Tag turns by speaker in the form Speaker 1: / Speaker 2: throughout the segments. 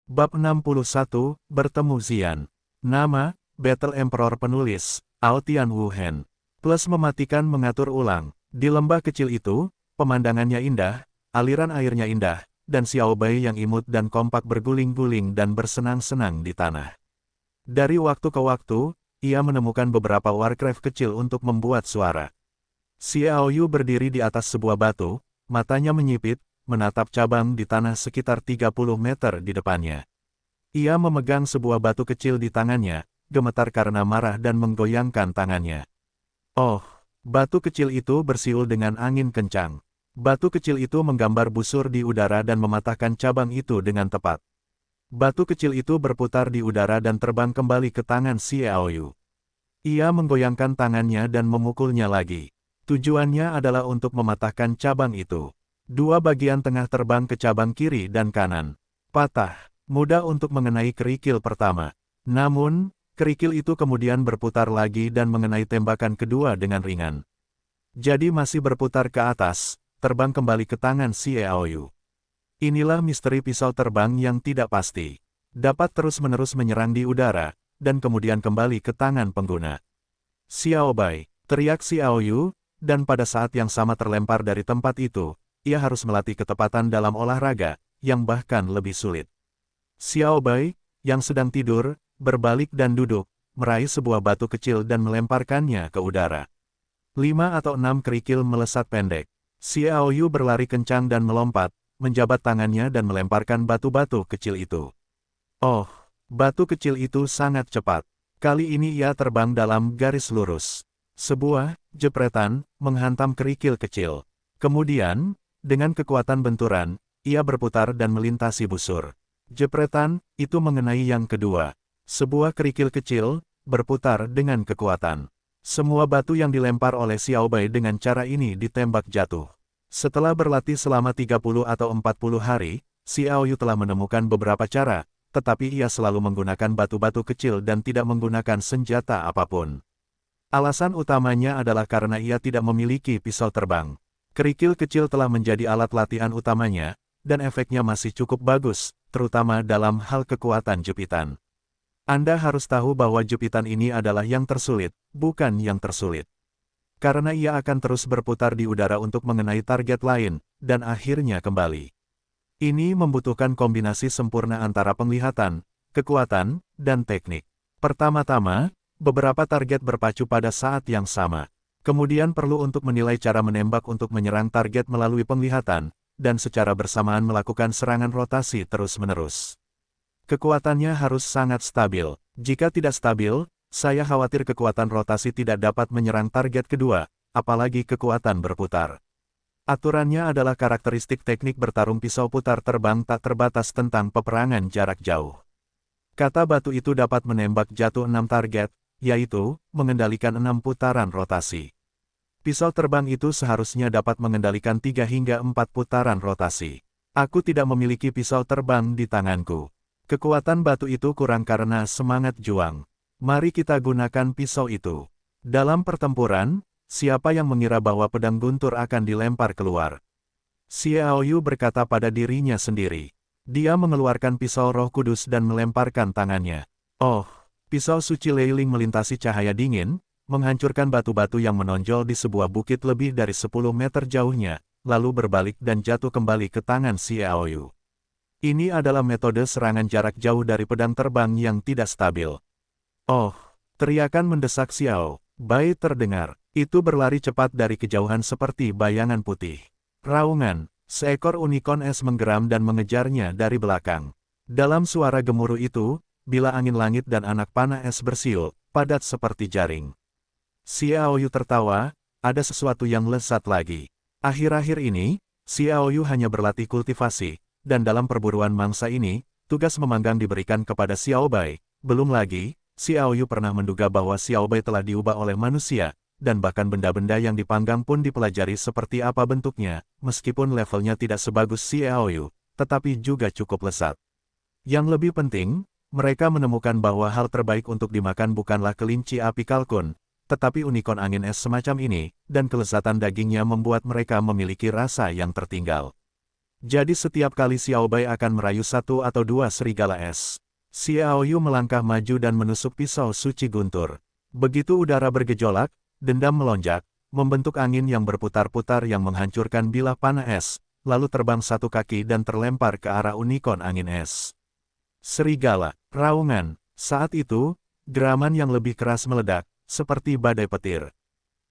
Speaker 1: Bab 61, Bertemu Xian. Nama, Battle Emperor Penulis, Aotian Wuhen. Plus mematikan mengatur ulang. Di lembah kecil itu, pemandangannya indah, aliran airnya indah, dan Xiao Bai yang imut dan kompak berguling-guling dan bersenang-senang di tanah. Dari waktu ke waktu, ia menemukan beberapa warcraft kecil untuk membuat suara. Xiao Yu berdiri di atas sebuah batu, matanya menyipit, menatap cabang di tanah sekitar 30 meter di depannya. Ia memegang sebuah batu kecil di tangannya, gemetar karena marah dan menggoyangkan tangannya. Oh, batu kecil itu bersiul dengan angin kencang. Batu kecil itu menggambar busur di udara dan mematahkan cabang itu dengan tepat. Batu kecil itu berputar di udara dan terbang kembali ke tangan Xiao Yu. Ia menggoyangkan tangannya dan memukulnya lagi. Tujuannya adalah untuk mematahkan cabang itu. Dua bagian tengah terbang ke cabang kiri dan kanan. Patah, mudah untuk mengenai kerikil pertama. Namun, kerikil itu kemudian berputar lagi dan mengenai tembakan kedua dengan ringan. Jadi masih berputar ke atas, terbang kembali ke tangan Xiao Yu. Inilah misteri pisau terbang yang tidak pasti. Dapat terus-menerus menyerang di udara, dan kemudian kembali ke tangan pengguna. Xiao Bai, teriak Xiao Yu, dan pada saat yang sama terlempar dari tempat itu. Ia harus melatih ketepatan dalam olahraga, yang bahkan lebih sulit. Xiao Bai, yang sedang tidur, berbalik dan duduk, meraih sebuah batu kecil dan melemparkannya ke udara. 5 atau 6 kerikil melesat pendek. Xiao Yu berlari kencang dan melompat, menjabat tangannya dan melemparkan batu-batu kecil itu. Oh, batu kecil itu sangat cepat. Kali ini ia terbang dalam garis lurus. Sebuah jepretan menghantam kerikil kecil. Kemudian, dengan kekuatan benturan, ia berputar dan melintasi busur. Jepretan itu mengenai yang kedua. Sebuah kerikil kecil berputar dengan kekuatan. Semua batu yang dilempar oleh Xiao Bai dengan cara ini ditembak jatuh. Setelah berlatih selama 30 atau 40 hari, Xiao Yu telah menemukan beberapa cara, tetapi ia selalu menggunakan batu-batu kecil dan tidak menggunakan senjata apapun. Alasan utamanya adalah karena ia tidak memiliki pisau terbang. Kerikil kecil telah menjadi alat latihan utamanya, dan efeknya masih cukup bagus, terutama dalam hal kekuatan jepitan. Anda harus tahu bahwa jepitan ini adalah yang tersulit, bukan yang tersulit. Karena ia akan terus berputar di udara untuk mengenai target lain, dan akhirnya kembali. Ini membutuhkan kombinasi sempurna antara penglihatan, kekuatan, dan teknik. Pertama-tama, beberapa target berpacu pada saat yang sama. Kemudian perlu untuk menilai cara menembak untuk menyerang target melalui penglihatan, dan secara bersamaan melakukan serangan rotasi terus-menerus. Kekuatannya harus sangat stabil. Jika tidak stabil, saya khawatir kekuatan rotasi tidak dapat menyerang target kedua, apalagi kekuatan berputar. Aturannya adalah karakteristik teknik bertarung pisau putar terbang tak terbatas tentang peperangan jarak jauh. Kata batu itu dapat menembak jatuh 6 target, yaitu, mengendalikan 6 putaran rotasi. Pisau terbang itu seharusnya dapat mengendalikan 3 hingga 4 putaran rotasi. Aku tidak memiliki pisau terbang di tanganku. Kekuatan batu itu kurang karena semangat juang. Mari kita gunakan pisau itu. Dalam pertempuran, siapa yang mengira bahwa pedang guntur akan dilempar keluar? Xiao Yu berkata pada dirinya sendiri. Dia mengeluarkan pisau Roh Kudus dan melemparkan tangannya. Oh! Pisau suci Leiling melintasi cahaya dingin, menghancurkan batu-batu yang menonjol di sebuah bukit lebih dari 10 meter jauhnya, lalu berbalik dan jatuh kembali ke tangan Xiao Yu. Ini adalah metode serangan jarak jauh dari pedang terbang yang tidak stabil. Oh, teriakan mendesak Xiao Bai terdengar. Itu berlari cepat dari kejauhan seperti bayangan putih. Raungan, seekor unicorn es menggeram dan mengejarnya dari belakang. Dalam suara gemuruh itu, bila angin langit dan anak panah es bersiul, padat seperti jaring. Xiao Yu tertawa, ada sesuatu yang lezat lagi. Akhir-akhir ini, Xiao Yu hanya berlatih kultivasi, dan dalam perburuan mangsa ini, tugas memanggang diberikan kepada Xiao Bai. Belum lagi, Xiao Yu pernah menduga bahwa Xiao Bai telah diubah oleh manusia, dan bahkan benda-benda yang dipanggang pun dipelajari seperti apa bentuknya, meskipun levelnya tidak sebagus Xiao Yu, tetapi juga cukup lezat. Yang lebih penting, mereka menemukan bahwa hal terbaik untuk dimakan bukanlah kelinci api kalkun, tetapi unicorn angin es semacam ini, dan kelezatan dagingnya membuat mereka memiliki rasa yang tertinggal. Jadi setiap kali Xiao Bai akan merayu satu atau dua serigala es. Xiao Yu melangkah maju dan menusuk pisau suci guntur. Begitu udara bergejolak, dendam melonjak, membentuk angin yang berputar-putar yang menghancurkan bilah panah es, lalu terbang satu kaki dan terlempar ke arah unicorn angin es. Serigala, raungan. Saat itu, geraman yang lebih keras meledak, seperti badai petir.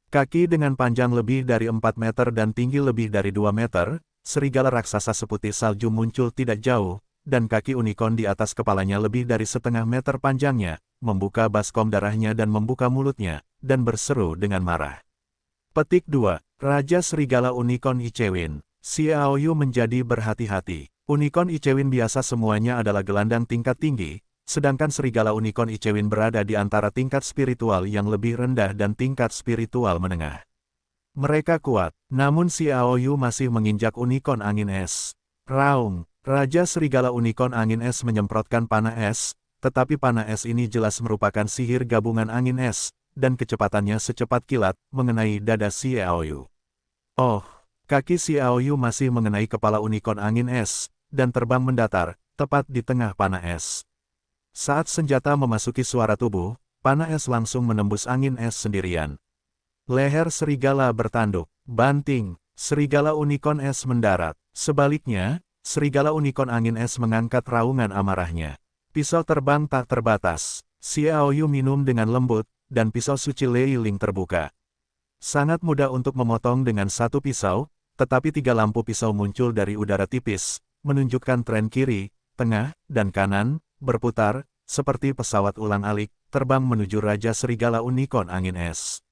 Speaker 1: Kaki dengan panjang lebih dari 4 meter dan tinggi lebih dari 2 meter, serigala raksasa seputih salju muncul tidak jauh, dan kaki unicorn di atas kepalanya lebih dari setengah meter panjangnya, membuka baskom darahnya dan membuka mulutnya, dan berseru dengan marah. Petik 2. Raja Serigala Unicorn Ichewin. Xiao Yu menjadi berhati-hati. Unicorn Ichewin biasa semuanya adalah gelandang tingkat tinggi, sedangkan serigala unicorn Ichewin berada di antara tingkat spiritual yang lebih rendah dan tingkat spiritual menengah. Mereka kuat, namun Xiao Yu masih menginjak unicorn angin es. Raung, Raja Serigala Unicorn Angin Es menyemprotkan panah es, tetapi panah es ini jelas merupakan sihir gabungan angin es, dan kecepatannya secepat kilat, mengenai dada Xiao Yu. Oh, kaki Xiao Yu masih mengenai kepala unicorn angin es, dan terbang mendatar, tepat di tengah panah es. Saat senjata memasuki suara tubuh, panah es langsung menembus angin es sendirian. Leher serigala bertanduk, banting, serigala unicorn es mendarat. Sebaliknya, serigala unicorn angin es mengangkat raungan amarahnya. Pisau terbang tak terbatas. Xiao Yu minum dengan lembut, dan pisau suci Lei Ling terbuka. Sangat mudah untuk memotong dengan satu pisau, tetapi 3 lampu pisau muncul dari udara tipis, menunjukkan tren kiri, tengah, dan kanan, berputar, seperti pesawat ulang-alik, terbang menuju Raja Serigala Unicorn Angin Es.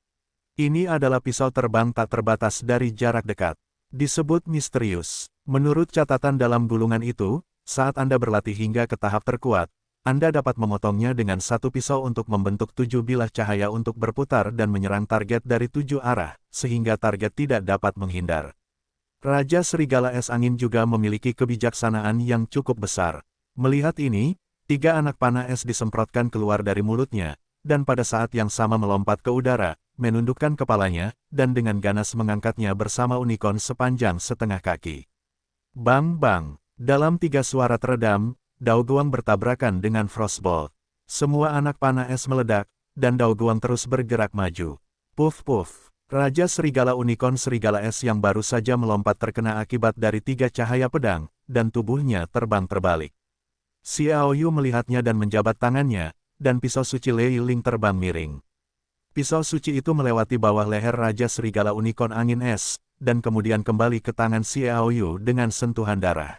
Speaker 1: Ini adalah pisau terbang tak terbatas dari jarak dekat. Disebut misterius. Menurut catatan dalam gulungan itu, saat Anda berlatih hingga ke tahap terkuat, Anda dapat memotongnya dengan satu pisau untuk membentuk 7 bilah cahaya untuk berputar dan menyerang target dari 7 arah, sehingga target tidak dapat menghindar. Raja Serigala Es Angin juga memiliki kebijaksanaan yang cukup besar. Melihat ini, 3 anak panah es disemprotkan keluar dari mulutnya, dan pada saat yang sama melompat ke udara, menundukkan kepalanya, dan dengan ganas mengangkatnya bersama unicorn sepanjang setengah kaki. Bang bang, dalam 3 suara teredam, Daoguang bertabrakan dengan Frostbolt. Semua anak panah es meledak, dan Daoguang terus bergerak maju. Puff puff, Raja Serigala Unicorn Serigala Es yang baru saja melompat terkena akibat dari 3 cahaya pedang, dan tubuhnya terbang terbalik. Xiao Yu melihatnya dan menjabat tangannya, dan pisau suci Lei Ling terbang miring. Pisau suci itu melewati bawah leher Raja Serigala Unicorn Angin Es, dan kemudian kembali ke tangan Xiao Yu dengan sentuhan darah.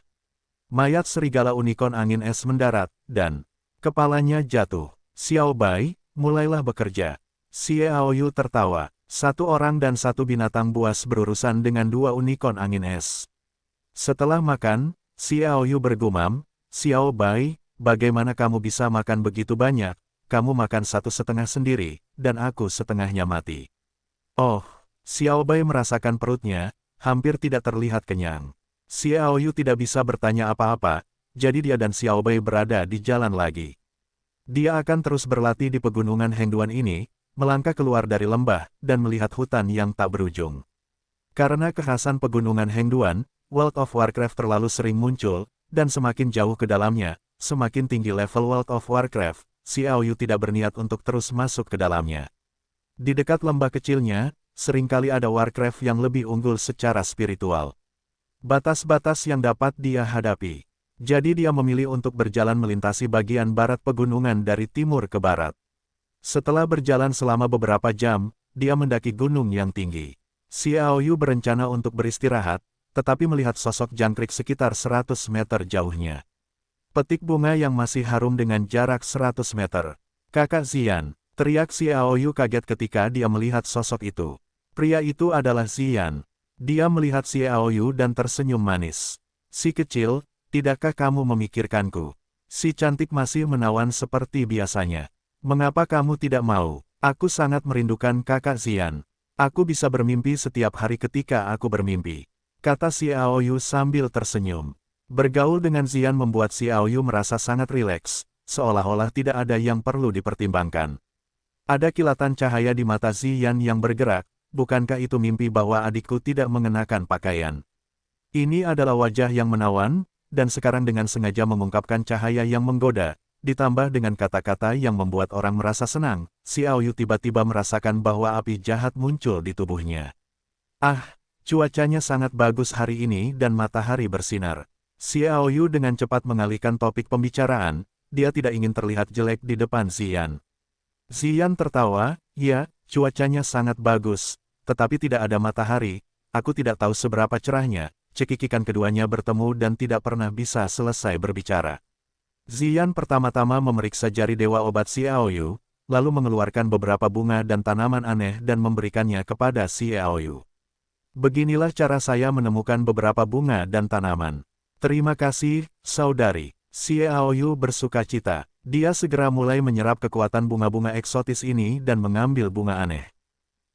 Speaker 1: Mayat Serigala Unicorn Angin Es mendarat, dan kepalanya jatuh. Xiao Bai, mulailah bekerja. Xiao Yu tertawa. 1 orang dan 1 binatang buas berurusan dengan 2 unicorn angin es. Setelah makan, Xiao Yu bergumam, Xiao Bai, bagaimana kamu bisa makan begitu banyak? Kamu makan 1/2 sendiri, dan aku setengahnya mati. Oh, Xiao Bai merasakan perutnya, hampir tidak terlihat kenyang. Xiao Yu tidak bisa bertanya apa-apa, jadi dia dan Xiao Bai berada di jalan lagi. Dia akan terus berlatih di pegunungan Hengduan ini, melangkah keluar dari lembah, dan melihat hutan yang tak berujung. Karena kekhasan pegunungan Hengduan, World of Warcraft terlalu sering muncul, dan semakin jauh ke dalamnya, semakin tinggi level World of Warcraft, Xiao Yu tidak berniat untuk terus masuk ke dalamnya. Di dekat lembah kecilnya, seringkali ada Warcraft yang lebih unggul secara spiritual. Batas-batas yang dapat dia hadapi. Jadi dia memilih untuk berjalan melintasi bagian barat pegunungan dari timur ke barat. Setelah berjalan selama beberapa jam, dia mendaki gunung yang tinggi. Xiao Yu berencana untuk beristirahat, tetapi melihat sosok jangkrik sekitar 100 meter jauhnya. Petik bunga yang masih harum dengan jarak 100 meter. Kakak Xian, teriak Xiao Yu kaget ketika dia melihat sosok itu. Pria itu adalah Xian. Dia melihat Xiao Yu dan tersenyum manis. Si kecil, tidakkah kamu memikirkanku? Si cantik masih menawan seperti biasanya. Mengapa kamu tidak mau? Aku sangat merindukan kakak Xian. Aku bisa bermimpi setiap hari ketika aku bermimpi, kata Xiao Yu sambil tersenyum. Bergaul dengan Xian membuat Xiao Yu merasa sangat rileks, seolah-olah tidak ada yang perlu dipertimbangkan. Ada kilatan cahaya di mata Xian yang bergerak, bukankah itu mimpi bahwa adikku tidak mengenakan pakaian? Ini adalah wajah yang menawan, dan sekarang dengan sengaja mengungkapkan cahaya yang menggoda, ditambah dengan kata-kata yang membuat orang merasa senang, Xiao Yu tiba-tiba merasakan bahwa api jahat muncul di tubuhnya. Ah, cuacanya sangat bagus hari ini dan matahari bersinar. Xiao Yu dengan cepat mengalihkan topik pembicaraan, dia tidak ingin terlihat jelek di depan Ziyan. Ziyan tertawa, ya, cuacanya sangat bagus, tetapi tidak ada matahari, aku tidak tahu seberapa cerahnya. Cekikikan keduanya bertemu dan tidak pernah bisa selesai berbicara. Ziyan pertama-tama memeriksa jari Dewa Obat Xiao Yu, lalu mengeluarkan beberapa bunga dan tanaman aneh dan memberikannya kepada Xiao Yu. Beginilah cara saya menemukan beberapa bunga dan tanaman. Terima kasih, saudari. Xiao Yu bersukacita. Dia segera mulai menyerap kekuatan bunga-bunga eksotis ini dan mengambil bunga aneh.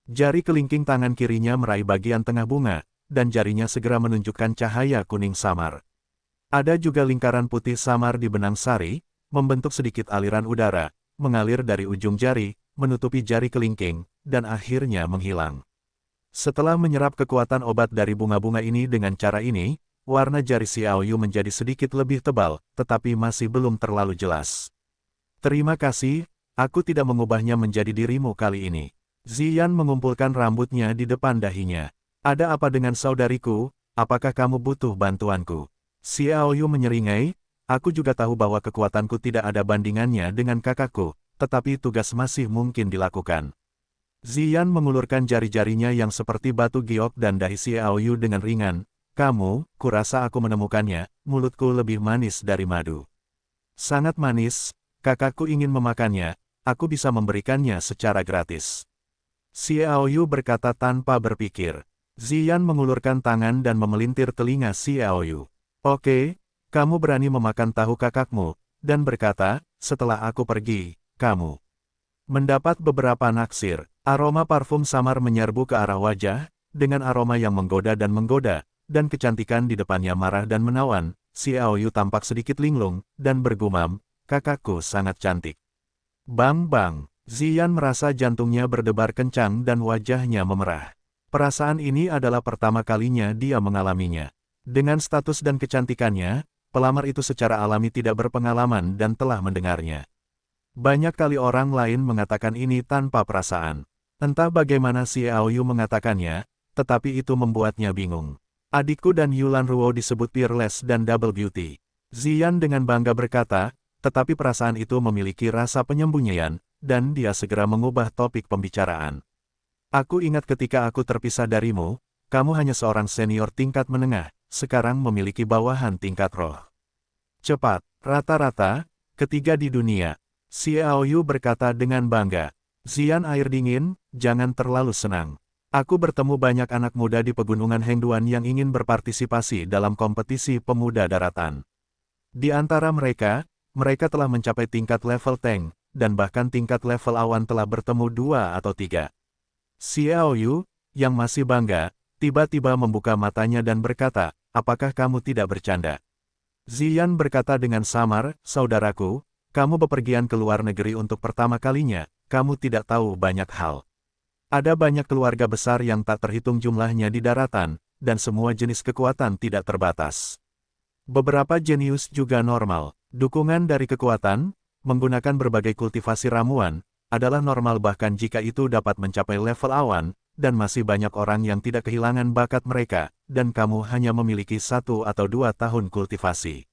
Speaker 1: Jari kelingking tangan kirinya meraih bagian tengah bunga, dan jarinya segera menunjukkan cahaya kuning samar. Ada juga lingkaran putih samar di benang sari, membentuk sedikit aliran udara, mengalir dari ujung jari, menutupi jari kelingking, dan akhirnya menghilang. Setelah menyerap kekuatan obat dari bunga-bunga ini dengan cara ini, warna jari Xiao Yu menjadi sedikit lebih tebal, tetapi masih belum terlalu jelas. Terima kasih, aku tidak mengubahnya menjadi dirimu kali ini. Ziyan mengumpulkan rambutnya di depan dahinya. Ada apa dengan saudariku, apakah kamu butuh bantuanku? Xiao Yu menyeringai, aku juga tahu bahwa kekuatanku tidak ada bandingannya dengan kakakku, tetapi tugas masih mungkin dilakukan. Ziyan mengulurkan jari-jarinya yang seperti batu giok dan dahi Xiao Yu dengan ringan. Kamu, kurasa aku menemukannya, mulutku lebih manis dari madu. Sangat manis, kakakku ingin memakannya, aku bisa memberikannya secara gratis. Xiao Yu berkata tanpa berpikir. Ziyan mengulurkan tangan dan memelintir telinga Xiao Yu. Oke, kamu berani memakan tahu kakakmu, dan berkata, setelah aku pergi, kamu mendapat beberapa naksir. Aroma parfum samar menyerbu ke arah wajah, dengan aroma yang menggoda, dan kecantikan di depannya marah dan menawan. Xiao Yu tampak sedikit linglung, dan bergumam, kakakku sangat cantik. Bang-bang, Ziyan merasa jantungnya berdebar kencang dan wajahnya memerah. Perasaan ini adalah pertama kalinya dia mengalaminya. Dengan status dan kecantikannya, pelamar itu secara alami tidak berpengalaman dan telah mendengarnya. Banyak kali orang lain mengatakan ini tanpa perasaan. Entah bagaimana Xiao Yu mengatakannya, tetapi itu membuatnya bingung. Adikku dan Yulan Ruo disebut peerless dan double beauty. Ziyan dengan bangga berkata, tetapi perasaan itu memiliki rasa penyembunyian, dan dia segera mengubah topik pembicaraan. Aku ingat ketika aku terpisah darimu, kamu hanya seorang senior tingkat menengah, sekarang memiliki bawahan tingkat roh. Cepat, rata-rata, ketiga di dunia. Xiao Yu berkata dengan bangga. Ziyan air dingin, jangan terlalu senang. Aku bertemu banyak anak muda di pegunungan Hengduan yang ingin berpartisipasi dalam kompetisi pemuda daratan. Di antara mereka telah mencapai tingkat level tank, dan bahkan tingkat level awan telah bertemu 2 atau 3. Xiao Yu, yang masih bangga, tiba-tiba membuka matanya dan berkata, apakah kamu tidak bercanda? Ziyan berkata dengan samar, saudaraku, kamu bepergian ke luar negeri untuk pertama kalinya, kamu tidak tahu banyak hal. Ada banyak keluarga besar yang tak terhitung jumlahnya di daratan, dan semua jenis kekuatan tidak terbatas. Beberapa jenius juga normal. Dukungan dari kekuatan, menggunakan berbagai kultivasi ramuan, adalah normal bahkan jika itu dapat mencapai level awan, dan masih banyak orang yang tidak kehilangan bakat mereka, dan kamu hanya memiliki 1 atau 2 tahun kultivasi.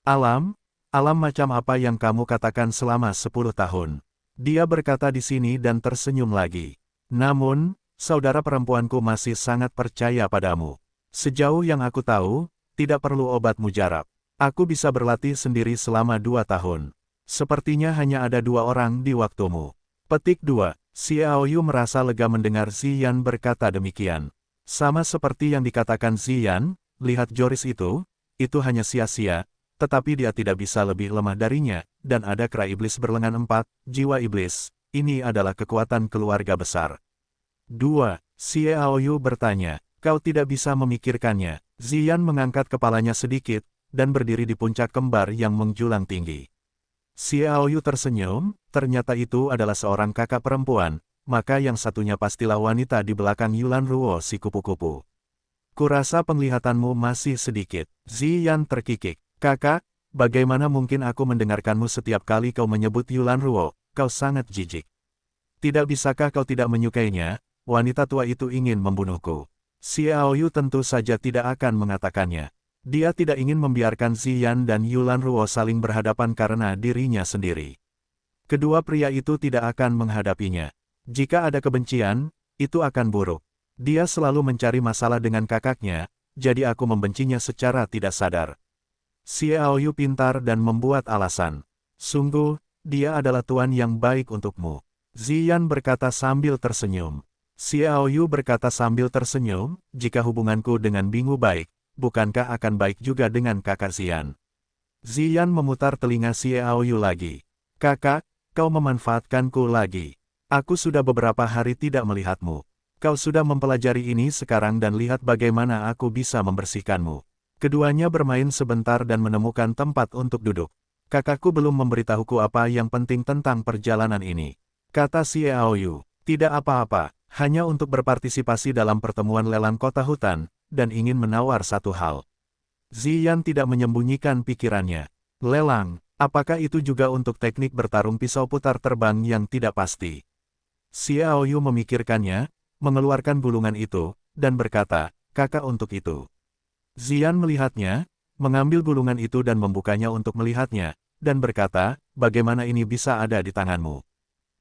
Speaker 1: Alam macam apa yang kamu katakan selama 10 tahun? Dia berkata di sini dan tersenyum lagi. Namun, saudara perempuanku masih sangat percaya padamu. Sejauh yang aku tahu, tidak perlu obat mujarab. Aku bisa berlatih sendiri selama 2 tahun. Sepertinya hanya ada 2 orang di waktumu. Petik 2. Xiao Yu merasa lega mendengar Ziyan berkata demikian. Sama seperti yang dikatakan Ziyan, lihat Joris itu hanya sia-sia, tetapi dia tidak bisa lebih lemah darinya, dan ada kera iblis berlengan 4, jiwa iblis, ini adalah kekuatan keluarga besar. 2. Xiao Yu bertanya, kau tidak bisa memikirkannya. Ziyan mengangkat kepalanya sedikit, dan berdiri di puncak kembar yang menjulang tinggi. Xiao Yu tersenyum, ternyata itu adalah seorang kakak perempuan, maka yang satunya pastilah wanita di belakang Yulan Ruo si kupu-kupu. Kurasa penglihatanmu masih sedikit. Ziyan terkikik. Kakak, bagaimana mungkin aku mendengarkanmu setiap kali kau menyebut Yulan Ruo, kau sangat jijik. Tidak bisakah kau tidak menyukainya, wanita tua itu ingin membunuhku. Xiaoyu tentu saja tidak akan mengatakannya. Dia tidak ingin membiarkan Ziyan dan Yulan Ruo saling berhadapan karena dirinya sendiri. Kedua pria itu tidak akan menghadapinya. Jika ada kebencian, itu akan buruk. Dia selalu mencari masalah dengan kakaknya, jadi aku membencinya secara tidak sadar. Xiaoyu pintar dan membuat alasan. Sungguh, dia adalah tuan yang baik untukmu. Ziyan berkata sambil tersenyum. Xiaoyu berkata sambil tersenyum, jika hubunganku dengan Bingu baik, bukankah akan baik juga dengan kakak Ziyan? Ziyan memutar telinga Xiaoyu lagi. Kakak, kau memanfaatkanku lagi. Aku sudah beberapa hari tidak melihatmu. Kau sudah mempelajari ini sekarang dan lihat bagaimana aku bisa membersihkanmu. Keduanya bermain sebentar dan menemukan tempat untuk duduk. Kakakku belum memberitahuku apa yang penting tentang perjalanan ini. Kata Xiaoyu, tidak apa-apa, hanya untuk berpartisipasi dalam pertemuan lelang kota hutan, dan ingin menawar satu hal. Ziyan tidak menyembunyikan pikirannya. Lelang, apakah itu juga untuk teknik bertarung pisau putar terbang yang tidak pasti? Xiaoyu memikirkannya, mengeluarkan gulungan itu, dan berkata, kakak untuk itu. Ziyan melihatnya, mengambil gulungan itu dan membukanya untuk melihatnya, dan berkata, bagaimana ini bisa ada di tanganmu?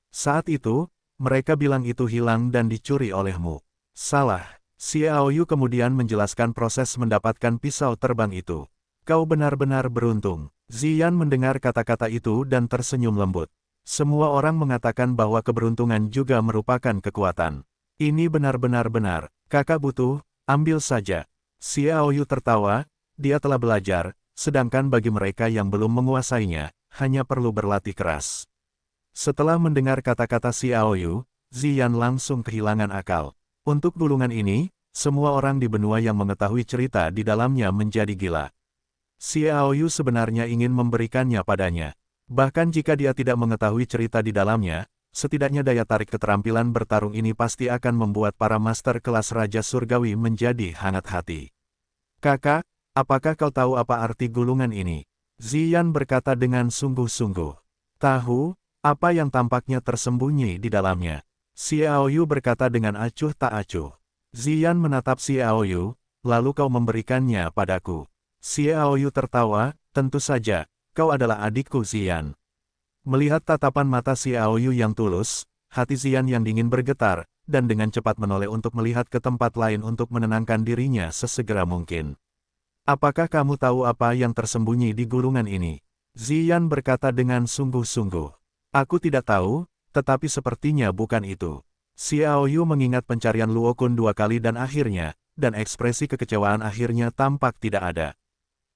Speaker 1: Saat itu, mereka bilang itu hilang dan dicuri olehmu. Salah. Xiaoyu kemudian menjelaskan proses mendapatkan pisau terbang itu. Kau benar-benar beruntung. Ziyan mendengar kata-kata itu dan tersenyum lembut. Semua orang mengatakan bahwa keberuntungan juga merupakan kekuatan. Ini benar-benar benar, kakak butuh, ambil saja. Xiaoyu tertawa, dia telah belajar, sedangkan bagi mereka yang belum menguasainya, hanya perlu berlatih keras. Setelah mendengar kata-kata Xiaoyu, Ziyan langsung kehilangan akal. Untuk gulungan ini, semua orang di benua yang mengetahui cerita di dalamnya menjadi gila. Xiaoyu sebenarnya ingin memberikannya padanya. Bahkan jika dia tidak mengetahui cerita di dalamnya, setidaknya daya tarik keterampilan bertarung ini pasti akan membuat para master kelas Raja Surgawi menjadi hangat hati. Kakak, apakah kau tahu apa arti gulungan ini? Ziyan berkata dengan sungguh-sungguh. Tahu, apa yang tampaknya tersembunyi di dalamnya? Xiaoyu berkata dengan acuh tak acuh. Ziyan menatap Xiaoyu, lalu kau memberikannya padaku. Xiaoyu tertawa, tentu saja, kau adalah adikku Ziyan. Melihat tatapan mata Xiaoyu yang tulus, hati Ziyan yang dingin bergetar, dan dengan cepat menoleh untuk melihat ke tempat lain untuk menenangkan dirinya sesegera mungkin. Apakah kamu tahu apa yang tersembunyi di gulungan ini? Ziyan berkata dengan sungguh-sungguh. Aku tidak tahu, tetapi sepertinya bukan itu. Xiaoyu mengingat pencarian Luokun 2 kali dan ekspresi kekecewaan akhirnya tampak tidak ada.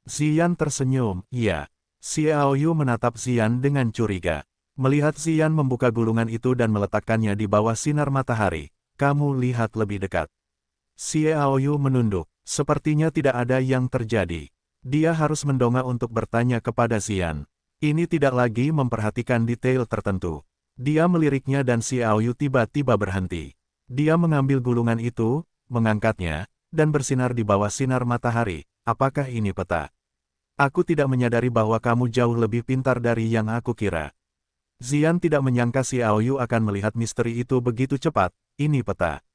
Speaker 1: Ziyan tersenyum, iya. Xiaoyu menatap Ziyan dengan curiga. Melihat Ziyan membuka gulungan itu dan meletakkannya di bawah sinar matahari, kamu lihat lebih dekat. Xiaoyu menunduk, sepertinya tidak ada yang terjadi. Dia harus mendongak untuk bertanya kepada Ziyan. Ini tidak lagi memperhatikan detail tertentu. Dia meliriknya dan Xiaoyu tiba-tiba berhenti. Dia mengambil gulungan itu, mengangkatnya, dan bersinar di bawah sinar matahari. Apakah ini peta? Aku tidak menyadari bahwa kamu jauh lebih pintar dari yang aku kira. Ziyan tidak menyangka Xiaoyu akan melihat misteri itu begitu cepat. Ini peta.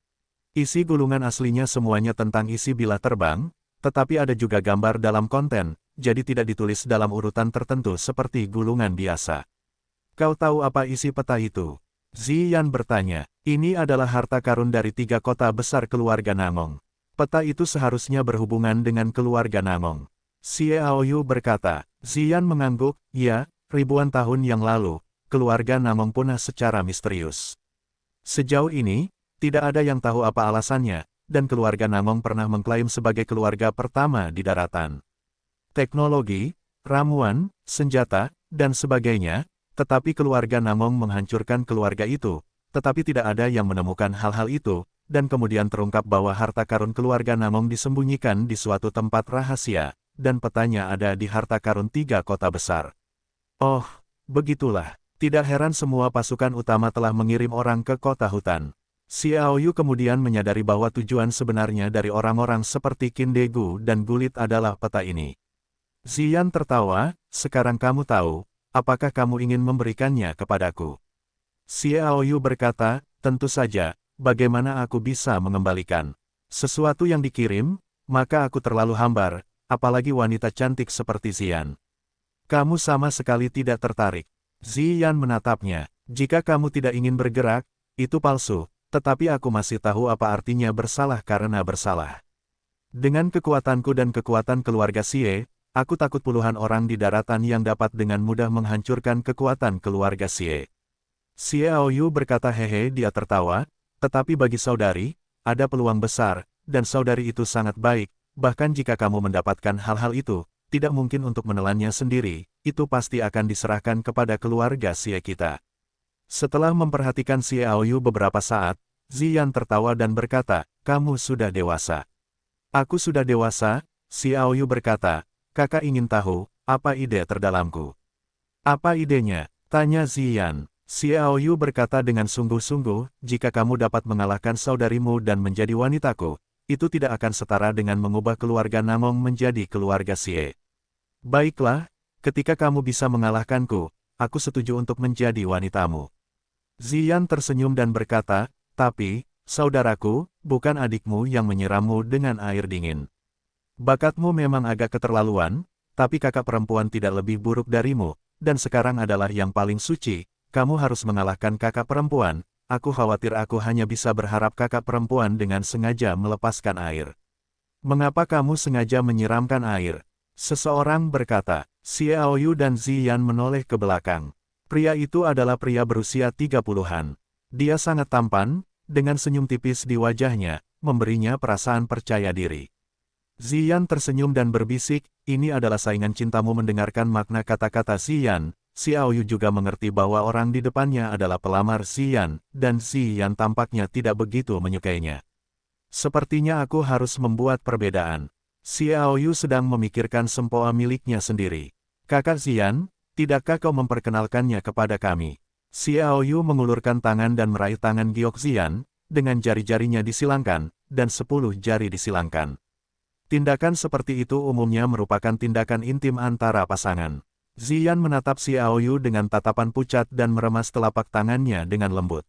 Speaker 1: Isi gulungan aslinya semuanya tentang isi bilah terbang, tetapi ada juga gambar dalam konten, jadi tidak ditulis dalam urutan tertentu seperti gulungan biasa. Kau tahu apa isi peta itu? Ziyan bertanya. Ini adalah harta karun dari 3 kota besar keluarga Namong. Peta itu seharusnya berhubungan dengan keluarga Namong. Xiaoyu berkata. Ziyan mengangguk, ya, ribuan tahun yang lalu, keluarga Namong punah secara misterius. Sejauh ini, tidak ada yang tahu apa alasannya, dan keluarga Namong pernah mengklaim sebagai keluarga pertama di daratan. Teknologi, ramuan, senjata, dan sebagainya, tetapi keluarga Namong menghancurkan keluarga itu, tetapi tidak ada yang menemukan hal-hal itu, dan kemudian terungkap bahwa harta karun keluarga Namong disembunyikan di suatu tempat rahasia, dan petanya ada di harta karun 3 kota besar. Oh, begitulah. Tidak heran semua pasukan utama telah mengirim orang ke kota hutan. Xiaoyu kemudian menyadari bahwa tujuan sebenarnya dari orang-orang seperti Qin Degu dan Gulit adalah peta ini. Ziyan tertawa, sekarang kamu tahu, apakah kamu ingin memberikannya kepadaku? Xiaoyu berkata, tentu saja, bagaimana aku bisa mengembalikan sesuatu yang dikirim, maka aku terlalu hambar, apalagi wanita cantik seperti Ziyan. Kamu sama sekali tidak tertarik. Ziyan menatapnya, jika kamu tidak ingin bergerak, itu palsu, tetapi aku masih tahu apa artinya bersalah karena bersalah. Dengan kekuatanku dan kekuatan keluarga Xie, aku takut puluhan orang di daratan yang dapat dengan mudah menghancurkan kekuatan keluarga Xie. Xiaoyu berkata hehe dia tertawa, tetapi bagi saudari, ada peluang besar, dan saudari itu sangat baik, bahkan jika kamu mendapatkan hal-hal itu, tidak mungkin untuk menelannya sendiri, itu pasti akan diserahkan kepada keluarga Xie kita. Setelah memperhatikan Xiaoyu beberapa saat, Ziyan tertawa dan berkata, kamu sudah dewasa. Aku sudah dewasa, Xiaoyu berkata, kakak ingin tahu, apa ide terdalamku? Apa idenya? Tanya Ziyan. Xiaoyu berkata dengan sungguh-sungguh, jika kamu dapat mengalahkan saudarimu dan menjadi wanitaku, itu tidak akan setara dengan mengubah keluarga Namong menjadi keluarga Xie. Baiklah, ketika kamu bisa mengalahkanku, aku setuju untuk menjadi wanitamu. Ziyan tersenyum dan berkata, tapi, saudaraku, bukan adikmu yang menyirammu dengan air dingin. Bakatmu memang agak keterlaluan, tapi kakak perempuan tidak lebih buruk darimu, dan sekarang adalah yang paling suci, kamu harus mengalahkan kakak perempuan. Aku khawatir aku hanya bisa berharap kakak perempuan dengan sengaja melepaskan air. Mengapa kamu sengaja menyiramkan air? Seseorang berkata. Xiaoyu dan Ziyan menoleh ke belakang. Pria itu adalah pria berusia 30-an. Dia sangat tampan, dengan senyum tipis di wajahnya, memberinya perasaan percaya diri. Ziyan tersenyum dan berbisik, ini adalah saingan cintamu. Mendengarkan makna kata-kata Ziyan, Xiaoyu juga mengerti bahwa orang di depannya adalah pelamar Ziyan, dan Ziyan tampaknya tidak begitu menyukainya. Sepertinya aku harus membuat perbedaan. Xiaoyu sedang memikirkan sempoa miliknya sendiri. Kakak Ziyan, tidakkah kau memperkenalkannya kepada kami? Xiaoyu mengulurkan tangan dan meraih tangan Giok Ziyan, dengan jari-jarinya disilangkan, dan 10 jari disilangkan. Tindakan seperti itu umumnya merupakan tindakan intim antara pasangan. Ziyan menatap Xiaoyu dengan tatapan pucat dan meremas telapak tangannya dengan lembut.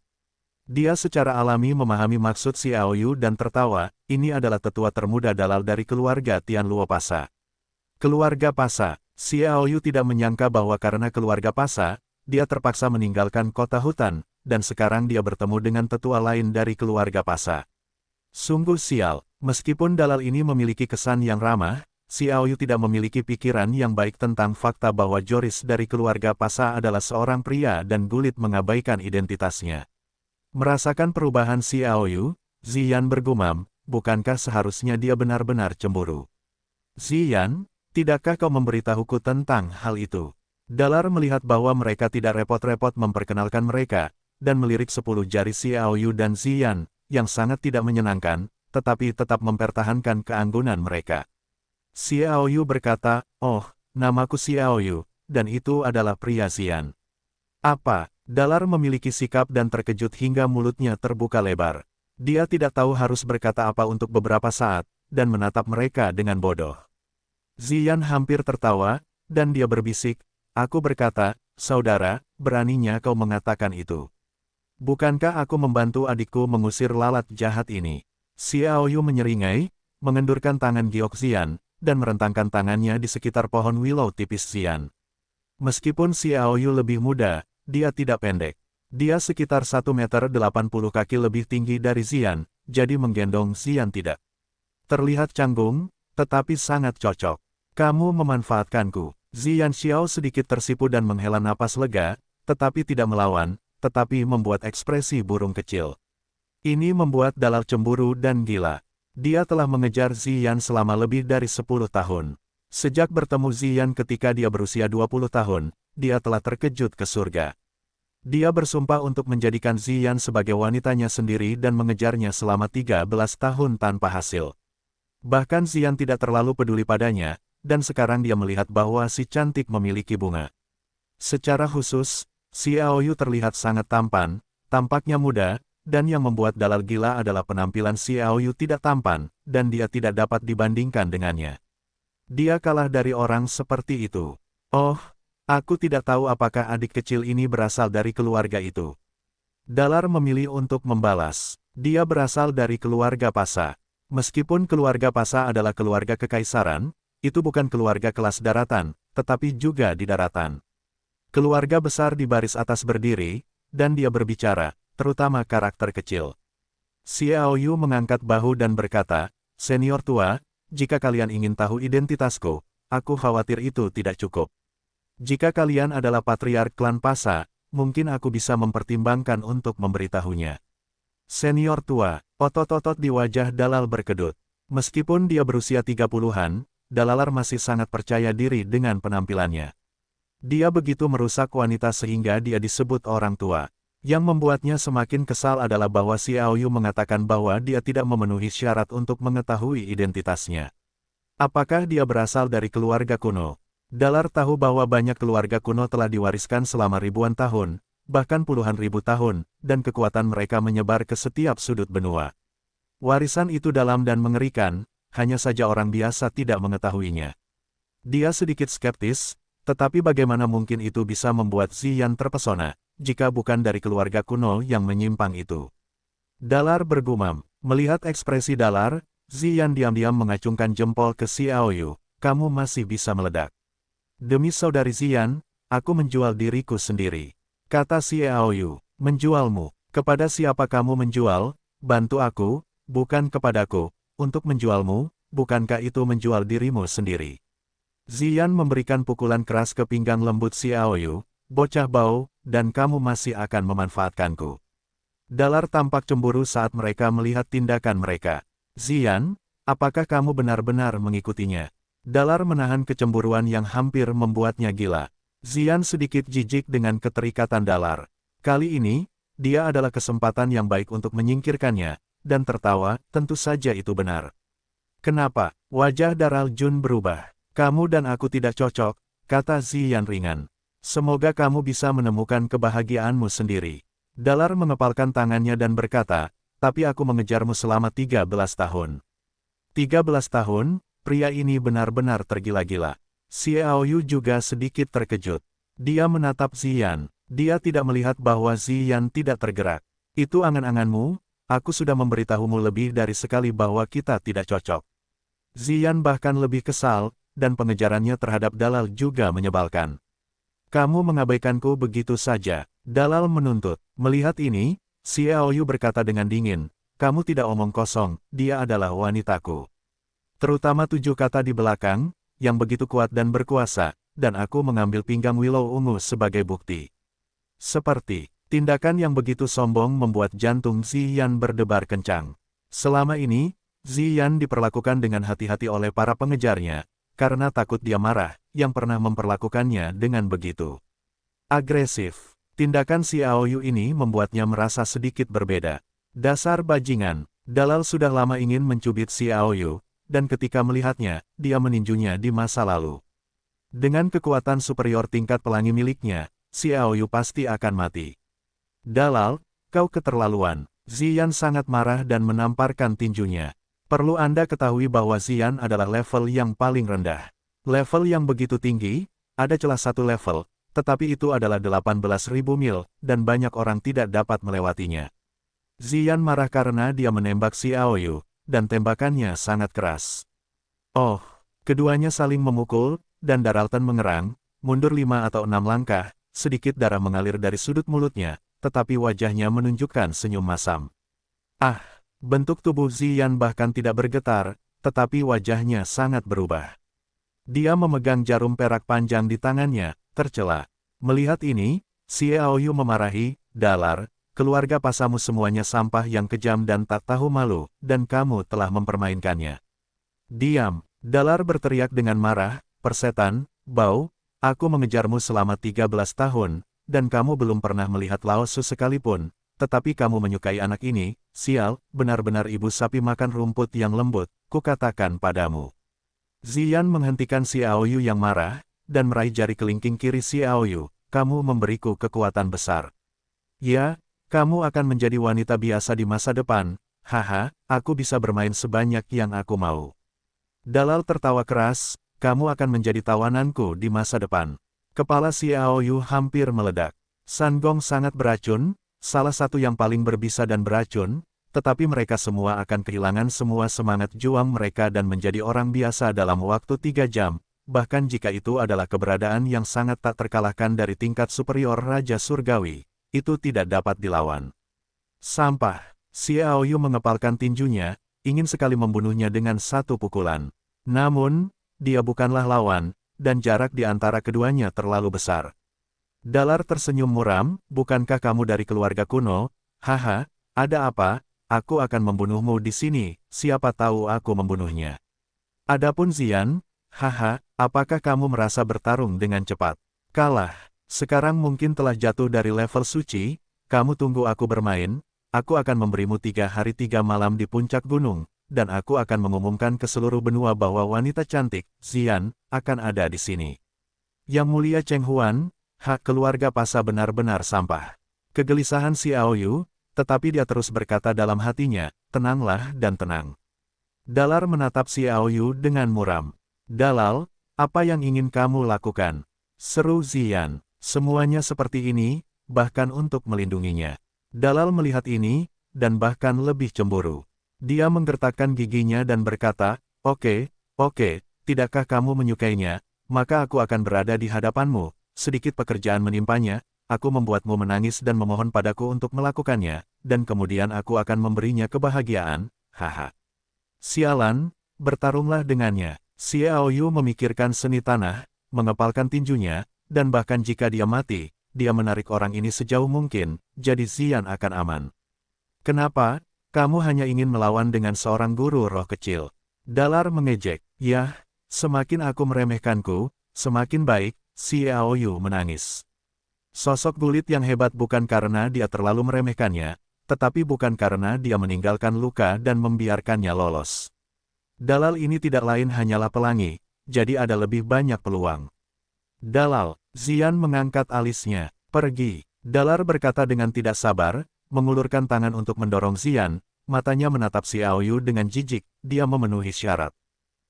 Speaker 1: Dia secara alami memahami maksud Xiaoyu dan tertawa, ini adalah tetua termuda dalal dari keluarga Tianluo Pasa. Keluarga Pasa, Xiaoyu tidak menyangka bahwa karena keluarga Pasa, dia terpaksa meninggalkan kota hutan, dan sekarang dia bertemu dengan tetua lain dari keluarga Pasa. Sungguh sial, meskipun dalal ini memiliki kesan yang ramah, Xiaoyu tidak memiliki pikiran yang baik tentang fakta bahwa Joris dari keluarga Pasa adalah seorang pria dan Gulit mengabaikan identitasnya. Merasakan perubahan Xiaoyu, Ziyan bergumam, bukankah seharusnya dia benar-benar cemburu? Ziyan, tidakkah kau memberitahuku tentang hal itu? Dalar melihat bahwa mereka tidak repot-repot memperkenalkan mereka, dan melirik 10 jari Xiaoyu dan Ziyan, yang sangat tidak menyenangkan, tetapi tetap mempertahankan keanggunan mereka. Xiaoyu berkata, oh, namaku Xiaoyu, dan itu adalah pria Ziyan. Apa? Dalar memiliki sikap dan terkejut hingga mulutnya terbuka lebar. Dia tidak tahu harus berkata apa untuk beberapa saat, dan menatap mereka dengan bodoh. Ziyan hampir tertawa, dan dia berbisik, aku berkata, saudara, beraninya kau mengatakan itu. Bukankah aku membantu adikku mengusir lalat jahat ini? Xiaoyu menyeringai, mengendurkan tangan Giok Ziyan, dan merentangkan tangannya di sekitar pohon willow tipis Ziyan. Meskipun Xiaoyu lebih muda, dia tidak pendek. Dia sekitar 1 meter 80 kaki lebih tinggi dari Ziyan, jadi menggendong Ziyan tidak terlihat canggung, tetapi sangat cocok. Kamu memanfaatkanku. Ziyan Xiao sedikit tersipu dan menghela napas lega, tetapi tidak melawan, tetapi membuat ekspresi burung kecil. Ini membuat Dalal cemburu dan gila. Dia telah mengejar Ziyan selama lebih dari 10 tahun. Sejak bertemu Ziyan ketika dia berusia 20 tahun, dia telah terkejut ke surga. Dia bersumpah untuk menjadikan Ziyan sebagai wanitanya sendiri dan mengejarnya selama 13 tahun tanpa hasil. Bahkan Ziyan tidak terlalu peduli padanya, dan sekarang dia melihat bahwa si cantik memiliki bunga. Secara khusus, Xiaoyu terlihat sangat tampan, tampaknya muda, dan yang membuat Dalar gila adalah penampilan Xiao Yu tidak tampan, dan dia tidak dapat dibandingkan dengannya. Dia kalah dari orang seperti itu. Oh, aku tidak tahu apakah adik kecil ini berasal dari keluarga itu. Dalar memilih untuk membalas. Dia berasal dari keluarga Pasa. Meskipun keluarga Pasa adalah keluarga kekaisaran, itu bukan keluarga kelas daratan, tetapi juga di daratan. Keluarga besar di baris atas berdiri, dan dia berbicara, terutama karakter kecil. Xiao Yu mengangkat bahu dan berkata, "Senior tua, jika kalian ingin tahu identitasku, aku khawatir itu tidak cukup. Jika kalian adalah patriark klan Pasa, mungkin aku bisa mempertimbangkan untuk memberitahunya." Senior tua, otot-otot di wajah Dalal berkedut. Meskipun dia berusia 30-an, Dalalar masih sangat percaya diri dengan penampilannya. Dia begitu merusak wanita sehingga dia disebut orang tua. Yang membuatnya semakin kesal adalah bahwa Xiao Yu mengatakan bahwa dia tidak memenuhi syarat untuk mengetahui identitasnya. Apakah dia berasal dari keluarga kuno? Dalar tahu bahwa banyak keluarga kuno telah diwariskan selama ribuan tahun, bahkan puluhan ribu tahun, dan kekuatan mereka menyebar ke setiap sudut benua. Warisan itu dalam dan mengerikan, hanya saja orang biasa tidak mengetahuinya. Dia sedikit skeptis, tetapi bagaimana mungkin itu bisa membuat Ziyan terpesona, jika bukan dari keluarga kuno yang menyimpang itu. Dalar bergumam. Melihat ekspresi Dalar, Ziyan diam-diam mengacungkan jempol ke Xiao Yu. "Kamu masih bisa meledak. Demi saudari Ziyan, aku menjual diriku sendiri," kata Xiao Yu. "Menjualmu? Kepada siapa kamu menjual? Bantu aku, bukan kepadaku. Untuk menjualmu, bukankah itu menjual dirimu sendiri?" Ziyan memberikan pukulan keras ke pinggang lembut Xiao Yu. "Bocah bau, dan kamu masih akan memanfaatkanku." Dalar tampak cemburu saat mereka melihat tindakan mereka. "Ziyan, apakah kamu benar-benar mengikutinya?" Dalar menahan kecemburuan yang hampir membuatnya gila. Ziyan sedikit jijik dengan keterikatan Dalar. Kali ini, dia adalah kesempatan yang baik untuk menyingkirkannya, dan tertawa, tentu saja itu benar. "Kenapa?" Wajah Daral Jun berubah. "Kamu dan aku tidak cocok," kata Ziyan ringan. "Semoga kamu bisa menemukan kebahagiaanmu sendiri." Dalar mengepalkan tangannya dan berkata, "Tapi aku mengejarmu selama 13 tahun. 13 tahun, pria ini benar-benar tergila-gila." Xiao Yu juga sedikit terkejut. Dia menatap Ziyan. Dia tidak melihat bahwa Ziyan tidak tergerak. "Itu angan-anganmu, aku sudah memberitahumu lebih dari sekali bahwa kita tidak cocok." Ziyan bahkan lebih kesal, dan pengejarannya terhadap Dalal juga menyebalkan. "Kamu mengabaikanku begitu saja," Dalal menuntut. Melihat ini, Xiao Yu berkata dengan dingin, "Kamu tidak omong kosong, dia adalah wanitaku. Terutama 7 kata di belakang, yang begitu kuat dan berkuasa, dan aku mengambil pinggang Willow ungu sebagai bukti." Seperti tindakan yang begitu sombong membuat jantung Ziyan berdebar kencang. Selama ini, Ziyan diperlakukan dengan hati-hati oleh para pengejarnya, karena takut dia marah, yang pernah memperlakukannya dengan begitu agresif. Tindakan Xiao Yu ini membuatnya merasa sedikit berbeda. Dasar bajingan, Dalal sudah lama ingin mencubit Xiao Yu, dan ketika melihatnya, dia meninjunya di masa lalu. Dengan kekuatan superior tingkat pelangi miliknya, Xiao Yu pasti akan mati. "Dalal, kau keterlaluan." Ziyan sangat marah dan menamparkan tinjunya. Perlu Anda ketahui bahwa Ziyan adalah level yang paling rendah. Level yang begitu tinggi, ada celah satu level, tetapi itu adalah 18.000 mil, dan banyak orang tidak dapat melewatinya. Ziyan marah karena dia menembak Xiao Yu, dan tembakannya sangat keras. Oh, keduanya saling memukul, dan Daralton mengerang, mundur 5 atau 6 langkah, sedikit darah mengalir dari sudut mulutnya, tetapi wajahnya menunjukkan senyum masam. Ah! Bentuk tubuh Ziyan bahkan tidak bergetar, tetapi wajahnya sangat berubah. Dia memegang jarum perak panjang di tangannya, tercela. Melihat ini, Xiao Yu memarahi, "Dalar, keluarga Pasamu semuanya sampah yang kejam dan tak tahu malu, dan kamu telah mempermainkannya." "Diam!" Dalar berteriak dengan marah, "Persetan, bau, aku mengejarmu selama 13 tahun, dan kamu belum pernah melihat Laosu sekalipun. Tetapi kamu menyukai anak ini, sial, benar-benar ibu sapi makan rumput yang lembut, kukatakan padamu." Ziyan menghentikan Xiao Yu yang marah, dan meraih jari kelingking kiri Xiao Yu, "Kamu memberiku kekuatan besar." "Ya, Kamu akan menjadi wanita biasa di masa depan, haha, aku bisa bermain sebanyak yang aku mau. Dalal tertawa keras, kamu akan menjadi tawananku di masa depan. Kepala Xiao Yu hampir meledak. San Gong sangat beracun, salah satu yang paling berbisa dan beracun, tetapi mereka semua akan kehilangan semua semangat juang mereka dan menjadi orang biasa dalam waktu 3 jam, bahkan jika itu adalah keberadaan yang sangat tak terkalahkan dari tingkat superior Raja Surgawi, itu tidak dapat dilawan. Sampah, Xiao Yu mengepalkan tinjunya, ingin sekali membunuhnya dengan satu pukulan. Namun, dia bukanlah lawan, dan jarak di antara keduanya terlalu besar. Dalar tersenyum muram, bukankah kamu dari keluarga kuno? Haha, ada apa? Aku akan membunuhmu di sini, siapa tahu aku membunuhnya. Adapun Zian, haha, apakah kamu merasa bertarung dengan cepat? Kalah, sekarang mungkin telah jatuh dari level suci, kamu tunggu aku bermain, aku akan memberimu 3 hari 3 malam di puncak gunung, dan aku akan mengumumkan ke seluruh benua bahwa wanita cantik, Zian, akan ada di sini. Yang Mulia Cheng Huan, hak keluarga Pasa benar-benar sampah. Kegelisahan Xiao Yu, tetapi dia terus berkata dalam hatinya, tenanglah dan tenang. Dalar menatap Xiao Yu dengan muram. Dalal, apa yang ingin kamu lakukan? Seru Zian, semuanya seperti ini, bahkan untuk melindunginya. Dalal melihat ini, dan bahkan lebih cemburu. Dia menggertakkan giginya dan berkata, oke, tidakkah kamu menyukainya, maka aku akan berada di hadapanmu, sedikit pekerjaan menimpanya, aku membuatmu menangis dan memohon padaku untuk melakukannya, dan kemudian aku akan memberinya kebahagiaan, haha. Sialan, bertarunglah dengannya. Xiao Yu memikirkan seni tanah, mengepalkan tinjunya, dan bahkan jika dia mati, dia menarik orang ini sejauh mungkin, jadi Zian akan aman. Kenapa? Kamu hanya ingin melawan dengan seorang guru roh kecil. Dalar mengejek, yah, semakin aku meremehkanku, semakin baik, Xiao Yu menangis. Sosok gulit yang hebat bukan karena dia terlalu meremehkannya, tetapi bukan karena dia meninggalkan luka dan membiarkannya lolos. Dalal ini tidak lain hanyalah pelangi, jadi ada lebih banyak peluang. Dalal, Zian mengangkat alisnya, pergi. Dalar berkata dengan tidak sabar, mengulurkan tangan untuk mendorong Zian, matanya menatap Xiao Yu dengan jijik, dia memenuhi syarat.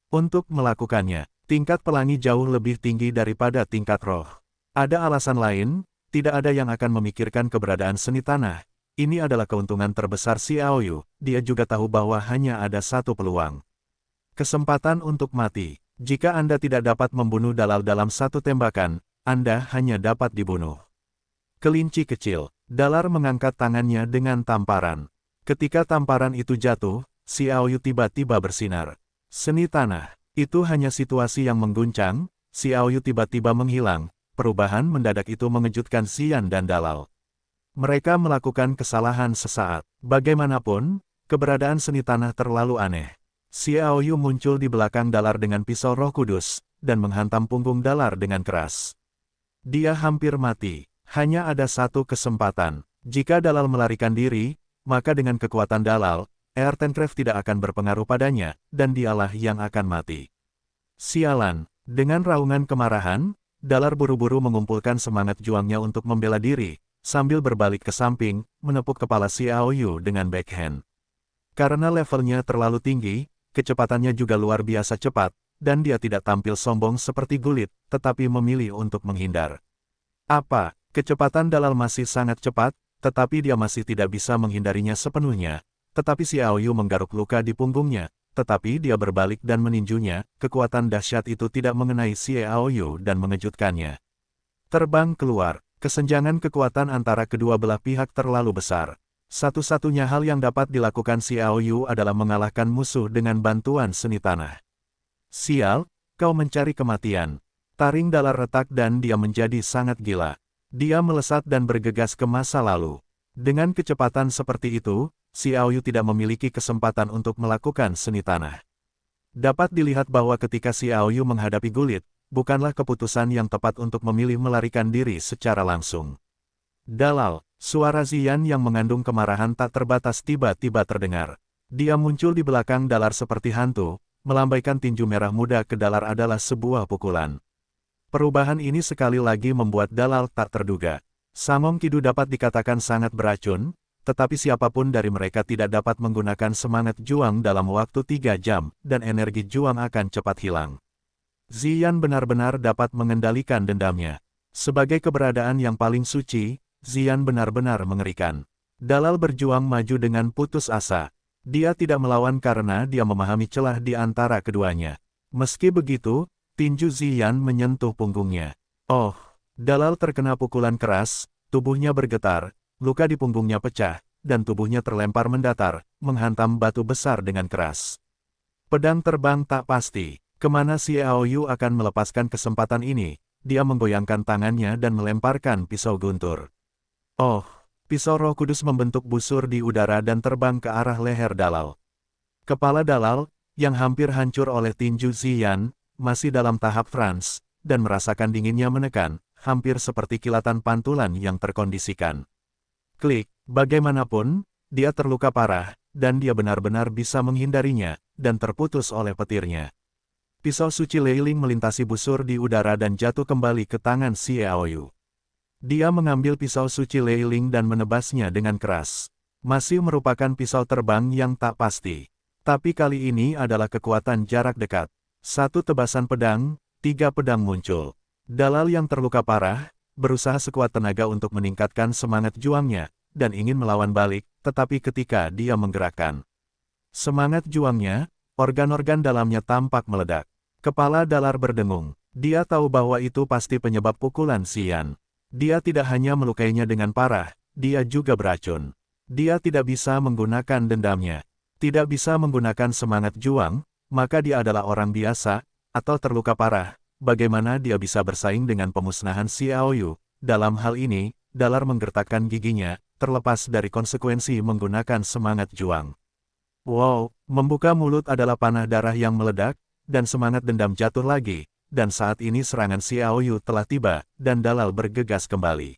Speaker 1: Untuk melakukannya, tingkat pelangi jauh lebih tinggi daripada tingkat roh. Ada alasan lain, tidak ada yang akan memikirkan keberadaan seni tanah. Ini adalah keuntungan terbesar Xiao Yu, dia juga tahu bahwa hanya ada satu peluang. Kesempatan untuk mati. Jika Anda tidak dapat membunuh Dalal dalam satu tembakan, Anda hanya dapat dibunuh. Kelinci kecil, Dalar mengangkat tangannya dengan tamparan. Ketika tamparan itu jatuh, Xiao Yu tiba-tiba bersinar. Seni tanah, itu hanya situasi yang mengguncang, Xiao Yu tiba-tiba menghilang, perubahan mendadak itu mengejutkan Zian dan Dalal. Mereka melakukan kesalahan sesaat. Bagaimanapun, keberadaan seni tanah terlalu aneh. Xiao Yu muncul di belakang Dalar dengan pisau Roh Kudus, dan menghantam punggung Dalar dengan keras. Dia hampir mati. Hanya ada satu kesempatan. Jika Dalal melarikan diri, maka dengan kekuatan Dalal, Earthencraft tidak akan berpengaruh padanya, dan dialah yang akan mati. Sialan, dengan raungan kemarahan, Dalar buru-buru mengumpulkan semangat juangnya untuk membela diri, sambil berbalik ke samping, menepuk kepala Xiao Yu dengan backhand. Karena levelnya terlalu tinggi, kecepatannya juga luar biasa cepat, dan dia tidak tampil sombong seperti Gulit, tetapi memilih untuk menghindar. Apa? Kecepatan Dalal masih sangat cepat, tetapi dia masih tidak bisa menghindarinya sepenuhnya. Tetapi Xiao Yu menggaruk luka di punggungnya, tetapi dia berbalik dan meninjunya, kekuatan dahsyat itu tidak mengenai Xiao Yu dan mengejutkannya. Terbang keluar, kesenjangan kekuatan antara kedua belah pihak terlalu besar. Satu-satunya hal yang dapat dilakukan Xiao Yu adalah mengalahkan musuh dengan bantuan seni tanah. Sial, kau mencari kematian. Taring Dalar retak dan dia menjadi sangat gila. Dia melesat dan bergegas ke masa lalu. Dengan kecepatan seperti itu, Xiao Yu tidak memiliki kesempatan untuk melakukan seni tanah. Dapat dilihat bahwa ketika Xiao Yu menghadapi Gulit, bukanlah keputusan yang tepat untuk memilih melarikan diri secara langsung. Dalal, suara Zian yang mengandung kemarahan tak terbatas tiba-tiba terdengar. Dia muncul di belakang Dalar seperti hantu, melambaikan tinju merah muda ke Dalar adalah sebuah pukulan. Perubahan ini sekali lagi membuat Dalal tak terduga. Sangong Kidu dapat dikatakan sangat beracun, tetapi siapapun dari mereka tidak dapat menggunakan semangat juang dalam waktu 3 jam, dan energi juang akan cepat hilang. Ziyan benar-benar dapat mengendalikan dendamnya. Sebagai keberadaan yang paling suci, Ziyan benar-benar mengerikan. Dalal berjuang maju dengan putus asa. Dia tidak melawan karena dia memahami celah di antara keduanya. Meski begitu, tinju Ziyan menyentuh punggungnya. Oh, Dalal terkena pukulan keras, tubuhnya bergetar, luka di punggungnya pecah, dan tubuhnya terlempar mendatar, menghantam batu besar dengan keras. Pedang terbang tak pasti. Kemana Xiaoyu akan melepaskan kesempatan ini? Dia menggoyangkan tangannya dan melemparkan pisau guntur. Oh, pisau Roh Kudus membentuk busur di udara dan terbang ke arah leher Dalal. Kepala Dalal, yang hampir hancur oleh tinju Ziyan, masih dalam tahap trans, dan merasakan dinginnya menekan, hampir seperti kilatan pantulan yang terkondisikan. Klik, bagaimanapun, dia terluka parah, dan dia benar-benar bisa menghindarinya, dan terputus oleh petirnya. Pisau suci Leiling melintasi busur di udara dan jatuh kembali ke tangan Xiaoyu. Dia mengambil pisau suci Leiling dan menebasnya dengan keras. Masih merupakan pisau terbang yang tak pasti. Tapi kali ini adalah kekuatan jarak dekat. Satu tebasan pedang, 3 pedang muncul. Dalal yang terluka parah, berusaha sekuat tenaga untuk meningkatkan semangat juangnya, dan ingin melawan balik, tetapi ketika dia menggerakkan semangat juangnya, organ-organ dalamnya tampak meledak. Kepala Dalar berdengung. Dia tahu bahwa itu pasti penyebab pukulan Ziyan. Dia tidak hanya melukainya dengan parah, dia juga beracun. Dia tidak bisa menggunakan dendamnya. Tidak bisa menggunakan semangat juang, maka dia adalah orang biasa, atau terluka parah. Bagaimana dia bisa bersaing dengan pemusnahan Xiaoyu? Dalam hal ini, Dalar menggertakkan giginya, terlepas dari konsekuensi menggunakan semangat juang. Wow, membuka mulut adalah panah darah yang meledak, dan semangat dendam jatuh lagi, dan saat ini serangan Xiaoyu telah tiba, dan Dalal bergegas kembali.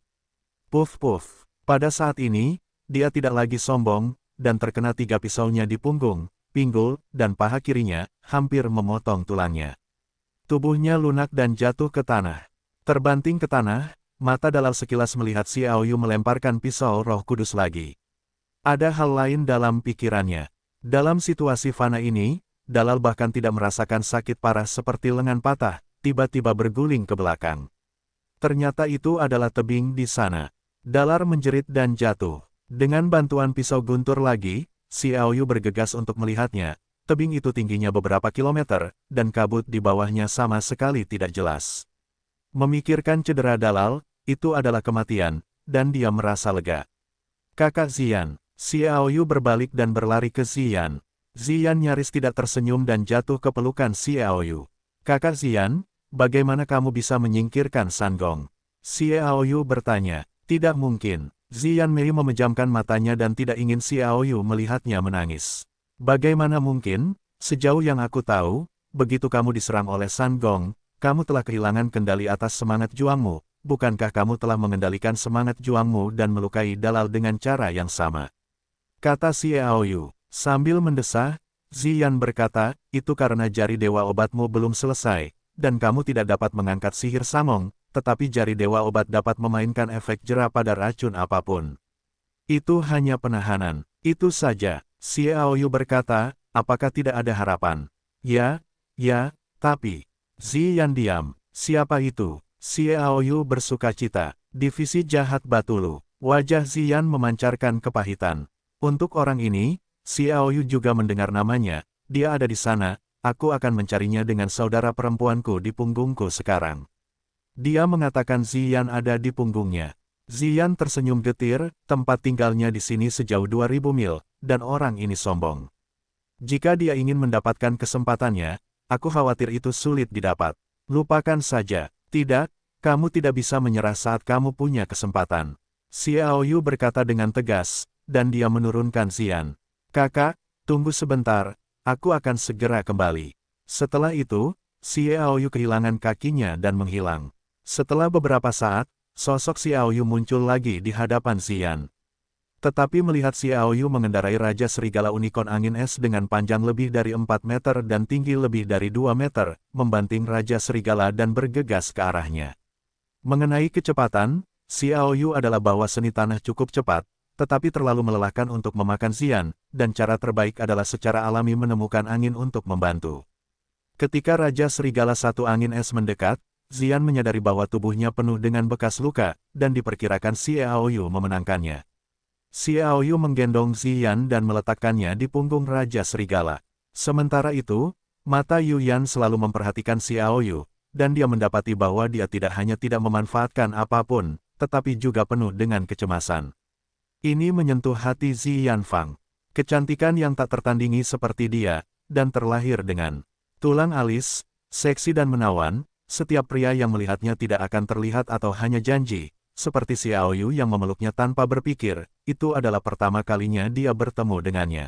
Speaker 1: Puff-puff. Pada saat ini, dia tidak lagi sombong, dan terkena 3 pisaunya di punggung, pinggul, dan paha kirinya, hampir memotong tulangnya. Tubuhnya lunak dan jatuh ke tanah. Terbanting ke tanah, mata Dalal sekilas melihat Xiaoyu melemparkan pisau Roh Kudus lagi. Ada hal lain dalam pikirannya. Dalam situasi fana ini, Dalal bahkan tidak merasakan sakit parah seperti lengan patah, tiba-tiba berguling ke belakang. Ternyata itu adalah tebing di sana. Dalar menjerit dan jatuh. Dengan bantuan pisau guntur lagi, Xiaoyu bergegas untuk melihatnya. Tebing itu tingginya beberapa kilometer, dan kabut di bawahnya sama sekali tidak jelas. Memikirkan cedera Dalal, itu adalah kematian, dan dia merasa lega. Kakak Ziyan. Xiaoyu berbalik dan berlari ke Ziyan. Ziyan nyaris tidak tersenyum dan jatuh ke pelukan Xiaoyu. Kakak Ziyan, bagaimana kamu bisa menyingkirkan Sangong? Xiaoyu bertanya. Tidak mungkin. Ziyan Mei memejamkan matanya dan tidak ingin Xiaoyu melihatnya menangis. Bagaimana mungkin? Sejauh yang aku tahu, begitu kamu diserang oleh Sangong, kamu telah kehilangan kendali atas semangat juangmu. Bukankah kamu telah mengendalikan semangat juangmu dan melukai Dalal dengan cara yang sama? Kata Xiaoyu. Sambil mendesah, Ziyan berkata, itu karena jari dewa obatmu belum selesai, dan kamu tidak dapat mengangkat sihir Sangong, tetapi jari dewa obat dapat memainkan efek jera pada racun apapun. Itu hanya penahanan. Itu saja. Xiaoyu berkata, apakah tidak ada harapan? Ya, tapi. Ziyan diam. Siapa itu? Xiaoyu bersukacita. Divisi jahat Batulu. Wajah Ziyan memancarkan kepahitan. Untuk orang ini, Xiaoyu juga mendengar namanya, dia ada di sana, aku akan mencarinya dengan saudara perempuanku di punggungku sekarang. Dia mengatakan Ziyan ada di punggungnya. Ziyan tersenyum getir, tempat tinggalnya di sini sejauh 2000 mil, dan orang ini sombong. Jika dia ingin mendapatkan kesempatannya, aku khawatir itu sulit didapat. Lupakan saja. Tidak, kamu tidak bisa menyerah saat kamu punya kesempatan. Xiaoyu berkata dengan tegas, dan dia menurunkan Ziyan. Kakak, tunggu sebentar, aku akan segera kembali. Setelah itu, Xiaoyu kehilangan kakinya dan menghilang. Setelah beberapa saat, sosok Xiaoyu muncul lagi di hadapan Ziyan. Tetapi melihat Xiaoyu mengendarai Raja Serigala Unicorn Angin Es dengan panjang lebih dari 4 meter dan tinggi lebih dari 2 meter, membanting Raja Serigala dan bergegas ke arahnya. Mengenai kecepatan, Xiaoyu adalah bawah seni tanah cukup cepat, tetapi terlalu melelahkan untuk memakan Xian, dan cara terbaik adalah secara alami menemukan angin untuk membantu. Ketika Raja Serigala Satu Angin Es mendekat, Xian menyadari bahwa tubuhnya penuh dengan bekas luka, dan diperkirakan Xiaoyu memenangkannya. Xiaoyu menggendong Xian dan meletakkannya di punggung Raja Serigala. Sementara itu, mata Yuyan selalu memperhatikan Xiaoyu, dan dia mendapati bahwa dia tidak hanya tidak memanfaatkan apapun, tetapi juga penuh dengan kecemasan. Ini menyentuh hati Zi Yanfang. Kecantikan yang tak tertandingi seperti dia, dan terlahir dengan tulang alis, seksi dan menawan, setiap pria yang melihatnya tidak akan terlihat atau hanya janji, seperti Xiaoyu yang memeluknya tanpa berpikir, itu adalah pertama kalinya dia bertemu dengannya.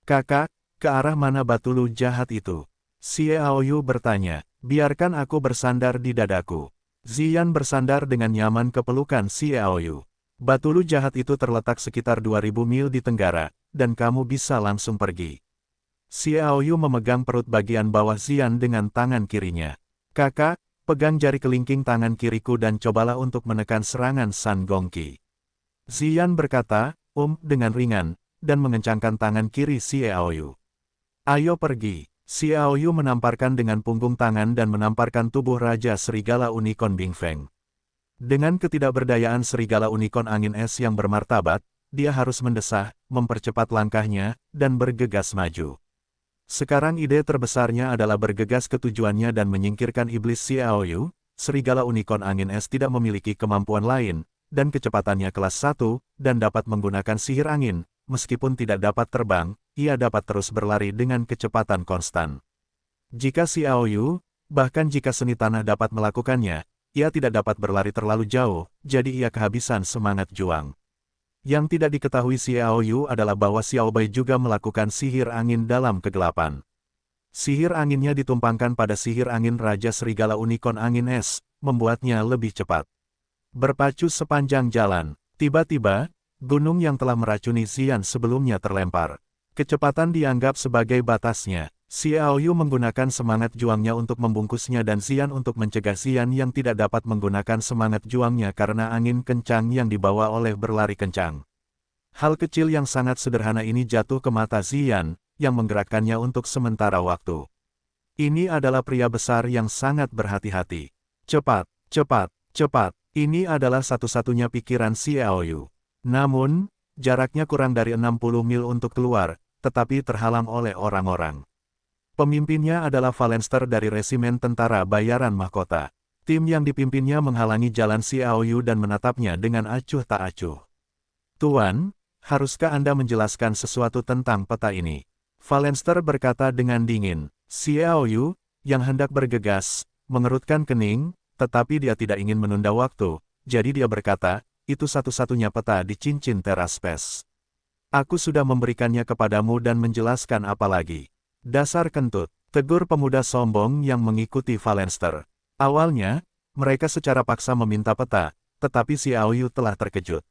Speaker 1: Kakak, ke arah mana Batulu jahat itu? Xiaoyu bertanya, biarkan aku bersandar di dadaku. Ziyan bersandar dengan nyaman ke pelukan Xiaoyu. Batulu jahat itu terletak sekitar 2000 mil di tenggara, dan kamu bisa langsung pergi. Xiaoyu memegang perut bagian bawah Ziyan dengan tangan kirinya. Kakak, pegang jari kelingking tangan kiriku dan cobalah untuk menekan serangan San Gongqi. Ziyan berkata, dengan ringan, dan mengencangkan tangan kiri Xiaoyu. Ayo pergi. Xiaoyu menamparkan dengan punggung tangan dan menamparkan tubuh Raja Serigala Unicorn Bingfeng. Dengan ketidakberdayaan serigala unicorn angin es yang bermartabat, dia harus mendesah, mempercepat langkahnya, dan bergegas maju. Sekarang ide terbesarnya adalah bergegas ke tujuannya dan menyingkirkan iblis Xiaoyu. Serigala unicorn angin es tidak memiliki kemampuan lain, dan kecepatannya kelas 1, dan dapat menggunakan sihir angin. Meskipun tidak dapat terbang, ia dapat terus berlari dengan kecepatan konstan. Jika Xiaoyu, bahkan jika seni tanah dapat melakukannya, ia tidak dapat berlari terlalu jauh, jadi ia kehabisan semangat juang. Yang tidak diketahui Xiaoyu adalah bahwa Xiaobai juga melakukan sihir angin dalam kegelapan. Sihir anginnya ditumpangkan pada sihir angin Raja Serigala Unicorn Angin Es, membuatnya lebih cepat. Berpacu sepanjang jalan, tiba-tiba, gunung yang telah meracuni Xian sebelumnya terlempar. Kecepatan dianggap sebagai batasnya. Xiaoyu menggunakan semangat juangnya untuk membungkusnya dan Xian untuk mencegah Xian yang tidak dapat menggunakan semangat juangnya karena angin kencang yang dibawa oleh berlari kencang. Hal kecil yang sangat sederhana ini jatuh ke mata Xian, yang menggerakkannya untuk sementara waktu. Ini adalah pria besar yang sangat berhati-hati. Cepat, cepat, cepat. Ini adalah satu-satunya pikiran Xiaoyu. Namun, jaraknya kurang dari 60 mil untuk keluar, tetapi terhalang oleh orang-orang. Pemimpinnya adalah Valenster dari Resimen Tentara Bayaran Mahkota. Tim yang dipimpinnya menghalangi jalan Xiaoyu dan menatapnya dengan acuh tak acuh. Tuan, haruskah Anda menjelaskan sesuatu tentang peta ini? Valenster berkata dengan dingin. Xiaoyu, yang hendak bergegas, mengerutkan kening, tetapi dia tidak ingin menunda waktu, jadi dia berkata, itu satu-satunya peta di cincin Teraspes. Aku sudah memberikannya kepadamu dan menjelaskan apa lagi. Dasar kentut, tegur pemuda sombong yang mengikuti Valenster. Awalnya, mereka secara paksa meminta peta, tetapi Xiaoyu telah terkejut.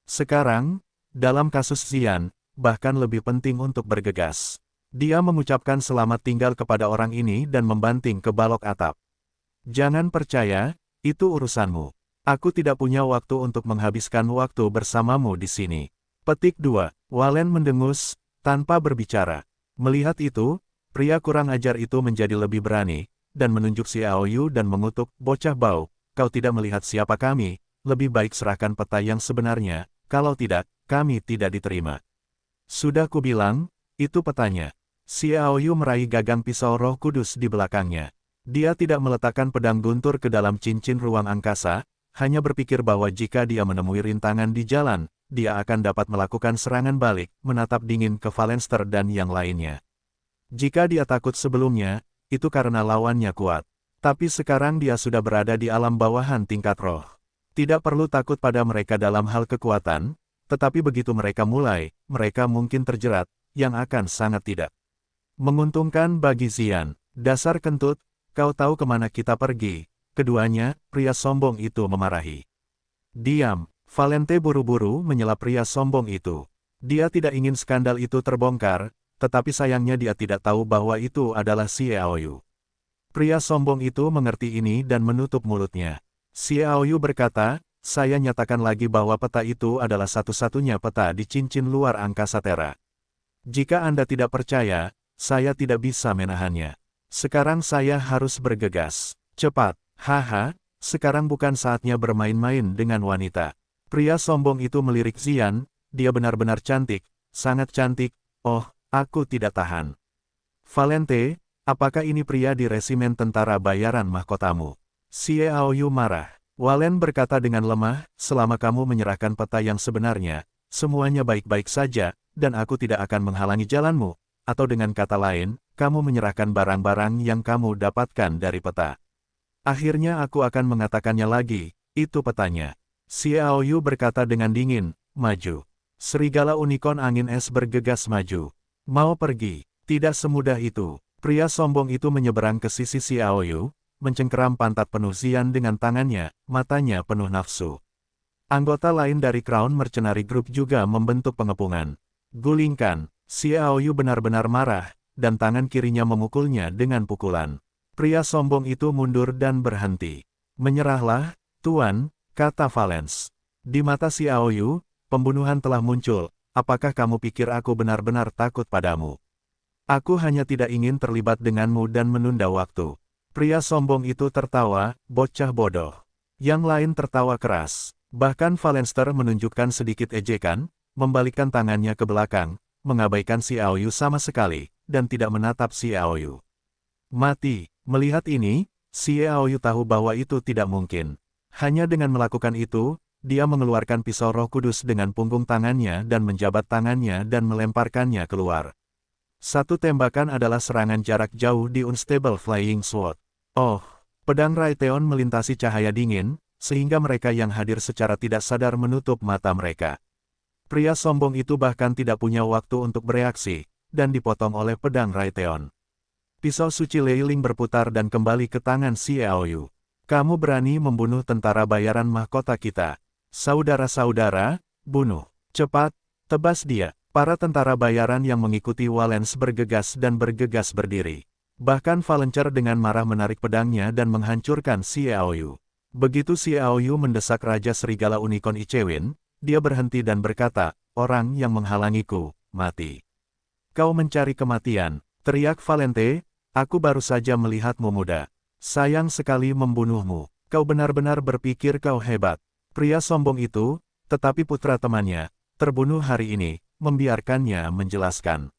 Speaker 1: Sekarang, dalam kasus Xian, bahkan lebih penting untuk bergegas. Dia mengucapkan selamat tinggal kepada orang ini dan membanting ke balok atap. Jangan percaya, itu urusanmu. Aku tidak punya waktu untuk menghabiskan waktu bersamamu di sini. Petik 2. Walen mendengus, tanpa berbicara. Melihat itu, pria kurang ajar itu menjadi lebih berani, dan menunjuk Xiaoyu dan mengutuk, bocah bau, kau tidak melihat siapa kami, lebih baik serahkan peta yang sebenarnya, kalau tidak, kami tidak diterima. Sudah kubilang, itu petanya. Xiaoyu meraih gagang pisau Roh Kudus di belakangnya. Dia tidak meletakkan pedang guntur ke dalam cincin ruang angkasa, hanya berpikir bahwa jika dia menemui rintangan di jalan, dia akan dapat melakukan serangan balik, menatap dingin ke Valenster dan yang lainnya. Jika dia takut sebelumnya, itu karena lawannya kuat. Tapi sekarang dia sudah berada di alam bawahan tingkat roh. Tidak perlu takut pada mereka dalam hal kekuatan, tetapi begitu mereka mulai, mereka mungkin terjerat, yang akan sangat tidak menguntungkan bagi Xian. Dasar kentut, kau tahu kemana kita pergi? Keduanya, pria sombong itu memarahi. Diam. Valente buru-buru menyela pria sombong itu. Dia tidak ingin skandal itu terbongkar, tetapi sayangnya dia tidak tahu bahwa itu adalah Xiaoyu. Pria sombong itu mengerti ini dan menutup mulutnya. Xiaoyu berkata, saya nyatakan lagi bahwa peta itu adalah satu-satunya peta di cincin luar angkasa Terra. Jika Anda tidak percaya, saya tidak bisa menahannya. Sekarang saya harus bergegas. Cepat, haha, sekarang bukan saatnya bermain-main dengan wanita. Pria sombong itu melirik Xian, dia benar-benar cantik, sangat cantik, oh, aku tidak tahan. Valente, apakah ini pria di resimen tentara bayaran mahkotamu? Xiaoyu marah. Walen berkata dengan lemah, selama kamu menyerahkan peta yang sebenarnya, semuanya baik-baik saja, dan aku tidak akan menghalangi jalanmu. Atau dengan kata lain, kamu menyerahkan barang-barang yang kamu dapatkan dari peta. Akhirnya aku akan mengatakannya lagi, itu petanya. Xiaoyu berkata dengan dingin, maju. Serigala unicorn angin es bergegas maju. Mau pergi. Tidak semudah itu. Pria sombong itu menyeberang ke sisi Xiaoyu, mencengkeram pantat penuh Xian dengan tangannya, matanya penuh nafsu. Anggota lain dari Crown Mercenary Group juga membentuk pengepungan. Gulingkan, Xiaoyu benar-benar marah, dan tangan kirinya memukulnya dengan pukulan. Pria sombong itu mundur dan berhenti. Menyerahlah, Tuan, kata Valens. Di mata Xiaoyu, pembunuhan telah muncul, apakah kamu pikir aku benar-benar takut padamu? Aku hanya tidak ingin terlibat denganmu dan menunda waktu. Pria sombong itu tertawa, bocah bodoh. Yang lain tertawa keras. Bahkan Valenster menunjukkan sedikit ejekan, membalikkan tangannya ke belakang, mengabaikan Xiaoyu sama sekali, dan tidak menatap Xiaoyu. Mati. Melihat ini, Xiaoyu tahu bahwa itu tidak mungkin. Hanya dengan melakukan itu, dia mengeluarkan pisau Roh Kudus dengan punggung tangannya dan menjabat tangannya dan melemparkannya keluar. Satu tembakan adalah serangan jarak jauh di Unstable Flying Sword. Oh, pedang Raytheon melintasi cahaya dingin, sehingga mereka yang hadir secara tidak sadar menutup mata mereka. Pria sombong itu bahkan tidak punya waktu untuk bereaksi, dan dipotong oleh pedang Raytheon. Pisau suci Leiling berputar dan kembali ke tangan Xiaoyu. Kamu berani membunuh tentara bayaran mahkota kita. Saudara-saudara, bunuh. Cepat, tebas dia. Para tentara bayaran yang mengikuti Valens bergegas dan bergegas berdiri. Bahkan Valencer dengan marah menarik pedangnya dan menghancurkan Xiaoyu. Begitu Xiaoyu mendesak Raja Serigala Unicorn Ichewin, dia berhenti dan berkata, orang yang menghalangiku, mati. Kau mencari kematian, teriak Valente, aku baru saja melihatmu muda. Sayang sekali membunuhmu, kau benar-benar berpikir kau hebat. Pria sombong itu, tetapi putra temannya, terbunuh hari ini, membiarkannya menjelaskan.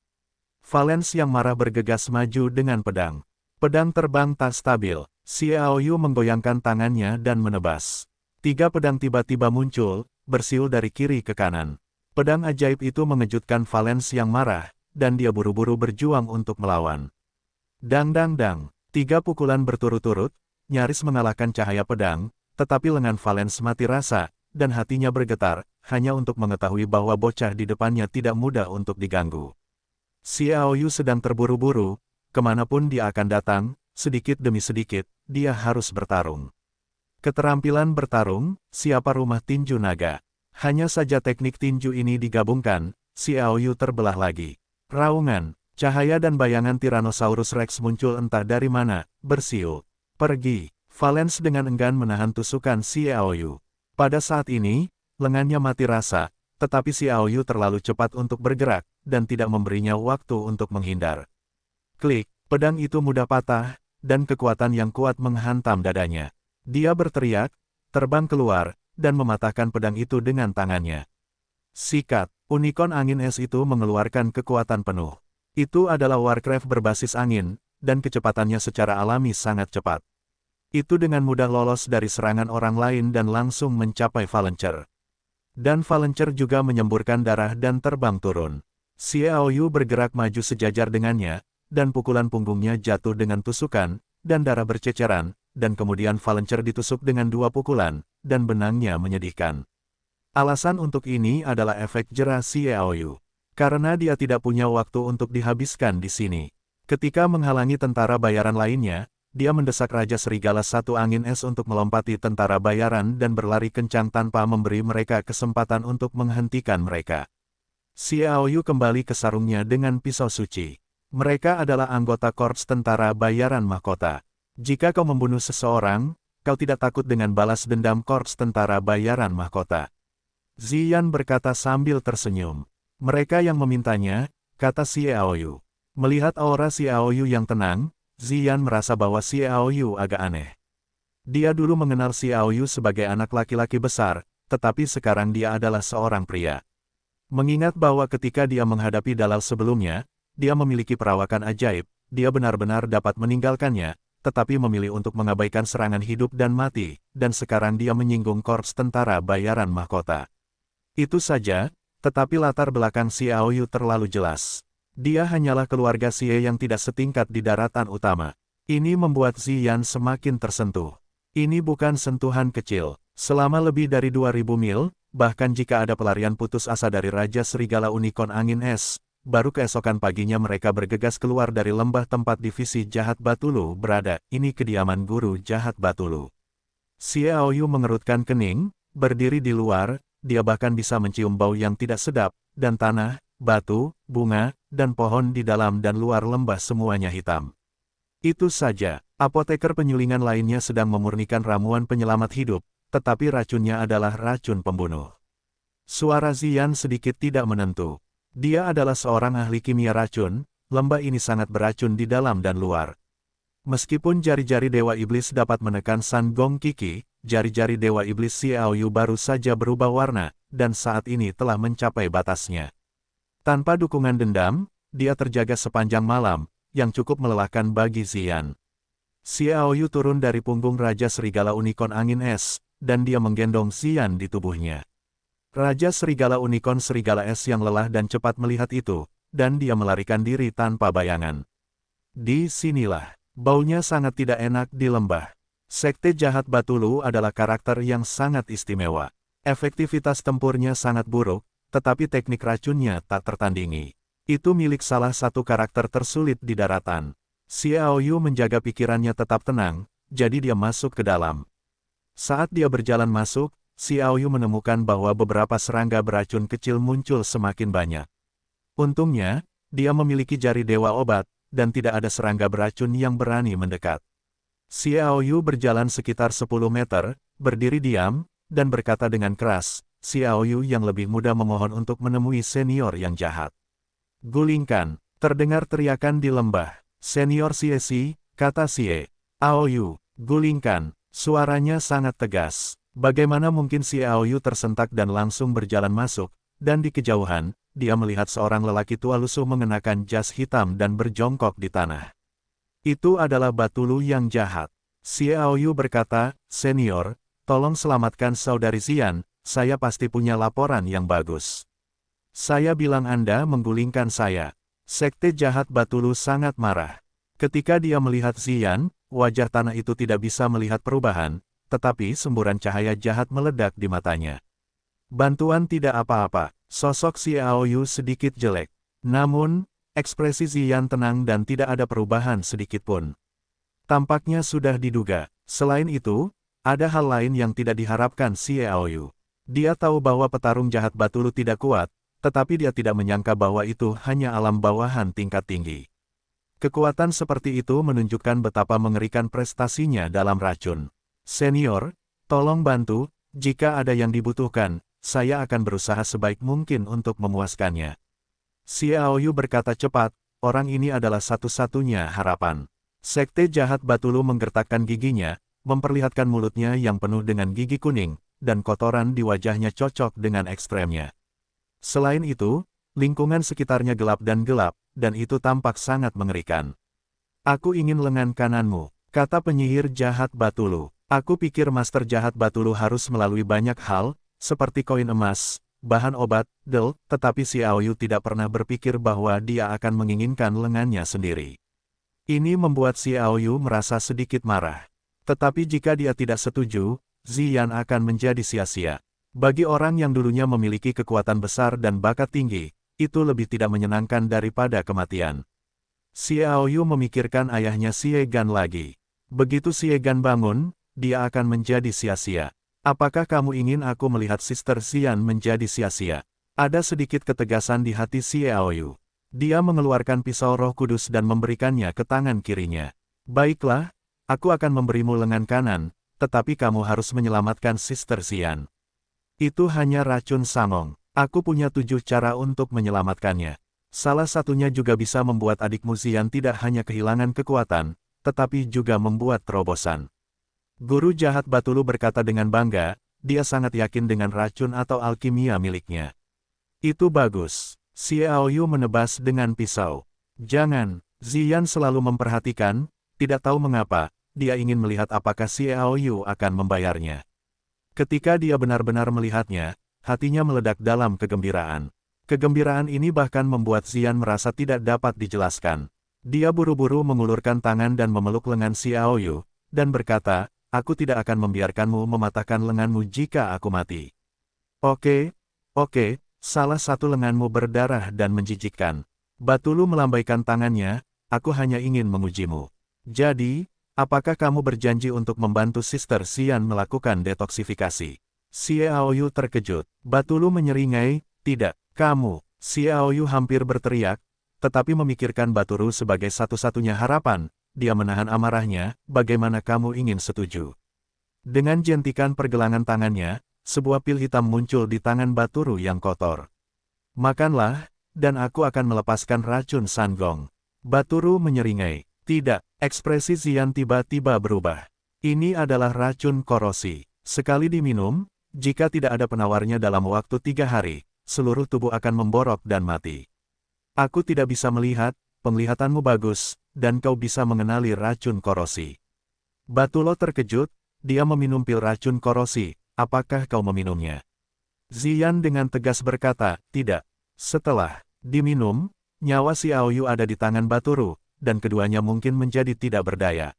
Speaker 1: Valens yang marah bergegas maju dengan pedang. Pedang terbang tak stabil, Xiaoyu menggoyangkan tangannya dan menebas. 3 pedang tiba-tiba muncul, bersiul dari kiri ke kanan. Pedang ajaib itu mengejutkan Valens yang marah, dan dia buru-buru berjuang untuk melawan. Dang dang dang, 3 pukulan berturut-turut, nyaris mengalahkan cahaya pedang, tetapi lengan Valens mati rasa, dan hatinya bergetar, hanya untuk mengetahui bahwa bocah di depannya tidak mudah untuk diganggu. Xiaoyu sedang terburu-buru, kemanapun dia akan datang, sedikit demi sedikit, dia harus bertarung. Keterampilan bertarung, siapa rumah tinju naga. Hanya saja teknik tinju ini digabungkan, Xiaoyu terbelah lagi. Raungan, cahaya dan bayangan Tyrannosaurus Rex muncul entah dari mana, bersiul. Pergi, Valens dengan enggan menahan tusukan Xiaoyu. Pada saat ini, lengannya mati rasa, tetapi Xiaoyu terlalu cepat untuk bergerak, dan tidak memberinya waktu untuk menghindar. Klik, pedang itu mudah patah, dan kekuatan yang kuat menghantam dadanya. Dia berteriak, terbang keluar, dan mematahkan pedang itu dengan tangannya. Sikat, unicorn angin es itu mengeluarkan kekuatan penuh. Itu adalah Warcraft berbasis angin, dan kecepatannya secara alami sangat cepat. Itu dengan mudah lolos dari serangan orang lain dan langsung mencapai Valencer. Dan Valencer juga menyemburkan darah dan terbang turun. Xiaoyu bergerak maju sejajar dengannya, dan pukulan punggungnya jatuh dengan tusukan, dan darah berceceran, dan kemudian Valencer ditusuk dengan 2 pukulan, dan benangnya menyedihkan. Alasan untuk ini adalah efek jera Xiaoyu. Karena dia tidak punya waktu untuk dihabiskan di sini. Ketika menghalangi tentara bayaran lainnya, dia mendesak Raja Serigala Satu Angin Es untuk melompati tentara bayaran dan berlari kencang tanpa memberi mereka kesempatan untuk menghentikan mereka. Xiaoyu kembali ke sarungnya dengan pisau suci. Mereka adalah anggota korps tentara bayaran mahkota. Jika kau membunuh seseorang, kau tidak takut dengan balas dendam korps tentara bayaran mahkota? Ziyan berkata sambil tersenyum. Mereka yang memintanya, kata Xiaoyu. Melihat aura Xiaoyu yang tenang, Ziyan merasa bahwa Xiaoyu agak aneh. Dia dulu mengenal Xiaoyu sebagai anak laki-laki besar, tetapi sekarang dia adalah seorang pria. Mengingat bahwa ketika dia menghadapi dalal sebelumnya, dia memiliki perawakan ajaib, dia benar-benar dapat meninggalkannya, tetapi memilih untuk mengabaikan serangan hidup dan mati, dan sekarang dia menyinggung korps tentara bayaran mahkota. Itu saja, tetapi latar belakang Xiaoyu terlalu jelas. Dia hanyalah keluarga Xie yang tidak setingkat di daratan utama. Ini membuat Ziyan semakin tersentuh. Ini bukan sentuhan kecil. Selama lebih dari 2000 mil, bahkan jika ada pelarian putus asa dari Raja Serigala Unicorn Angin Es, baru keesokan paginya mereka bergegas keluar dari lembah tempat divisi jahat Batulu berada. Ini kediaman guru jahat Batulu. Xiaoyu mengerutkan kening, berdiri di luar, dia bahkan bisa mencium bau yang tidak sedap, dan tanah, batu, bunga, dan pohon di dalam dan luar lembah semuanya hitam. Itu saja, apoteker penyulingan lainnya sedang memurnikan ramuan penyelamat hidup, tetapi racunnya adalah racun pembunuh. Suara Ziyan sedikit tidak menentu. Dia adalah seorang ahli kimia racun, lembah ini sangat beracun di dalam dan luar. Meskipun jari-jari Dewa Iblis dapat menekan San Gong Qi, jari-jari Dewa Iblis Xiaoyu baru saja berubah warna, dan saat ini telah mencapai batasnya. Tanpa dukungan dendam, dia terjaga sepanjang malam, yang cukup melelahkan bagi Ziyan. Xiaoyu turun dari punggung Raja Serigala Unicorn Angin Es, dan dia menggendong Ziyan di tubuhnya. Raja Serigala Unicorn Serigala Es yang lelah dan cepat melihat itu, dan dia melarikan diri tanpa bayangan. Di sinilah, baunya sangat tidak enak di lembah. Sekte Jahat Batulu adalah karakter yang sangat istimewa. Efektivitas tempurnya sangat buruk, tetapi teknik racunnya tak tertandingi. Itu milik salah satu karakter tersulit di daratan. Xiaoyu menjaga pikirannya tetap tenang, jadi dia masuk ke dalam. Saat dia berjalan masuk, Xiaoyu menemukan bahwa beberapa serangga beracun kecil muncul semakin banyak. Untungnya, dia memiliki jari dewa obat, dan tidak ada serangga beracun yang berani mendekat. Xiaoyu berjalan sekitar 10 meter, berdiri diam, dan berkata dengan keras, Xiaoyu yang lebih muda memohon untuk menemui senior yang jahat. Gulingkan, terdengar teriakan di lembah. Senior Xie, kata Xie. Aoyu, gulingkan, suaranya sangat tegas. Bagaimana mungkin Xiaoyu tersentak dan langsung berjalan masuk, dan di kejauhan, dia melihat seorang lelaki tua lusuh mengenakan jas hitam dan berjongkok di tanah. Itu adalah Batulu yang jahat. Xiaoyu berkata, Senior, tolong selamatkan saudari Ziyan, saya pasti punya laporan yang bagus. Saya bilang Anda menggulingkan saya. Sekte Jahat Batulu sangat marah. Ketika dia melihat Ziyan, wajah tanah itu tidak bisa melihat perubahan, tetapi semburan cahaya jahat meledak di matanya. Bantuan tidak apa-apa, sosok Xiaoyu sedikit jelek. Namun, ekspresi Ziyan tenang dan tidak ada perubahan sedikitpun. Tampaknya sudah diduga. Selain itu, ada hal lain yang tidak diharapkan Xiaoyu. Dia tahu bahwa petarung jahat Batulu tidak kuat, tetapi dia tidak menyangka bahwa itu hanya alam bawahan tingkat tinggi. Kekuatan seperti itu menunjukkan betapa mengerikan prestasinya dalam racun. Senior, tolong bantu, jika ada yang dibutuhkan, saya akan berusaha sebaik mungkin untuk memuaskannya. Xiaoyu berkata cepat, orang ini adalah satu-satunya harapan. Sekte Jahat Batulu menggertakkan giginya, memperlihatkan mulutnya yang penuh dengan gigi kuning, dan kotoran di wajahnya cocok dengan ekstremnya. Selain itu, lingkungan sekitarnya gelap, dan itu tampak sangat mengerikan. Aku ingin lengan kananmu, kata penyihir jahat Batulu. Aku pikir Master Jahat Batulu harus melalui banyak hal, seperti koin emas, bahan obat, tetapi Xiaoyu tidak pernah berpikir bahwa dia akan menginginkan lengannya sendiri. Ini membuat Xiaoyu merasa sedikit marah. Tetapi jika dia tidak setuju, Ziyan akan menjadi sia-sia. Bagi orang yang dulunya memiliki kekuatan besar dan bakat tinggi, itu lebih tidak menyenangkan daripada kematian. Xiaoyu memikirkan ayahnya Xie Gan lagi. Begitu Xie Gan bangun, dia akan menjadi sia-sia. Apakah kamu ingin aku melihat Sister Xian menjadi sia-sia? Ada sedikit ketegasan di hati Xiaoyu. Dia mengeluarkan pisau Roh Kudus dan memberikannya ke tangan kirinya. Baiklah, aku akan memberimu lengan kanan, tetapi kamu harus menyelamatkan Sister Xian. Itu hanya racun Samong. Aku punya 7 cara untuk menyelamatkannya. Salah satunya juga bisa membuat adikmu Xian tidak hanya kehilangan kekuatan, tetapi juga membuat terobosan. Guru jahat Batulu berkata dengan bangga, dia sangat yakin dengan racun atau alkimia miliknya. Itu bagus. Xiaoyu menebas dengan pisau. Jangan, Xian selalu memperhatikan, tidak tahu mengapa, dia ingin melihat apakah Xiaoyu akan membayarnya. Ketika dia benar-benar melihatnya, hatinya meledak dalam kegembiraan. Kegembiraan ini bahkan membuat Xian merasa tidak dapat dijelaskan. Dia buru-buru mengulurkan tangan dan memeluk lengan Xiaoyu, dan berkata, aku tidak akan membiarkanmu mematahkan lenganmu jika aku mati. Oke, salah satu lenganmu berdarah dan menjijikkan. Batulu melambaikan tangannya, aku hanya ingin mengujimu. Jadi, apakah kamu berjanji untuk membantu Sister Xian melakukan detoksifikasi? Xiaoyu terkejut. Batulu menyeringai, tidak, kamu. Xiaoyu hampir berteriak, tetapi memikirkan Batulu sebagai satu-satunya harapan, dia menahan amarahnya, bagaimana kamu ingin setuju? Dengan jentikan pergelangan tangannya, sebuah pil hitam muncul di tangan Batulu yang kotor. Makanlah, dan aku akan melepaskan racun Sangong. Batulu menyeringai. Tidak, ekspresi Xian tiba-tiba berubah. Ini adalah racun korosi. Sekali diminum, jika tidak ada penawarnya dalam waktu 3 hari, seluruh tubuh akan memborok dan mati. Aku tidak bisa melihat, penglihatanmu bagus, dan kau bisa mengenali racun korosi. Batulu terkejut, dia meminum pil racun korosi, apakah kau meminumnya? Xian dengan tegas berkata, tidak. Setelah diminum, nyawa Xiaoyu ada di tangan Batulu, dan keduanya mungkin menjadi tidak berdaya.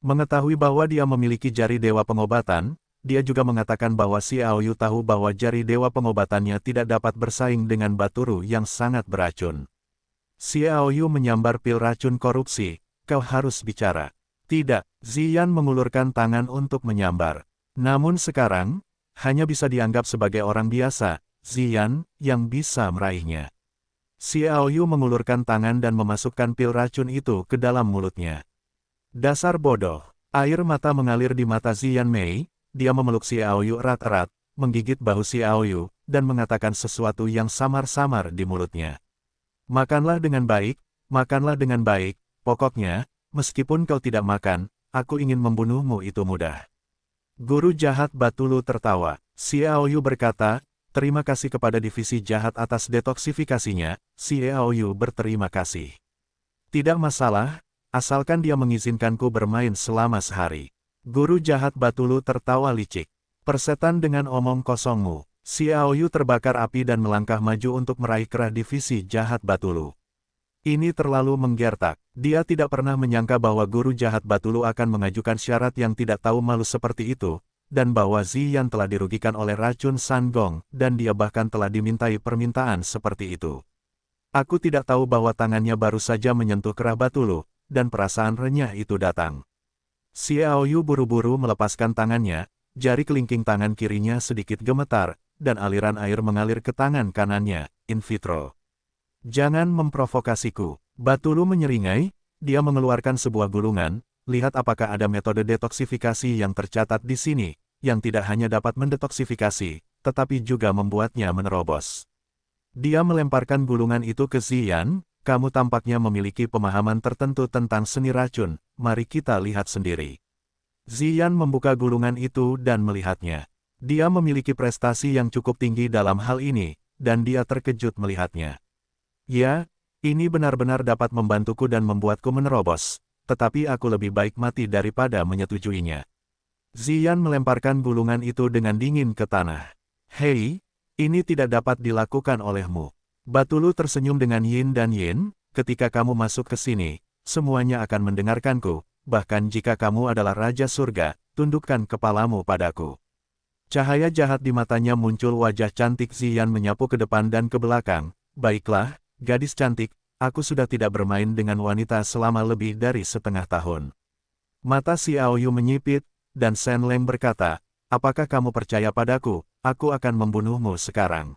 Speaker 1: Mengetahui bahwa dia memiliki jari dewa pengobatan, dia juga mengatakan bahwa Xiaoyu tahu bahwa jari dewa pengobatannya tidak dapat bersaing dengan Batulu yang sangat beracun. Xiaoyu menyambar pil racun korupsi, kau harus bicara. Tidak, Xian mengulurkan tangan untuk menyambar. Namun sekarang, hanya bisa dianggap sebagai orang biasa, Xian, yang bisa meraihnya. Xiaoyu mengulurkan tangan dan memasukkan pil racun itu ke dalam mulutnya. Dasar bodoh. Air mata mengalir di mata Xian Mei, dia memeluk Xiaoyu erat-erat, menggigit bahu Xiaoyu, dan mengatakan sesuatu yang samar-samar di mulutnya. Makanlah dengan baik, pokoknya, meskipun kau tidak makan, aku ingin membunuhmu itu mudah. Guru jahat Batulu tertawa. Xiaoyu berkata, terima kasih kepada divisi jahat atas detoksifikasinya. Xiaoyu berterima kasih. Tidak masalah, asalkan dia mengizinkanku bermain selama sehari. Guru jahat Batulu tertawa licik. Persetan dengan omong kosongmu. Xiaoyu terbakar api dan melangkah maju untuk meraih kerah divisi jahat Batulu. Ini terlalu menggertak. Dia tidak pernah menyangka bahwa guru jahat Batulu akan mengajukan syarat yang tidak tahu malu seperti itu, dan bahwa Xian telah dirugikan oleh racun Sangong, dan dia bahkan telah dimintai permintaan seperti itu. Aku tidak tahu bahwa tangannya baru saja menyentuh kerah Batulu, dan perasaan renyah itu datang. Xiaoyu buru-buru melepaskan tangannya, jari kelingking tangan kirinya sedikit gemetar, dan aliran air mengalir ke tangan kanannya, in vitro. Jangan memprovokasiku. Batulu menyeringai, dia mengeluarkan sebuah gulungan, lihat apakah ada metode detoksifikasi yang tercatat di sini, yang tidak hanya dapat mendetoksifikasi, tetapi juga membuatnya menerobos. Dia melemparkan gulungan itu ke Xian, kamu tampaknya memiliki pemahaman tertentu tentang seni racun, mari kita lihat sendiri. Xian membuka gulungan itu dan melihatnya. Dia memiliki prestasi yang cukup tinggi dalam hal ini, dan dia terkejut melihatnya. Ya, ini benar-benar dapat membantuku dan membuatku menerobos, tetapi aku lebih baik mati daripada menyetujuinya. Xian melemparkan gulungan itu dengan dingin ke tanah. Hei, ini tidak dapat dilakukan olehmu. Batulu tersenyum dengan yin dan yin, ketika kamu masuk ke sini, semuanya akan mendengarkanku, bahkan jika kamu adalah Raja Surga, tundukkan kepalamu padaku. Cahaya jahat di matanya muncul wajah cantik Xian menyapu ke depan dan ke belakang. Baiklah, gadis cantik, aku sudah tidak bermain dengan wanita selama lebih dari setengah tahun. Mata Xiaoyu menyipit, dan Shen Leng berkata, apakah kamu percaya padaku, aku akan membunuhmu sekarang.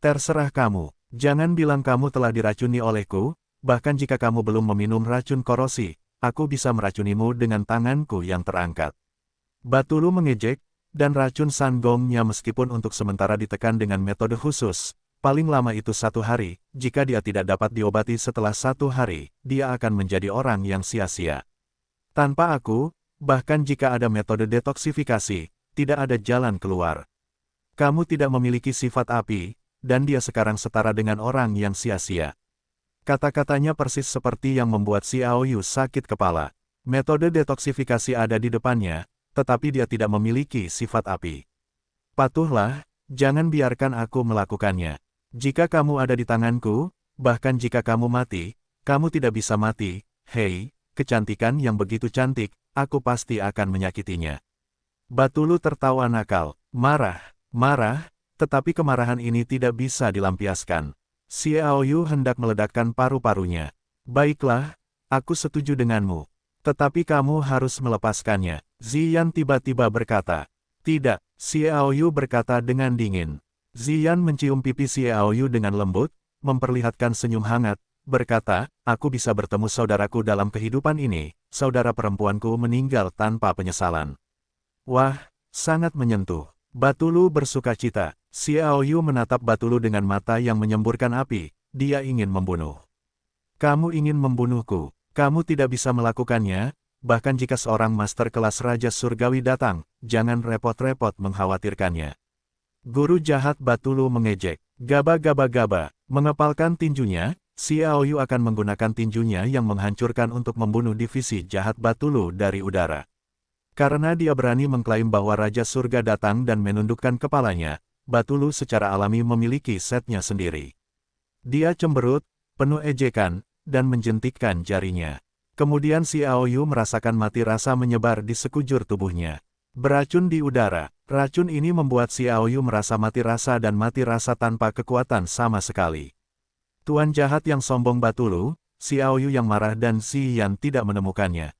Speaker 1: Terserah kamu, jangan bilang kamu telah diracuni olehku, bahkan jika kamu belum meminum racun korosi, aku bisa meracunimu dengan tanganku yang terangkat. Batulu mengejek, dan racun Sangongnya meskipun untuk sementara ditekan dengan metode khusus, paling lama itu 1 hari, jika dia tidak dapat diobati setelah 1 hari, dia akan menjadi orang yang sia-sia. Tanpa aku, bahkan jika ada metode detoksifikasi, tidak ada jalan keluar. Kamu tidak memiliki sifat api, dan dia sekarang setara dengan orang yang sia-sia. Kata-katanya persis seperti yang membuat Xiao Yu sakit kepala. Metode detoksifikasi ada di depannya, tetapi dia tidak memiliki sifat api. Patuhlah, jangan biarkan aku melakukannya. Jika kamu ada di tanganku, bahkan jika kamu mati, kamu tidak bisa mati. Hei, kecantikan yang begitu cantik, aku pasti akan menyakitinya. Batulu tertawa nakal, marah, tetapi kemarahan ini tidak bisa dilampiaskan. Xiao Yu hendak meledakkan paru-parunya. Baiklah, aku setuju denganmu. Tetapi kamu harus melepaskannya. Ziyan tiba-tiba berkata. Tidak, Xiao Yu berkata dengan dingin. Ziyan mencium pipi Xiao Yu dengan lembut, memperlihatkan senyum hangat, berkata, aku bisa bertemu saudaraku dalam kehidupan ini, saudara perempuanku meninggal tanpa penyesalan. Wah, sangat menyentuh. Batulu bersukacita. Xiao Yu menatap Batulu dengan mata yang menyemburkan api, dia ingin membunuh. Kamu ingin membunuhku, kamu tidak bisa melakukannya, bahkan jika seorang master kelas Raja Surgawi datang, jangan repot-repot mengkhawatirkannya. Guru jahat Batulu mengejek, gaba-gaba-gaba, mengepalkan tinjunya, Xiao Yu akan menggunakan tinjunya yang menghancurkan untuk membunuh divisi jahat Batulu dari udara. Karena dia berani mengklaim bahwa Raja Surga datang dan menundukkan kepalanya, Batulu secara alami memiliki setnya sendiri. Dia cemberut, penuh ejekan, dan menjentikkan jarinya. Kemudian Xiao Yu merasakan mati rasa menyebar di sekujur tubuhnya. Beracun di udara, racun ini membuat Xiao Yu merasa mati rasa dan mati rasa tanpa kekuatan sama sekali. Tuan jahat yang sombong Batulu, Xiao Yu yang marah dan Ziyan tidak menemukannya.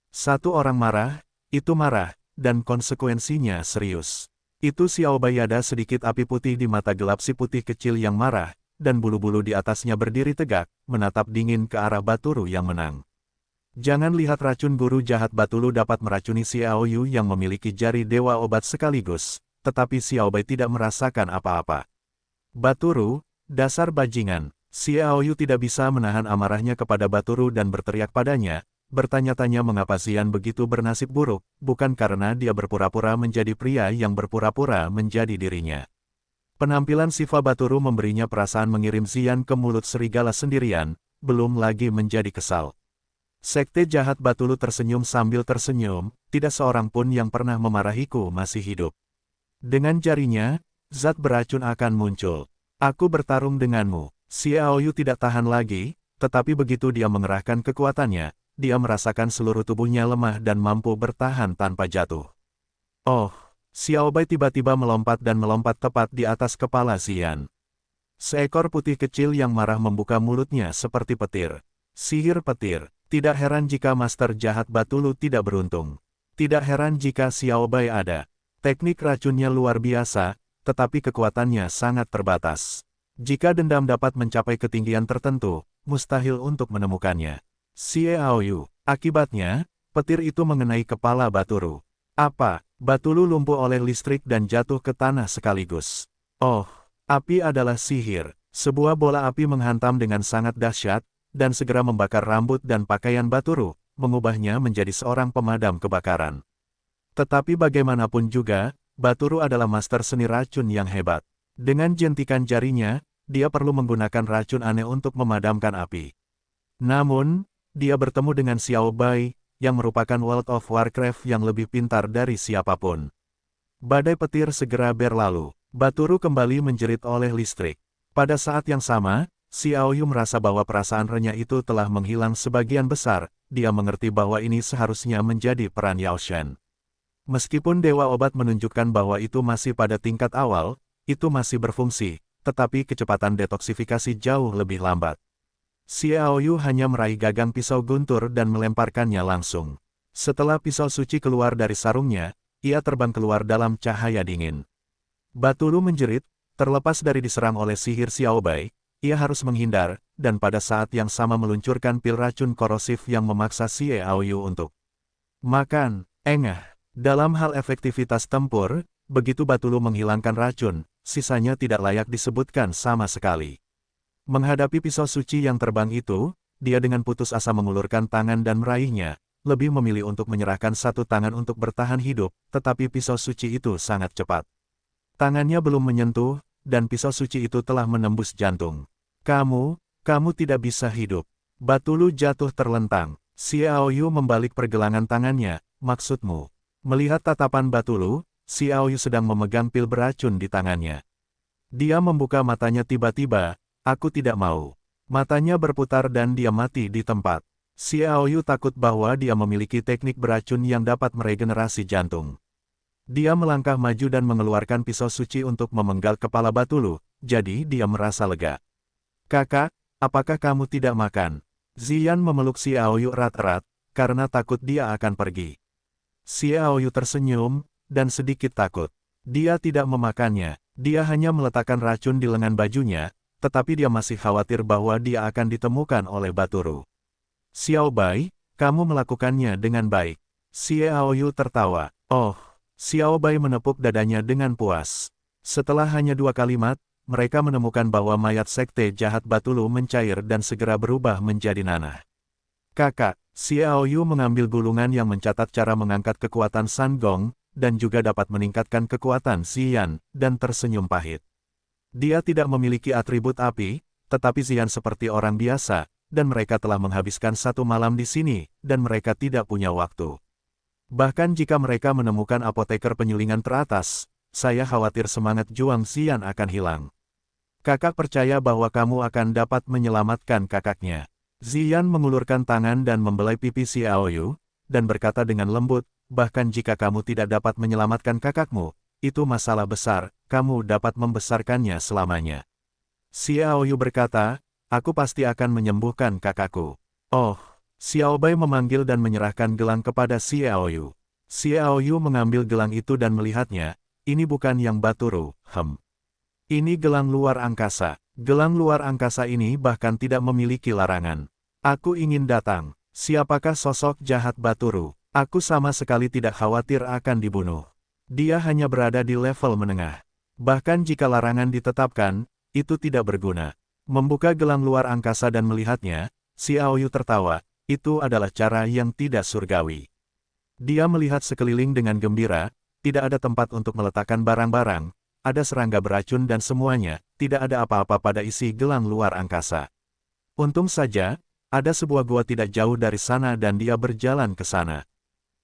Speaker 1: Satu orang marah, itu marah, dan konsekuensinya serius. Itu Xiao Bai ada sedikit api putih di mata gelap si putih kecil yang marah, dan bulu-bulu di atasnya berdiri tegak, menatap dingin ke arah Batulu yang menang. Jangan lihat racun guru jahat Batulu dapat meracuni Xiao Yu yang memiliki jari dewa obat sekaligus, tetapi Xiao Bai tidak merasakan apa-apa. Batulu, dasar bajingan, Xiao Yu tidak bisa menahan amarahnya kepada Batulu dan berteriak padanya, bertanya-tanya mengapa Ziyan begitu bernasib buruk, bukan karena dia berpura-pura menjadi pria yang berpura-pura menjadi dirinya. Penampilan Siva Batulu memberinya perasaan mengirim Ziyan ke mulut serigala sendirian, belum lagi menjadi kesal. Sekte jahat Batulu tersenyum sambil tersenyum, tidak seorang pun yang pernah memarahiku masih hidup. Dengan jarinya, zat beracun akan muncul. Aku bertarung denganmu. Xiao Yu tidak tahan lagi, tetapi begitu dia mengerahkan kekuatannya, dia merasakan seluruh tubuhnya lemah dan mampu bertahan tanpa jatuh. Oh, Xiao Bai tiba-tiba melompat dan melompat tepat di atas kepala Ziyan. Seekor putih kecil yang marah membuka mulutnya seperti petir. Sihir petir. Tidak heran jika master jahat Batulu tidak beruntung. Tidak heran jika Xiao Bai ada. Teknik racunnya luar biasa, tetapi kekuatannya sangat terbatas. Jika dendam dapat mencapai ketinggian tertentu, mustahil untuk menemukannya. Xiao Yu. Akibatnya, petir itu mengenai kepala Batulu. Apa? Batulu lumpuh oleh listrik dan jatuh ke tanah sekaligus. Oh, api adalah sihir. Sebuah bola api menghantam dengan sangat dahsyat, dan segera membakar rambut dan pakaian Batulu, mengubahnya menjadi seorang pemadam kebakaran. Tetapi bagaimanapun juga, Batulu adalah master seni racun yang hebat. Dengan jentikan jarinya, dia perlu menggunakan racun aneh untuk memadamkan api. Namun, dia bertemu dengan Xiao Bai, yang merupakan World of Warcraft yang lebih pintar dari siapapun. Badai petir segera berlalu. Batulu kembali menjerit oleh listrik. Pada saat yang sama, Xiao Yu merasa bahwa perasaan renyah itu telah menghilang sebagian besar, dia mengerti bahwa ini seharusnya menjadi peran Yao Shen. Meskipun Dewa Obat menunjukkan bahwa itu masih pada tingkat awal, itu masih berfungsi, tetapi kecepatan detoksifikasi jauh lebih lambat. Xiao Yu hanya meraih gagang pisau guntur dan melemparkannya langsung. Setelah pisau suci keluar dari sarungnya, ia terbang keluar dalam cahaya dingin. Batulu menjerit, terlepas dari diserang oleh sihir Xiao Bai, ia harus menghindar, dan pada saat yang sama meluncurkan pil racun korosif yang memaksa Xiao Yu untuk makan. Engah. Dalam hal efektivitas tempur, begitu Batulu menghilangkan racun, sisanya tidak layak disebutkan sama sekali. Menghadapi pisau suci yang terbang itu, dia dengan putus asa mengulurkan tangan dan meraihnya, lebih memilih untuk menyerahkan satu tangan untuk bertahan hidup, tetapi pisau suci itu sangat cepat. Tangannya belum menyentuh, dan pisau suci itu telah menembus jantung. Kamu tidak bisa hidup. Batulu jatuh terlentang. Xiaoyu membalik pergelangan tangannya, maksudmu? Melihat tatapan Batulu, Xiaoyu sedang memegang pil beracun di tangannya. Dia membuka matanya tiba-tiba, aku tidak mau. Matanya berputar dan dia mati di tempat. Xiaoyu takut bahwa dia memiliki teknik beracun yang dapat meregenerasi jantung. Dia melangkah maju dan mengeluarkan pisau suci untuk memenggal kepala Batulu, jadi dia merasa lega. Kakak, apakah kamu tidak makan? Ziyan memeluk Xiaoyu erat-erat, karena takut dia akan pergi. Xiaoyu tersenyum, dan sedikit takut. Dia tidak memakannya, dia hanya meletakkan racun di lengan bajunya, tetapi dia masih khawatir bahwa dia akan ditemukan oleh Baturu. Xiao Bai, kamu melakukannya dengan baik. Xiaoyu tertawa. Oh, Xiao Bai menepuk dadanya dengan puas. Setelah hanya 2 kalimat, mereka menemukan bahwa mayat sekte jahat Batulu mencair dan segera berubah menjadi nanah. Kakak, Xiaoyu mengambil gulungan yang mencatat cara mengangkat kekuatan San Gong, dan juga dapat meningkatkan kekuatan Xian, dan tersenyum pahit. Dia tidak memiliki atribut api, tetapi Xian seperti orang biasa, dan mereka telah menghabiskan 1 malam di sini, dan mereka tidak punya waktu. Bahkan jika mereka menemukan apoteker penyulingan teratas, saya khawatir semangat juang Xian akan hilang. Kakak percaya bahwa kamu akan dapat menyelamatkan kakaknya. Ziyan mengulurkan tangan dan membelai pipi Xiaoyu, dan berkata dengan lembut, bahkan jika kamu tidak dapat menyelamatkan kakakmu, itu masalah besar, kamu dapat membesarkannya selamanya. Xiaoyu berkata, aku pasti akan menyembuhkan kakakku. Oh, Xiao Bai memanggil dan menyerahkan gelang kepada Xiaoyu. Xiaoyu mengambil gelang itu dan melihatnya, ini bukan yang Baturu, Ini gelang luar angkasa. Gelang luar angkasa ini bahkan tidak memiliki larangan. Aku ingin datang. Siapakah sosok jahat Baturu? Aku sama sekali tidak khawatir akan dibunuh. Dia hanya berada di level menengah. Bahkan jika larangan ditetapkan, itu tidak berguna. Membuka gelang luar angkasa dan melihatnya, Xiaoyu tertawa, itu adalah cara yang tidak surgawi. Dia melihat sekeliling dengan gembira, tidak ada tempat untuk meletakkan barang-barang, ada serangga beracun dan semuanya, tidak ada apa-apa pada isi gelang luar angkasa. Untung saja, ada sebuah gua tidak jauh dari sana dan dia berjalan ke sana.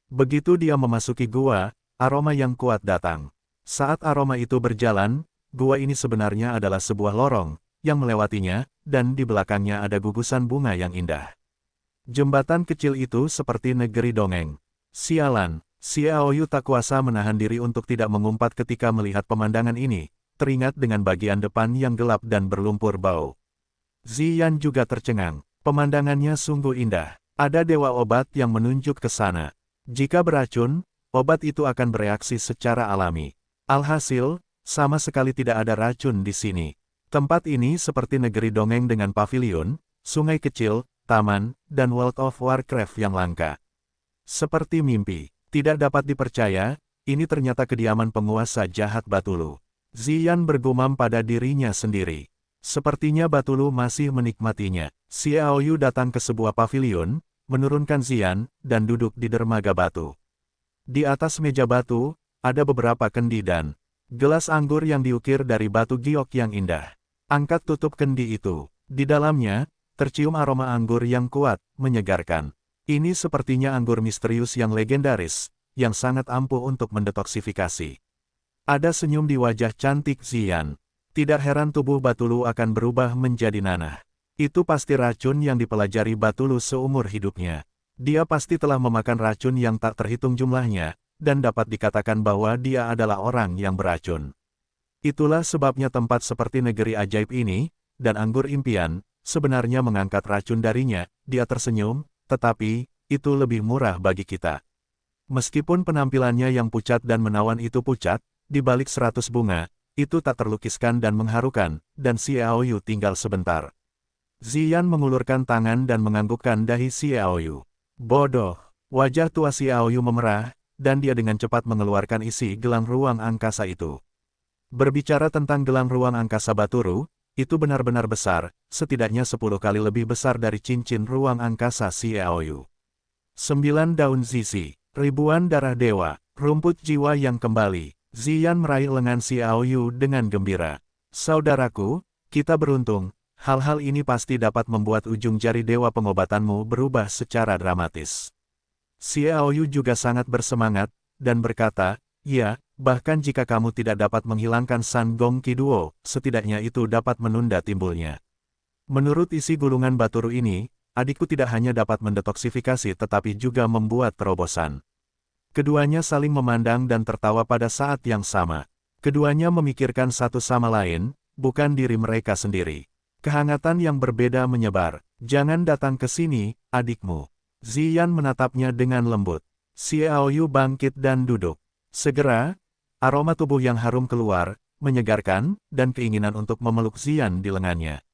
Speaker 1: Begitu dia memasuki gua, aroma yang kuat datang. Saat aroma itu berjalan, gua ini sebenarnya adalah sebuah lorong, yang melewatinya, dan di belakangnya ada gugusan bunga yang indah. Jembatan kecil itu seperti negeri dongeng. Sialan. Xiaoyu tak kuasa menahan diri untuk tidak mengumpat ketika melihat pemandangan ini, teringat dengan bagian depan yang gelap dan berlumpur bau. Ziyan juga tercengang, pemandangannya sungguh indah. Ada dewa obat yang menunjuk ke sana. Jika beracun, obat itu akan bereaksi secara alami. Alhasil, sama sekali tidak ada racun di sini. Tempat ini seperti negeri dongeng dengan pavilion, sungai kecil, taman, dan World of Warcraft yang langka. Seperti mimpi. Tidak dapat dipercaya, ini ternyata kediaman penguasa jahat Batulu. Ziyan bergumam pada dirinya sendiri. Sepertinya Batulu masih menikmatinya. Xiaoyu datang ke sebuah pavilion, menurunkan Ziyan, dan duduk di dermaga batu. Di atas meja batu, ada beberapa kendi dan gelas anggur yang diukir dari batu giok yang indah. Angkat tutup kendi itu. Di dalamnya, tercium aroma anggur yang kuat, menyegarkan. Ini sepertinya anggur misterius yang legendaris, yang sangat ampuh untuk mendetoksifikasi. Ada senyum di wajah cantik Ziyan. Tidak heran tubuh Batulu akan berubah menjadi nanah. Itu pasti racun yang dipelajari Batulu seumur hidupnya. Dia pasti telah memakan racun yang tak terhitung jumlahnya, dan dapat dikatakan bahwa dia adalah orang yang beracun. Itulah sebabnya tempat seperti negeri ajaib ini, dan anggur impian, sebenarnya mengangkat racun darinya. Dia tersenyum. Tetapi, itu lebih murah bagi kita. Meskipun penampilannya yang pucat dan menawan itu pucat, di balik 100 bunga, itu tak terlukiskan dan mengharukan, dan Xiaoyu tinggal sebentar. Ziyan mengulurkan tangan dan menganggukkan dahi Xiaoyu. Bodoh, wajah tua Xiaoyu memerah, dan dia dengan cepat mengeluarkan isi gelang ruang angkasa itu. Berbicara tentang gelang ruang angkasa Baturu, itu benar-benar besar, setidaknya 10 kali lebih besar dari cincin ruang angkasa Xiaoyu. 9 daun zizi, ribuan darah dewa, rumput jiwa yang kembali. Ziyan meraih lengan Xiaoyu dengan gembira. Saudaraku, kita beruntung, hal-hal ini pasti dapat membuat ujung jari dewa pengobatanmu berubah secara dramatis. Xiaoyu juga sangat bersemangat, dan berkata, ya, bahkan jika kamu tidak dapat menghilangkan San Gong Qi Duo, setidaknya itu dapat menunda timbulnya. Menurut isi gulungan Baturu ini, adikku tidak hanya dapat mendetoksifikasi tetapi juga membuat terobosan. Keduanya saling memandang dan tertawa pada saat yang sama. Keduanya memikirkan satu sama lain, bukan diri mereka sendiri. Kehangatan yang berbeda menyebar. Jangan datang ke sini, adikmu. Ziyan menatapnya dengan lembut. Xiaoyu bangkit dan duduk. Segera, aroma tubuh yang harum keluar, menyegarkan, dan keinginan untuk memeluk Ziyan di lengannya.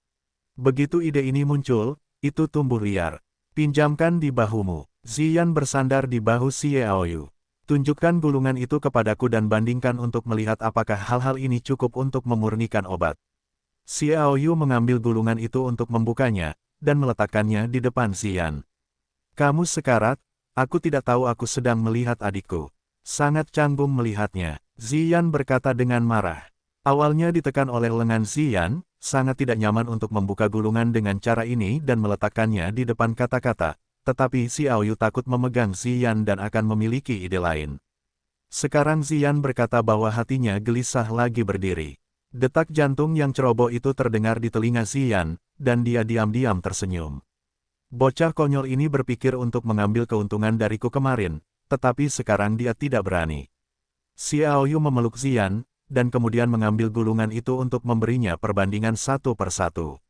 Speaker 1: Begitu ide ini muncul, itu tumbuh liar. Pinjamkan di bahumu. Ziyan bersandar di bahu Xiaoyu. Tunjukkan gulungan itu kepadaku dan bandingkan untuk melihat apakah hal-hal ini cukup untuk memurnikan obat. Xiaoyu mengambil gulungan itu untuk membukanya, dan meletakkannya di depan Ziyan. Kamu sekarat? Aku tidak tahu aku sedang melihat adikku. Sangat canggung melihatnya, Ziyan berkata dengan marah. Awalnya ditekan oleh lengan Ziyan, sangat tidak nyaman untuk membuka gulungan dengan cara ini dan meletakkannya di depan kata-kata. Tetapi Xiaoyu takut memegang Ziyan dan akan memiliki ide lain. Sekarang Ziyan berkata bahwa hatinya gelisah lagi berdiri. Detak jantung yang ceroboh itu terdengar di telinga Ziyan, dan dia diam-diam tersenyum. Bocah konyol ini berpikir untuk mengambil keuntungan dariku kemarin, tetapi sekarang dia tidak berani. Xiaoyu memeluk Ziyan, dan kemudian mengambil gulungan itu untuk memberinya perbandingan satu persatu.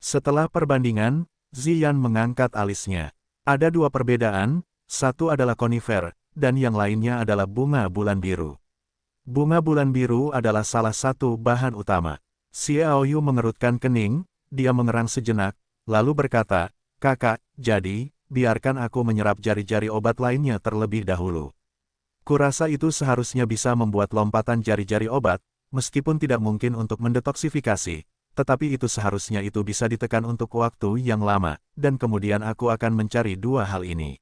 Speaker 1: Setelah perbandingan, Ziyan mengangkat alisnya. Ada dua perbedaan, satu adalah konifer, dan yang lainnya adalah bunga bulan biru. Bunga bulan biru adalah salah satu bahan utama. Xiaoyu mengerutkan kening, dia mengerang sejenak, lalu berkata, kakak, jadi, biarkan aku menyerap jari-jari obat lainnya terlebih dahulu. Kurasa itu seharusnya bisa membuat lompatan jari-jari obat, meskipun tidak mungkin untuk mendetoksifikasi. Tetapi itu seharusnya itu bisa ditekan untuk waktu yang lama, dan kemudian aku akan mencari dua hal ini.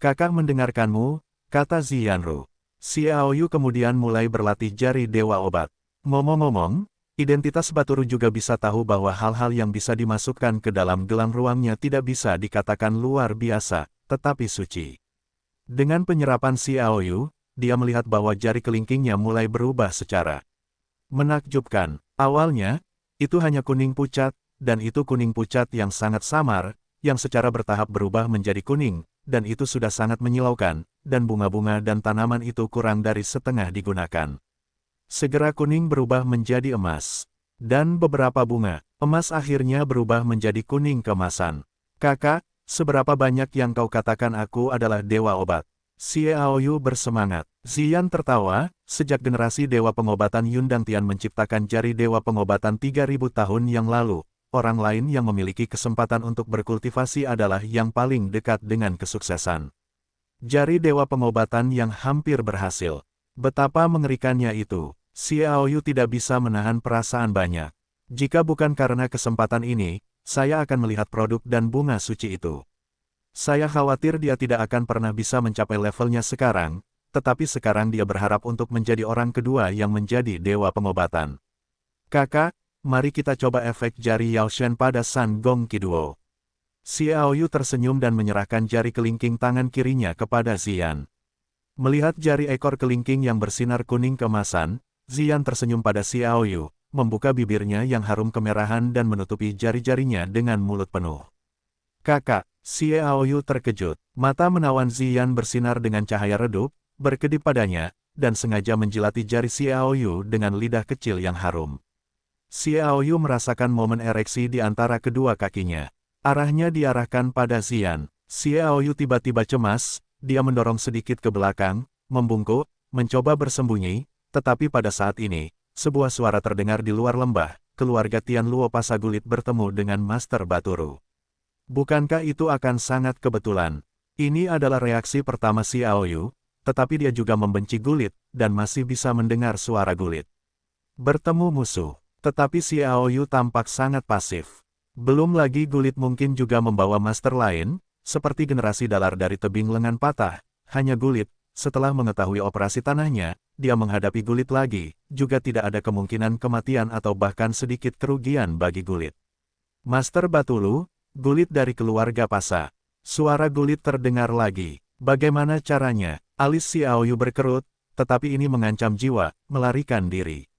Speaker 1: Kakak mendengarkanmu, kata Ziyanru. Xiaoyu kemudian mulai berlatih jari dewa obat. Ngomong-ngomong, identitas Baturu juga bisa tahu bahwa hal-hal yang bisa dimasukkan ke dalam gelang ruangnya tidak bisa dikatakan luar biasa, tetapi suci. Dengan penyerapan Xiaoyu, dia melihat bahwa jari kelingkingnya mulai berubah secara menakjubkan. Awalnya, itu hanya kuning pucat, dan itu kuning pucat yang sangat samar, yang secara bertahap berubah menjadi kuning, dan itu sudah sangat menyilaukan, dan bunga-bunga dan tanaman itu kurang dari setengah digunakan. Segera kuning berubah menjadi emas. Dan beberapa bunga, emas akhirnya berubah menjadi kuning keemasan. Kakak, seberapa banyak yang kau katakan aku adalah dewa obat? Xiaoyu bersemangat. Ziyan tertawa, sejak generasi dewa pengobatan Yundang Tian menciptakan jari dewa pengobatan 3000 tahun yang lalu, orang lain yang memiliki kesempatan untuk berkultivasi adalah yang paling dekat dengan kesuksesan. Jari dewa pengobatan yang hampir berhasil. Betapa mengerikannya itu. Xiaoyu tidak bisa menahan perasaan banyak. Jika bukan karena kesempatan ini, saya akan melihat produk dan bunga suci itu. Saya khawatir dia tidak akan pernah bisa mencapai levelnya sekarang, tetapi sekarang dia berharap untuk menjadi orang kedua yang menjadi dewa pengobatan. Kakak, mari kita coba efek jari Yao Shen pada San Gong Qi Duo. Xiaoyu tersenyum dan menyerahkan jari kelingking tangan kirinya kepada Ziyan. Melihat jari ekor kelingking yang bersinar kuning keemasan, Ziyan tersenyum pada Xiaoyu, membuka bibirnya yang harum kemerahan dan menutupi jari-jarinya dengan mulut penuh. Kakak, Xiaoyu terkejut. Mata menawan Ziyan bersinar dengan cahaya redup, berkedip padanya, dan sengaja menjilati jari Xiaoyu dengan lidah kecil yang harum. Xiaoyu merasakan momen ereksi di antara kedua kakinya. Arahnya diarahkan pada Ziyan. Xiaoyu tiba-tiba cemas, dia mendorong sedikit ke belakang, membungkuk, mencoba bersembunyi, tetapi pada saat ini, sebuah suara terdengar di luar lembah, keluarga Tian Luo Pasagulit bertemu dengan Master Baturu. Bukankah itu akan sangat kebetulan? Ini adalah reaksi pertama Xiaoyu, tetapi dia juga membenci Gulit, dan masih bisa mendengar suara Gulit. Bertemu musuh, tetapi Xiao Yu tampak sangat pasif. Belum lagi Gulit mungkin juga membawa master lain, seperti generasi dalar dari tebing lengan patah. Hanya Gulit, setelah mengetahui operasi tanahnya, dia menghadapi Gulit lagi, juga tidak ada kemungkinan kematian atau bahkan sedikit kerugian bagi Gulit. Master Batulu, Gulit dari keluarga Pasa. Suara Gulit terdengar lagi. Bagaimana caranya? Alis Xiao Yu berkerut, tetapi ini mengancam jiwa, melarikan diri.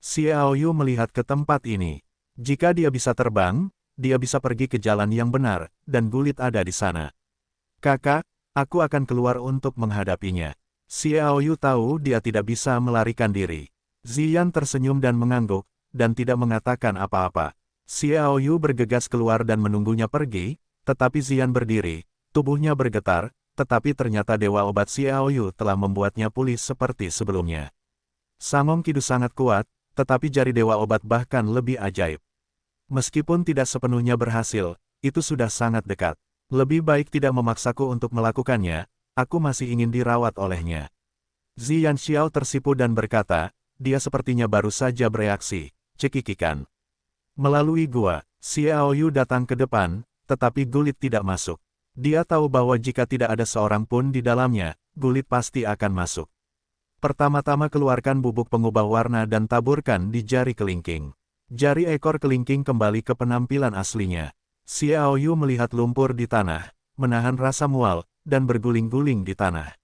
Speaker 1: Xiao Yu melihat ke tempat ini. Jika dia bisa terbang, dia bisa pergi ke jalan yang benar, dan Gulit ada di sana. Kakak, aku akan keluar untuk menghadapinya. Xiao Yu tahu dia tidak bisa melarikan diri. Ziyan tersenyum dan mengangguk, dan tidak mengatakan apa-apa. Xiao Yu bergegas keluar dan menunggunya pergi, tetapi Ziyan berdiri, tubuhnya bergetar, tetapi ternyata Dewa Obat Xiao Yu telah membuatnya pulih seperti sebelumnya. Sangong Kidu sangat kuat, tetapi jari Dewa Obat bahkan lebih ajaib. Meskipun tidak sepenuhnya berhasil, itu sudah sangat dekat. Lebih baik tidak memaksaku untuk melakukannya, aku masih ingin dirawat olehnya. Ziyan Xiao tersipu dan berkata, dia sepertinya baru saja bereaksi, cekikikan. Melalui gua, Xiao Yu datang ke depan, tetapi Gulit tidak masuk. Dia tahu bahwa jika tidak ada seorang pun di dalamnya, Gulit pasti akan masuk. Pertama-tama keluarkan bubuk pengubah warna dan taburkan di jari kelingking. Jari ekor kelingking kembali ke penampilan aslinya. Xiao Yu melihat lumpur di tanah, menahan rasa mual, dan berguling-guling di tanah.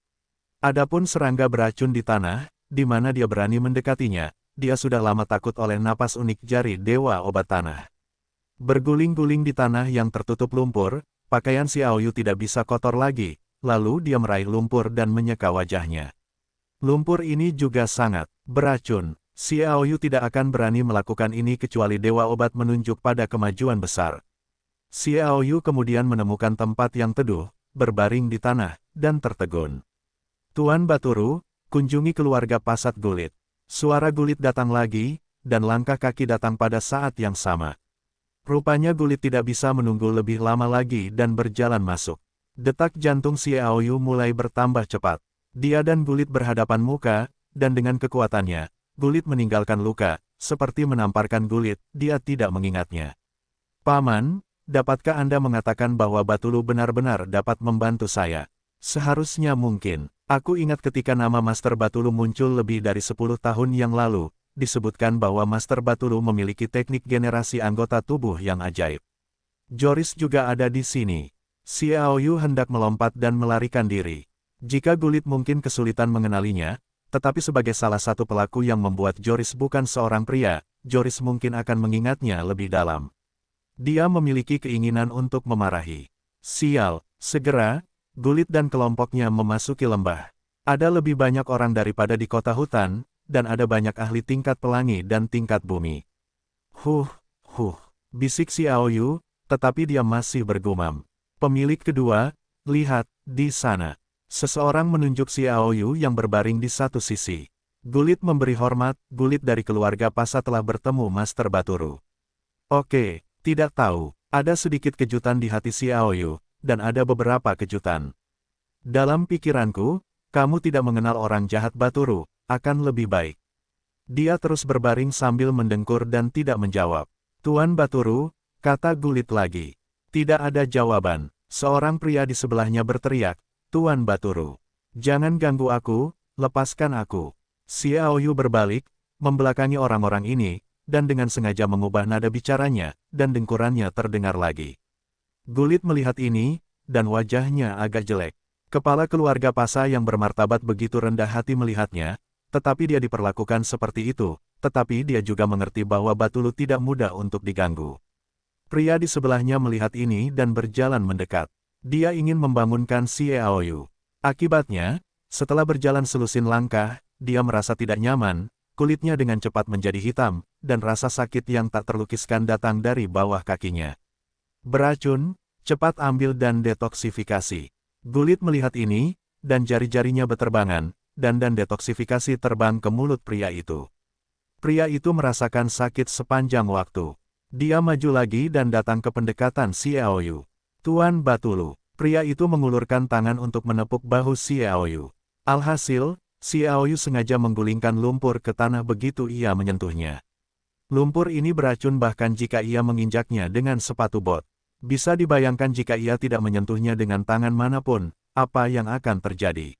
Speaker 1: Adapun serangga beracun di tanah, di mana dia berani mendekatinya, dia sudah lama takut oleh napas unik jari Dewa Obat Tanah. Berguling-guling di tanah yang tertutup lumpur, pakaian Xiao Yu tidak bisa kotor lagi, lalu dia meraih lumpur dan menyeka wajahnya. Lumpur ini juga sangat beracun. Xiao Yu tidak akan berani melakukan ini kecuali Dewa Obat menunjuk pada kemajuan besar. Xiao Yu kemudian menemukan tempat yang teduh, berbaring di tanah, dan tertegun. Tuan Baturu, kunjungi keluarga Pasat Gulit. Suara Gulit datang lagi, dan langkah kaki datang pada saat yang sama. Rupanya Gulit tidak bisa menunggu lebih lama lagi dan berjalan masuk. Detak jantung Xiao Yu mulai bertambah cepat. Dia dan Gulit berhadapan muka, dan dengan kekuatannya, Gulit meninggalkan luka, seperti menamparkan Gulit, dia tidak mengingatnya. Paman, dapatkah Anda mengatakan bahwa Batulu benar-benar dapat membantu saya? Seharusnya mungkin. Aku ingat ketika nama Master Batulu muncul lebih dari 10 tahun yang lalu, disebutkan bahwa Master Batulu memiliki teknik generasi anggota tubuh yang ajaib. Joris juga ada di sini. Xiao Yu hendak melompat dan melarikan diri. Jika Gulit mungkin kesulitan mengenalinya, tetapi sebagai salah satu pelaku yang membuat Joris bukan seorang pria, Joris mungkin akan mengingatnya lebih dalam. Dia memiliki keinginan untuk memarahi. Sial, segera, Gulit dan kelompoknya memasuki lembah. Ada lebih banyak orang daripada di kota hutan, dan ada banyak ahli tingkat pelangi dan tingkat bumi. Huh, bisik Xiao Yu, tetapi dia masih bergumam. Pemilik kedua, lihat, di sana. Seseorang menunjuk Xiao Yu yang berbaring di satu sisi. Gulit memberi hormat, Gulit dari keluarga Pasa telah bertemu Master Baturu. Oke, tidak tahu, ada sedikit kejutan di hati Xiao Yu, dan ada beberapa kejutan. Dalam pikiranku, kamu tidak mengenal orang jahat Baturu, akan lebih baik. Dia terus berbaring sambil mendengkur dan tidak menjawab. Tuan Baturu, kata Gulit lagi. Tidak ada jawaban. Seorang pria di sebelahnya berteriak, Tuan Baturu, jangan ganggu aku, lepaskan aku. Xiao Yu berbalik, membelakangi orang-orang ini, dan dengan sengaja mengubah nada bicaranya, dan dengkurannya terdengar lagi. Gulit melihat ini, dan wajahnya agak jelek. Kepala keluarga Pasa yang bermartabat begitu rendah hati melihatnya, tetapi dia diperlakukan seperti itu, tetapi dia juga mengerti bahwa Batulu tidak mudah untuk diganggu. Pria di sebelahnya melihat ini dan berjalan mendekat. Dia ingin membangunkan Xiao Yu. Akibatnya, setelah berjalan selusin langkah, dia merasa tidak nyaman, kulitnya dengan cepat menjadi hitam, dan rasa sakit yang tak terlukiskan datang dari bawah kakinya. Beracun, cepat ambil dan detoksifikasi. Gulit melihat ini, dan jari-jarinya beterbangan, dan detoksifikasi terbang ke mulut pria itu. Pria itu merasakan sakit sepanjang waktu. Dia maju lagi dan datang ke pendekatan Xiao Yu. Tuan Batulu, pria itu mengulurkan tangan untuk menepuk bahu Xiao Yu. Alhasil, Xiaoyu sengaja menggulingkan lumpur ke tanah begitu ia menyentuhnya. Lumpur ini beracun bahkan jika ia menginjaknya dengan sepatu bot. Bisa dibayangkan jika ia tidak menyentuhnya dengan tangan manapun, apa yang akan terjadi.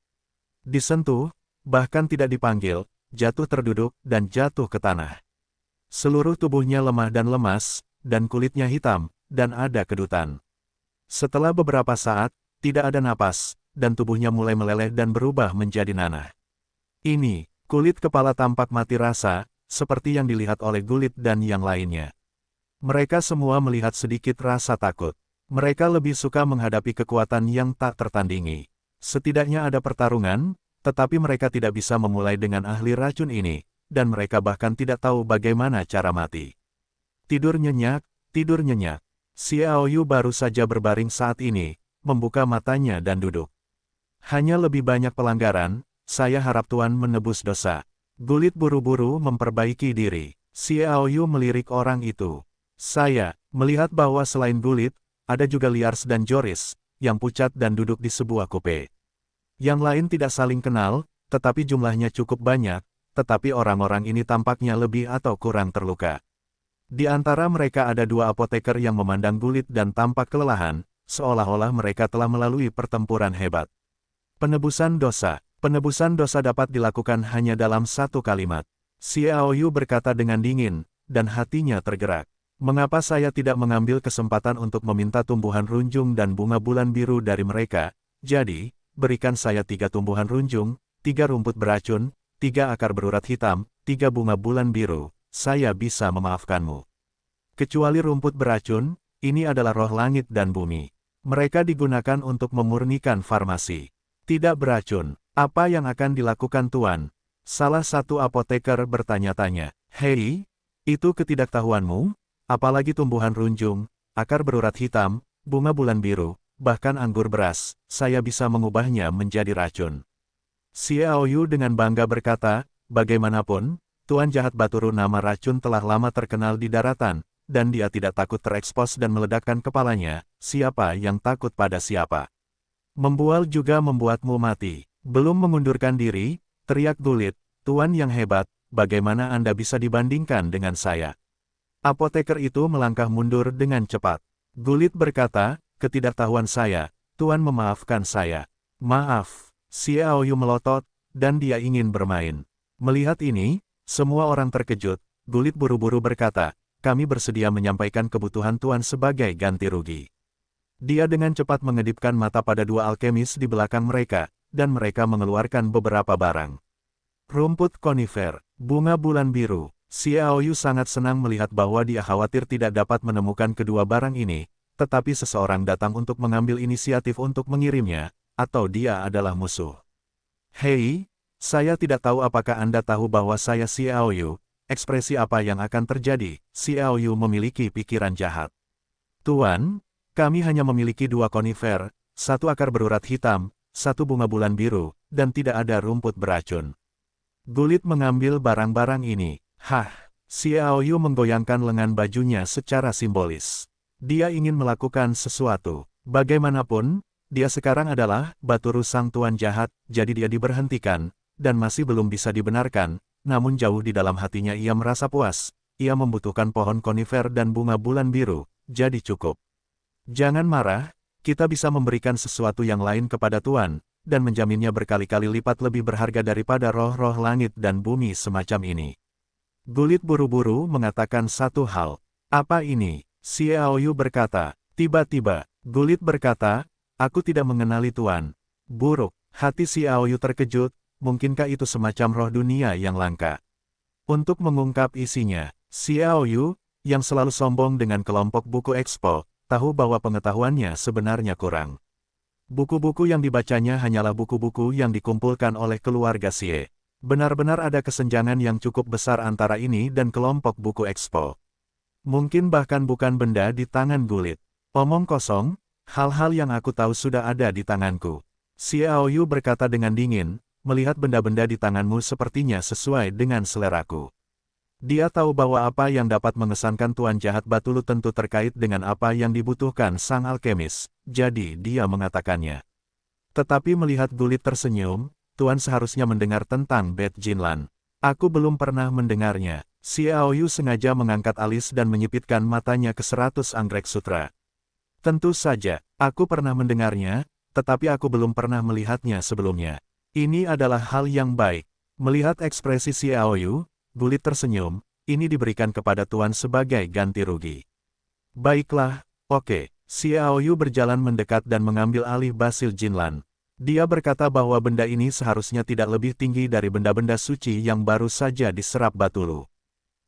Speaker 1: Disentuh, bahkan tidak dipanggil, jatuh terduduk dan jatuh ke tanah. Seluruh tubuhnya lemah dan lemas, dan kulitnya hitam, dan ada kedutan. Setelah beberapa saat, tidak ada napas, dan tubuhnya mulai meleleh dan berubah menjadi nanah. Ini, kulit kepala tampak mati rasa, seperti yang dilihat oleh Gulit dan yang lainnya. Mereka semua melihat sedikit rasa takut. Mereka lebih suka menghadapi kekuatan yang tak tertandingi. Setidaknya ada pertarungan, tetapi mereka tidak bisa memulai dengan ahli racun ini, dan mereka bahkan tidak tahu bagaimana cara mati. Tidur nyenyak, tidur nyenyak. Xiaoyu baru saja berbaring saat ini, membuka matanya dan duduk. Hanya lebih banyak pelanggaran, saya harap Tuan menebus dosa. Gulit buru-buru memperbaiki diri. Xiaoyu melirik orang itu. Saya melihat bahwa selain Gulit, ada juga Liars dan Joris, yang pucat dan duduk di sebuah kupe. Yang lain tidak saling kenal, tetapi jumlahnya cukup banyak, tetapi orang-orang ini tampaknya lebih atau kurang terluka. Di antara mereka ada dua apoteker yang memandang Gulit dan tampak kelelahan, seolah-olah mereka telah melalui pertempuran hebat. Penebusan dosa. Penebusan dosa dapat dilakukan hanya dalam satu kalimat. Xiaoyu berkata dengan dingin, dan hatinya tergerak. Mengapa saya tidak mengambil kesempatan untuk meminta tumbuhan runjung dan bunga bulan biru dari mereka? Jadi, berikan saya 3 tumbuhan runjung, 3 rumput beracun, 3 akar berurat hitam, 3 bunga bulan biru, saya bisa memaafkanmu. Kecuali rumput beracun, ini adalah roh langit dan bumi. Mereka digunakan untuk memurnikan farmasi. Tidak beracun. Apa yang akan dilakukan Tuan? Salah satu apoteker bertanya-tanya. Hei, itu ketidaktahuanmu? Apalagi tumbuhan runjung, akar berurat hitam, bunga bulan biru, bahkan anggur beras, saya bisa mengubahnya menjadi racun. Xiaoyu dengan bangga berkata, bagaimanapun, Tuan jahat Baturu nama racun telah lama terkenal di daratan, dan dia tidak takut terekspos dan meledakkan kepalanya, siapa yang takut pada siapa? Membual juga membuatmu mati. Belum mengundurkan diri, teriak Gulit, Tuan yang hebat, bagaimana Anda bisa dibandingkan dengan saya? Apoteker itu melangkah mundur dengan cepat. Gulit berkata, ketidaktahuan saya, Tuan memaafkan saya. Maaf, Xiaoyu melotot, dan dia ingin bermain. Melihat ini, semua orang terkejut. Gulit buru-buru berkata, kami bersedia menyampaikan kebutuhan Tuan sebagai ganti rugi. Dia dengan cepat mengedipkan mata pada dua alkemis di belakang mereka, dan mereka mengeluarkan beberapa barang. Rumput konifer, bunga bulan biru. Xiaoyu sangat senang melihat bahwa dia khawatir tidak dapat menemukan kedua barang ini, tetapi seseorang datang untuk mengambil inisiatif untuk mengirimnya, atau dia adalah musuh. Hei, saya tidak tahu apakah Anda tahu bahwa saya Xiaoyu, ekspresi apa yang akan terjadi. Xiaoyu memiliki pikiran jahat. Tuan, kami hanya memiliki 2 konifer, 1 akar berurat hitam, 1 bunga bulan biru, dan tidak ada rumput beracun. Gulit mengambil barang-barang ini. Hah, Xiaoyu menggoyangkan lengan bajunya secara simbolis. Dia ingin melakukan sesuatu. Bagaimanapun, dia sekarang adalah Baturu sang tuan jahat, jadi dia diberhentikan, dan masih belum bisa dibenarkan, namun jauh di dalam hatinya ia merasa puas. Ia membutuhkan pohon konifer dan bunga bulan biru, jadi cukup. Jangan marah. Kita bisa memberikan sesuatu yang lain kepada Tuan, dan menjaminnya berkali-kali lipat lebih berharga daripada roh-roh langit dan bumi semacam ini. Gulit buru-buru mengatakan satu hal. Apa ini? Xiaoyu berkata. Tiba-tiba, Gulit berkata, aku tidak mengenali Tuan. Buruk. Hati Xiaoyu terkejut, mungkinkah itu semacam roh dunia yang langka? Untuk mengungkap isinya, Xiaoyu, yang selalu sombong dengan kelompok buku Expo, tahu bahwa pengetahuannya sebenarnya kurang. Buku-buku yang dibacanya hanyalah buku-buku yang dikumpulkan oleh keluarga Xie. Benar-benar ada kesenjangan yang cukup besar antara ini dan kelompok buku Expo. Mungkin bahkan bukan benda di tangan Gulit. Omong kosong, hal-hal yang aku tahu sudah ada di tanganku. Xiaoyu berkata dengan dingin, melihat benda-benda di tanganmu sepertinya sesuai dengan seleraku. Dia tahu bahwa apa yang dapat mengesankan Tuan Jahat Batulu tentu terkait dengan apa yang dibutuhkan sang alkemis, jadi dia mengatakannya. Tetapi melihat Gulit tersenyum, Tuan seharusnya mendengar tentang Bet Jinlan. Aku belum pernah mendengarnya. Xiaoyu sengaja mengangkat alis dan menyipitkan matanya ke 100 anggrek sutra. Tentu saja, aku pernah mendengarnya, tetapi aku belum pernah melihatnya sebelumnya. Ini adalah hal yang baik. Melihat ekspresi Xiaoyu, Gulit tersenyum, ini diberikan kepada Tuan sebagai ganti rugi. Baiklah, oke. Xiaoyu berjalan mendekat dan mengambil alih Basil Jinlan. Dia berkata bahwa benda ini seharusnya tidak lebih tinggi dari benda-benda suci yang baru saja diserap Batulu.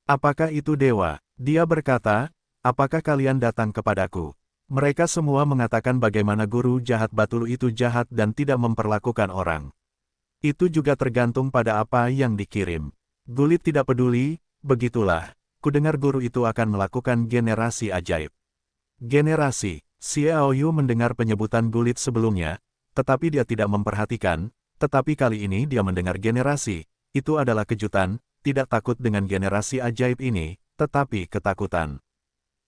Speaker 1: Apakah itu dewa? Dia berkata, apakah kalian datang kepadaku? Mereka semua mengatakan bagaimana guru jahat Batulu itu jahat dan tidak memperlakukan orang. Itu juga tergantung pada apa yang dikirim. Gulit tidak peduli, begitulah. Kudengar guru itu akan melakukan generasi ajaib. Generasi. Xiaoyu mendengar penyebutan Gulit sebelumnya, tetapi dia tidak memperhatikan, tetapi kali ini dia mendengar generasi. Itu adalah kejutan, tidak takut dengan generasi ajaib ini, tetapi ketakutan.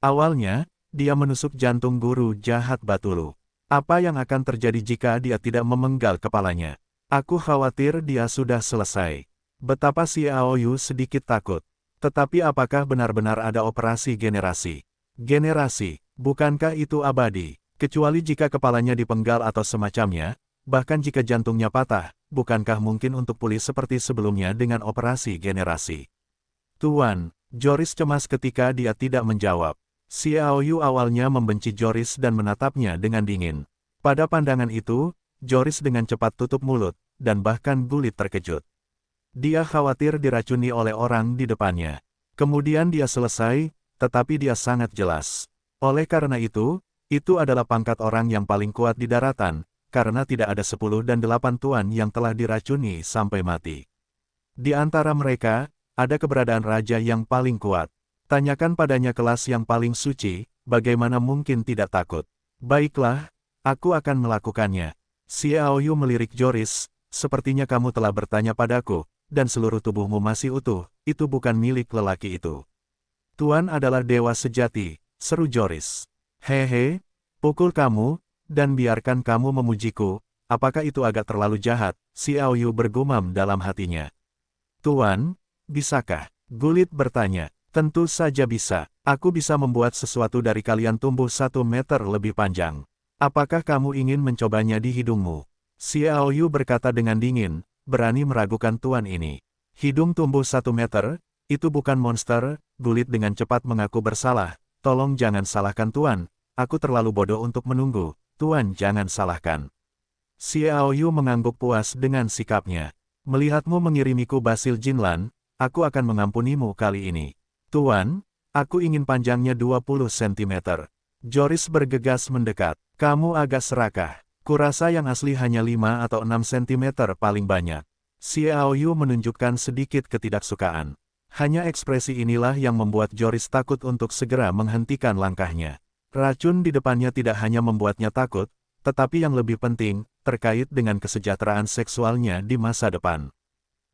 Speaker 1: Awalnya, dia menusuk jantung guru jahat Batulu. Apa yang akan terjadi jika dia tidak memenggal kepalanya? Aku khawatir dia sudah selesai. Betapa Xiaoyu sedikit takut. Tetapi apakah benar-benar ada operasi generasi? Generasi, bukankah itu abadi? Kecuali jika kepalanya dipenggal atau semacamnya, bahkan jika jantungnya patah, bukankah mungkin untuk pulih seperti sebelumnya dengan operasi generasi? Tuan, Joris cemas ketika dia tidak menjawab. Xiaoyu awalnya membenci Joris dan menatapnya dengan dingin. Pada pandangan itu, Joris dengan cepat tutup mulut, dan bahkan Gulit terkejut. Dia khawatir diracuni oleh orang di depannya. Kemudian dia selesai, tetapi dia sangat jelas. Oleh karena itu adalah pangkat orang yang paling kuat di daratan, karena tidak ada 10 dan 8 tuan yang telah diracuni sampai mati. Di antara mereka, ada keberadaan raja yang paling kuat. Tanyakan padanya kelas yang paling suci, bagaimana mungkin tidak takut? Baiklah, aku akan melakukannya. Xiaoyu melirik Joris, sepertinya kamu telah bertanya padaku, dan seluruh tubuhmu masih utuh, itu bukan milik lelaki itu. Tuan adalah dewa sejati, seru Joris. Hehe, pukul kamu, dan biarkan kamu memujiku, apakah itu agak terlalu jahat? Xiaoyu bergumam dalam hatinya. Tuan, bisakah? Gulit bertanya. Tentu saja bisa, aku bisa membuat sesuatu dari kalian tumbuh 1 meter lebih panjang. Apakah kamu ingin mencobanya di hidungmu? Xiaoyu berkata dengan dingin, berani meragukan tuan ini. Hidung tumbuh 1 meter, itu bukan monster, Gulit dengan cepat mengaku bersalah. Tolong jangan salahkan tuan, aku terlalu bodoh untuk menunggu, tuan jangan salahkan. Xiaoyu mengangguk puas dengan sikapnya. Melihatmu mengirimiku Basil Jinlan, aku akan mengampunimu kali ini. Tuan, aku ingin panjangnya 20 cm. Joris bergegas mendekat. Kamu agak serakah. Kurasa yang asli hanya 5 atau 6 cm paling banyak. Xiaoyu menunjukkan sedikit ketidaksukaan. Hanya ekspresi inilah yang membuat Joris takut untuk segera menghentikan langkahnya. Racun di depannya tidak hanya membuatnya takut, tetapi yang lebih penting, terkait dengan kesejahteraan seksualnya di masa depan.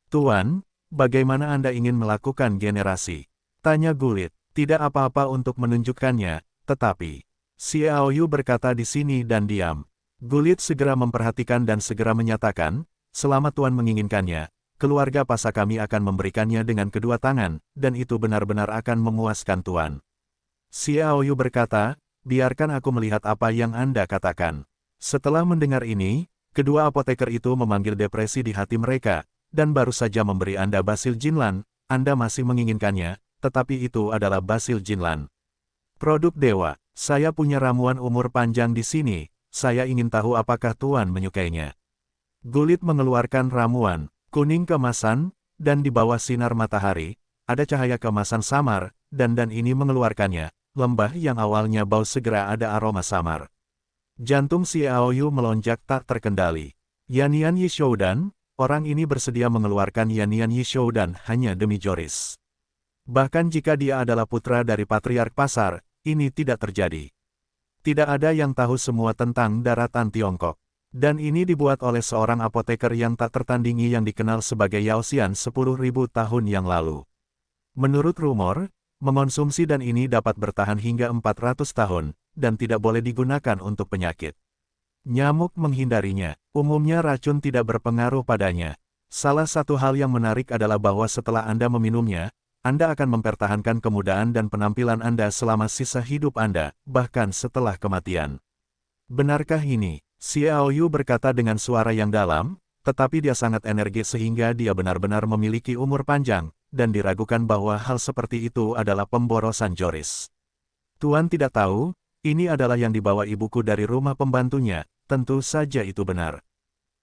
Speaker 1: Tuan, bagaimana Anda ingin melakukan generasi? Tanya Gulit. Tidak apa-apa untuk menunjukkannya, tetapi Xiaoyu berkata di sini dan diam. Gulit segera memperhatikan dan segera menyatakan, selama Tuan menginginkannya, keluarga Pasa kami akan memberikannya dengan kedua tangan, dan itu benar-benar akan memuaskan Tuan. Xiaoyu berkata, biarkan aku melihat apa yang Anda katakan. Setelah mendengar ini, kedua apoteker itu memanggil depresi di hati mereka, dan baru saja memberi Anda Basil Jinlan, Anda masih menginginkannya, tetapi itu adalah Basil Jinlan. Produk dewa, saya punya ramuan umur panjang di sini, saya ingin tahu apakah Tuan menyukainya. Gulit mengeluarkan ramuan, kuning kemasan, dan di bawah sinar matahari, ada cahaya kemasan samar, dan ini mengeluarkannya, lembah yang awalnya bau segera ada aroma samar. Jantung Xiaoyu melonjak tak terkendali. Yanyan Yishoudan, orang ini bersedia mengeluarkan Yanyan Yishoudan hanya demi Joris. Bahkan jika dia adalah putra dari Patriark Pasar, ini tidak terjadi. Tidak ada yang tahu semua tentang daratan Tiongkok. Dan ini dibuat oleh seorang apoteker yang tak tertandingi yang dikenal sebagai Yao Xian 10.000 tahun yang lalu. Menurut rumor, mengonsumsi ini dapat bertahan hingga 400 tahun, dan tidak boleh digunakan untuk penyakit. Nyamuk menghindarinya. Umumnya racun tidak berpengaruh padanya. Salah satu hal yang menarik adalah bahwa setelah Anda meminumnya, Anda akan mempertahankan kemudaan dan penampilan Anda selama sisa hidup Anda, bahkan setelah kematian. Benarkah ini? Xiaoyu berkata dengan suara yang dalam, tetapi dia sangat energik sehingga dia benar-benar memiliki umur panjang, dan diragukan bahwa hal seperti itu adalah pemborosan Joris. Tuan tidak tahu, ini adalah yang dibawa ibuku dari rumah pembantunya, tentu saja itu benar.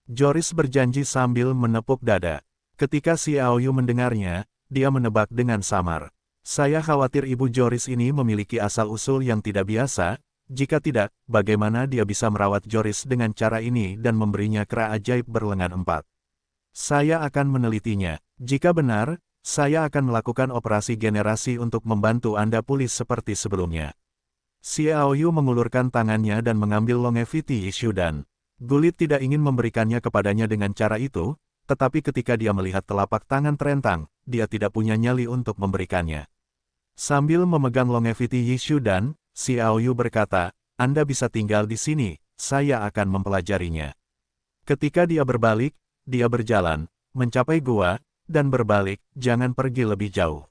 Speaker 1: Joris berjanji sambil menepuk dada. Ketika Xiaoyu mendengarnya, dia menebak dengan samar. Saya khawatir ibu Joris ini memiliki asal-usul yang tidak biasa, jika tidak, bagaimana dia bisa merawat Joris dengan cara ini dan memberinya kera ajaib berlengan 4. Saya akan menelitinya. Jika benar, saya akan melakukan operasi generasi untuk membantu Anda pulih seperti sebelumnya. Xiaoyu mengulurkan tangannya dan mengambil longevity Yishudan. Gulit tidak ingin memberikannya kepadanya dengan cara itu, tetapi ketika dia melihat telapak tangan terentang, dia tidak punya nyali untuk memberikannya. Sambil memegang longevity Yishudan, Xiaoyu berkata, Anda bisa tinggal di sini, saya akan mempelajarinya. Ketika dia berbalik, dia berjalan, mencapai gua, dan berbalik, jangan pergi lebih jauh.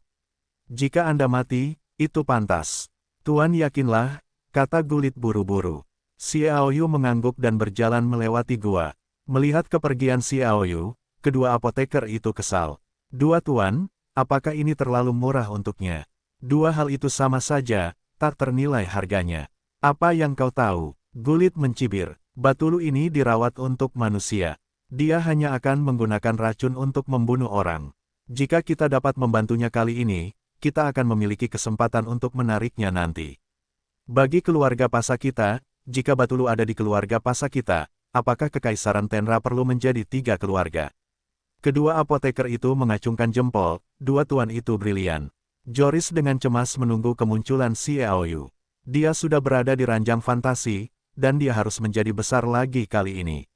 Speaker 1: Jika Anda mati, itu pantas. Tuan yakinlah, kata Gulit buru-buru. Xiaoyu mengangguk dan berjalan melewati gua. Melihat kepergian Xiaoyu, kedua apoteker itu kesal. Dua tuan, apakah ini terlalu murah untuknya? Dua hal itu sama saja, tak ternilai harganya. Apa yang kau tahu? Gulit mencibir. Batulu ini dirawat untuk manusia. Dia hanya akan menggunakan racun untuk membunuh orang. Jika kita dapat membantunya kali ini, kita akan memiliki kesempatan untuk menariknya nanti. Bagi keluarga Pasakita, jika Batulu ada di keluarga Pasakita, apakah Kekaisaran Tenra perlu menjadi 3 keluarga? Kedua apoteker itu mengacungkan jempol, dua tuan itu brilian. Joris dengan cemas menunggu kemunculan Xiaoyu. Dia sudah berada di ranjang fantasi, dan dia harus menjadi besar lagi kali ini.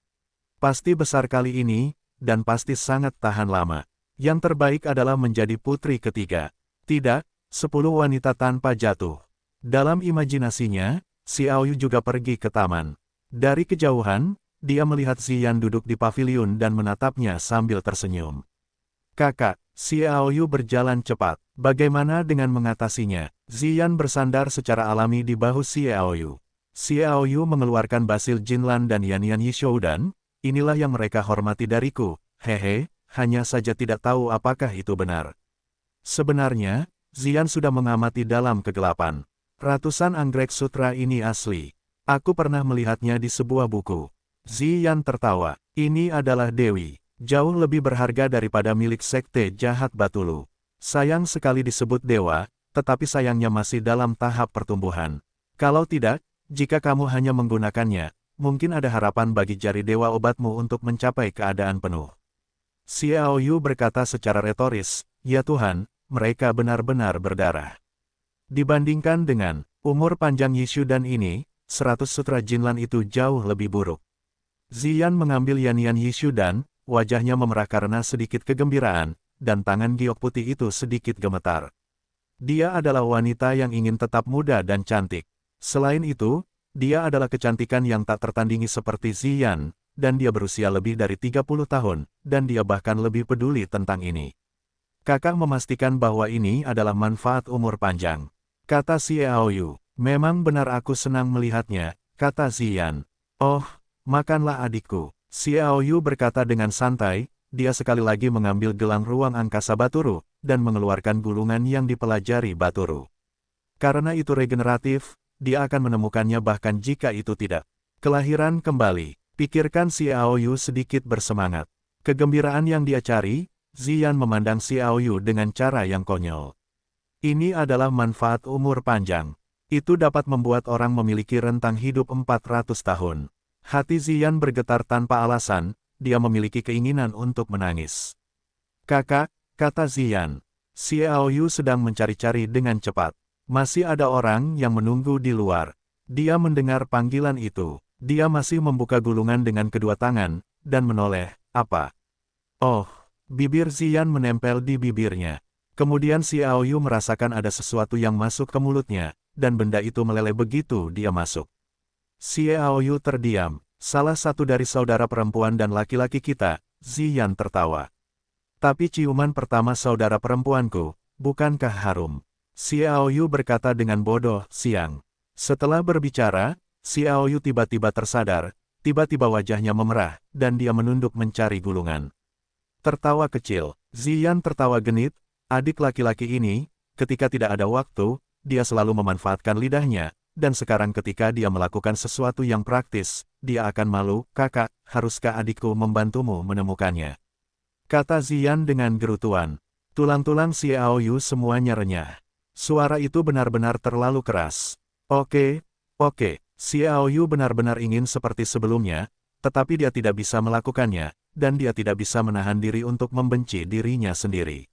Speaker 1: Pasti besar kali ini, dan pasti sangat tahan lama. Yang terbaik adalah menjadi putri ketiga. Tidak, 10 wanita tanpa jatuh. Dalam imajinasinya, Xiaoyu juga pergi ke taman. Dari kejauhan, dia melihat Ziyan duduk di paviliun dan menatapnya sambil tersenyum. Kakak, Xiaoyu berjalan cepat. Bagaimana dengan mengatasinya? Ziyan bersandar secara alami di bahu Xiaoyu. Xiaoyu mengeluarkan basil Jinlan dan Yanyan Yishoudan. Inilah yang mereka hormati dariku. Hehe, hanya saja tidak tahu apakah itu benar. Sebenarnya, Ziyan sudah mengamati dalam kegelapan. Ratusan anggrek sutra ini asli. Aku pernah melihatnya di sebuah buku. Ziyan tertawa. Ini adalah Dewi. Jauh lebih berharga daripada milik sekte jahat Batulu. Sayang sekali disebut dewa, tetapi sayangnya masih dalam tahap pertumbuhan. Kalau tidak, jika kamu hanya menggunakannya, mungkin ada harapan bagi jari dewa obatmu untuk mencapai keadaan penuh. Xiaoyu berkata secara retoris, ya Tuhan, mereka benar-benar berdarah. Dibandingkan dengan umur panjang Yishudan ini, 100 sutra Jinlan itu jauh lebih buruk. Ziyan mengambil Yanyan Yishudan, wajahnya memerah karena sedikit kegembiraan, dan tangan giok putih itu sedikit gemetar. Dia adalah wanita yang ingin tetap muda dan cantik. Selain itu, dia adalah kecantikan yang tak tertandingi seperti Ziyan, dan dia berusia lebih dari 30 tahun, dan dia bahkan lebih peduli tentang ini. Kakak memastikan bahwa ini adalah manfaat umur panjang. Kata Xiaoyu, memang benar aku senang melihatnya, kata Ziyan. Oh, makanlah adikku. Xiaoyu berkata dengan santai, dia sekali lagi mengambil gelang ruang angkasa Baturu, dan mengeluarkan gulungan yang dipelajari Baturu. Karena itu regeneratif, dia akan menemukannya bahkan jika itu tidak. Kelahiran kembali, pikirkan Xiaoyu sedikit bersemangat. Kegembiraan yang dia cari, Ziyan memandang Xiaoyu dengan cara yang konyol. Ini adalah manfaat umur panjang. Itu dapat membuat orang memiliki rentang hidup 400 tahun. Hati Ziyan bergetar tanpa alasan, dia memiliki keinginan untuk menangis. Kakak, kata Ziyan. Xiaoyu sedang mencari-cari dengan cepat. Masih ada orang yang menunggu di luar. Dia mendengar panggilan itu. Dia masih membuka gulungan dengan kedua tangan, dan menoleh, apa? Oh, bibir Ziyan menempel di bibirnya. Kemudian Xiaoyu merasakan ada sesuatu yang masuk ke mulutnya, dan benda itu meleleh begitu dia masuk. Xiaoyu terdiam. Salah satu dari saudara perempuan dan laki-laki kita, Ziyan tertawa. Tapi ciuman pertama saudara perempuanku, bukankah harum? Xiao Yu berkata dengan bodoh, siang. Setelah berbicara, Xiao Yu tiba-tiba tersadar, tiba-tiba wajahnya memerah, dan dia menunduk mencari gulungan. Tertawa kecil, Ziyan tertawa genit, adik laki-laki ini, ketika tidak ada waktu, dia selalu memanfaatkan lidahnya, dan sekarang ketika dia melakukan sesuatu yang praktis, dia akan malu, kakak, haruskah adikku membantumu menemukannya? Kata Ziyan dengan gerutuan. Tulang-tulang Xiao Yu semuanya renyah. Suara itu benar-benar terlalu keras. Oke, Xiao Yu benar-benar ingin seperti sebelumnya, tetapi dia tidak bisa melakukannya, dan dia tidak bisa menahan diri untuk membenci dirinya sendiri.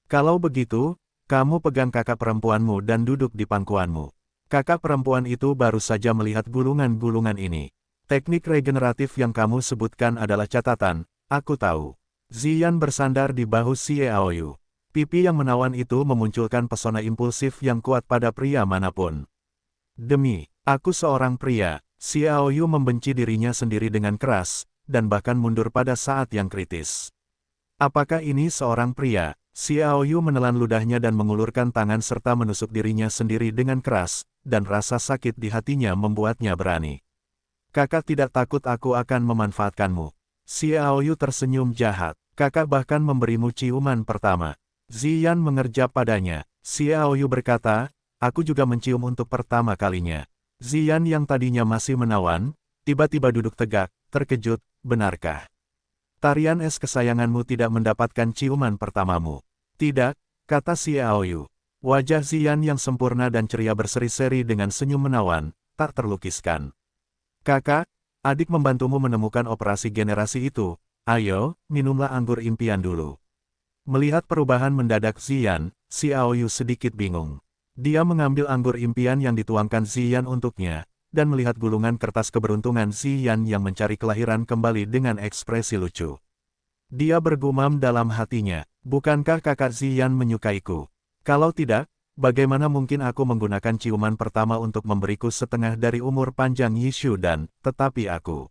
Speaker 1: Kalau begitu, kamu pegang kakak perempuanmu dan duduk di pangkuanmu. Kakak perempuan itu baru saja melihat gulungan-gulungan ini. Teknik regeneratif yang kamu sebutkan adalah catatan, aku tahu. Ziyan bersandar di bahu Xiao Yu. Pipi yang menawan itu memunculkan pesona impulsif yang kuat pada pria manapun. Demi, aku seorang pria, Xiao Yu membenci dirinya sendiri dengan keras, dan bahkan mundur pada saat yang kritis. Apakah ini seorang pria? Xiao Yu menelan ludahnya dan mengulurkan tangan serta menusuk dirinya sendiri dengan keras, dan rasa sakit di hatinya membuatnya berani. Kakak tidak takut aku akan memanfaatkanmu. Xiao Yu tersenyum jahat. Kakak bahkan memberimu ciuman pertama. Ziyan mengerjap padanya. Xiao Yu berkata, aku juga mencium untuk pertama kalinya. Ziyan yang tadinya masih menawan, tiba-tiba duduk tegak, terkejut, benarkah? Tarian es kesayanganmu tidak mendapatkan ciuman pertamamu. Tidak, kata Xiao Yu. Wajah Ziyan yang sempurna dan ceria berseri-seri dengan senyum menawan, tak terlukiskan. Kakak, adik membantumu menemukan operasi generasi itu. Ayo, minumlah anggur impian dulu. Melihat perubahan mendadak Ziyan, Xiao Yu sedikit bingung. Dia mengambil anggur impian yang dituangkan Ziyan untuknya, dan melihat gulungan kertas keberuntungan Ziyan yang mencari kelahiran kembali dengan ekspresi lucu. Dia bergumam dalam hatinya, bukankah kakak Ziyan menyukaiku? Kalau tidak, bagaimana mungkin aku menggunakan ciuman pertama untuk memberiku setengah dari umur panjang Yishu dan, tetapi aku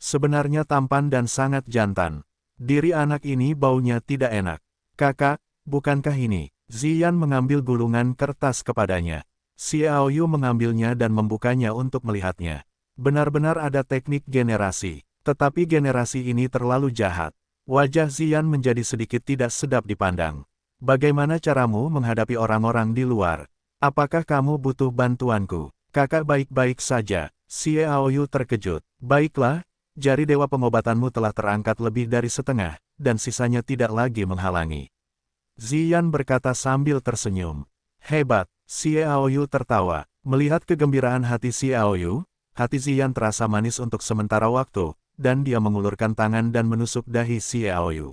Speaker 1: sebenarnya tampan dan sangat jantan. Diri anak ini baunya tidak enak. Kakak, bukankah ini? Ziyan mengambil gulungan kertas kepadanya. Xiao Yu mengambilnya dan membukanya untuk melihatnya. Benar-benar ada teknik generasi. Tetapi generasi ini terlalu jahat. Wajah Ziyan menjadi sedikit tidak sedap dipandang. Bagaimana caramu menghadapi orang-orang di luar? Apakah kamu butuh bantuanku? Kakak baik-baik saja. Xiao Yu terkejut. Baiklah, jari dewa pengobatanmu telah terangkat lebih dari setengah, dan sisanya tidak lagi menghalangi. Ziyan berkata sambil tersenyum. Hebat, Xiao Yu tertawa. Melihat kegembiraan hati Xiao Yu, hati Ziyan terasa manis untuk sementara waktu, dan dia mengulurkan tangan dan menusuk dahi Xiao Yu.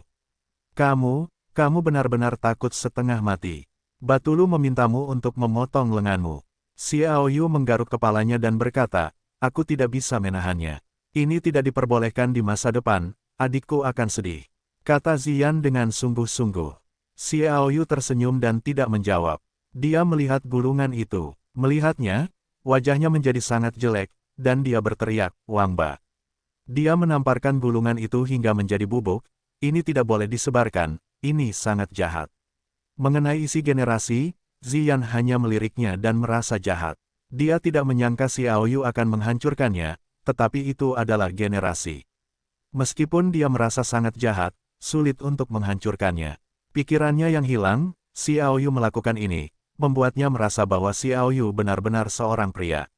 Speaker 1: Kamu benar-benar takut setengah mati. Batulu memintamu untuk memotong lenganmu. Xiao Yu menggaruk kepalanya dan berkata, aku tidak bisa menahannya. Ini tidak diperbolehkan di masa depan, adikku akan sedih. Kata Ziyan dengan sungguh-sungguh. Xiao Yu tersenyum dan tidak menjawab. Dia melihat gulungan itu. Melihatnya, wajahnya menjadi sangat jelek, dan dia berteriak, Wangba. Dia menamparkan gulungan itu hingga menjadi bubuk. Ini tidak boleh disebarkan, ini sangat jahat. Mengenai isi generasi, Ziyan hanya meliriknya dan merasa jahat. Dia tidak menyangka Xiao Yu akan menghancurkannya, tetapi itu adalah generasi. Meskipun dia merasa sangat jahat, sulit untuk menghancurkannya. Pikirannya yang hilang, Xiao Yu melakukan ini, membuatnya merasa bahwa Xiao Yu benar-benar seorang pria.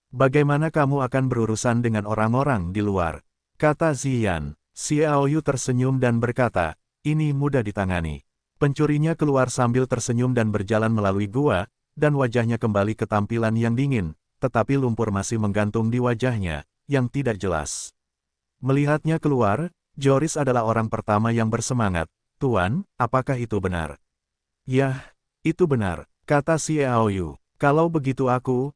Speaker 1: Bagaimana kamu akan berurusan dengan orang-orang di luar? Kata Ziyan. Xiao Yu tersenyum dan berkata, ini mudah ditangani. Pencurinya keluar sambil tersenyum dan berjalan melalui gua, dan wajahnya kembali ke tampilan yang dingin, tetapi lumpur masih menggantung di wajahnya, yang tidak jelas. Melihatnya keluar, Joris adalah orang pertama yang bersemangat. Tuan, apakah itu benar? Yah, itu benar, kata Xiao Yu. Kalau begitu aku.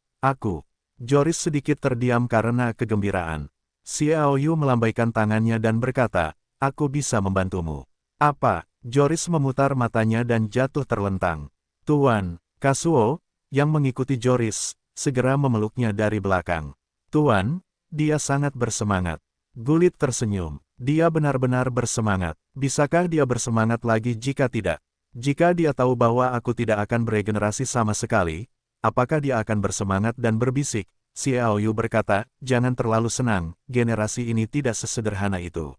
Speaker 1: Joris sedikit terdiam karena kegembiraan. Xiao Yu melambaikan tangannya dan berkata, aku bisa membantumu. Apa? Joris memutar matanya dan jatuh terlentang. Tuan, Kazuo, yang mengikuti Joris, segera memeluknya dari belakang. Tuan, Dia sangat bersemangat. Gulit tersenyum. Dia benar-benar bersemangat. Bisakah dia bersemangat lagi jika tidak? Jika dia tahu bahwa aku tidak akan beregenerasi sama sekali, apakah dia akan bersemangat dan berbisik? Xiao Yu berkata, jangan terlalu senang, generasi ini tidak sesederhana itu.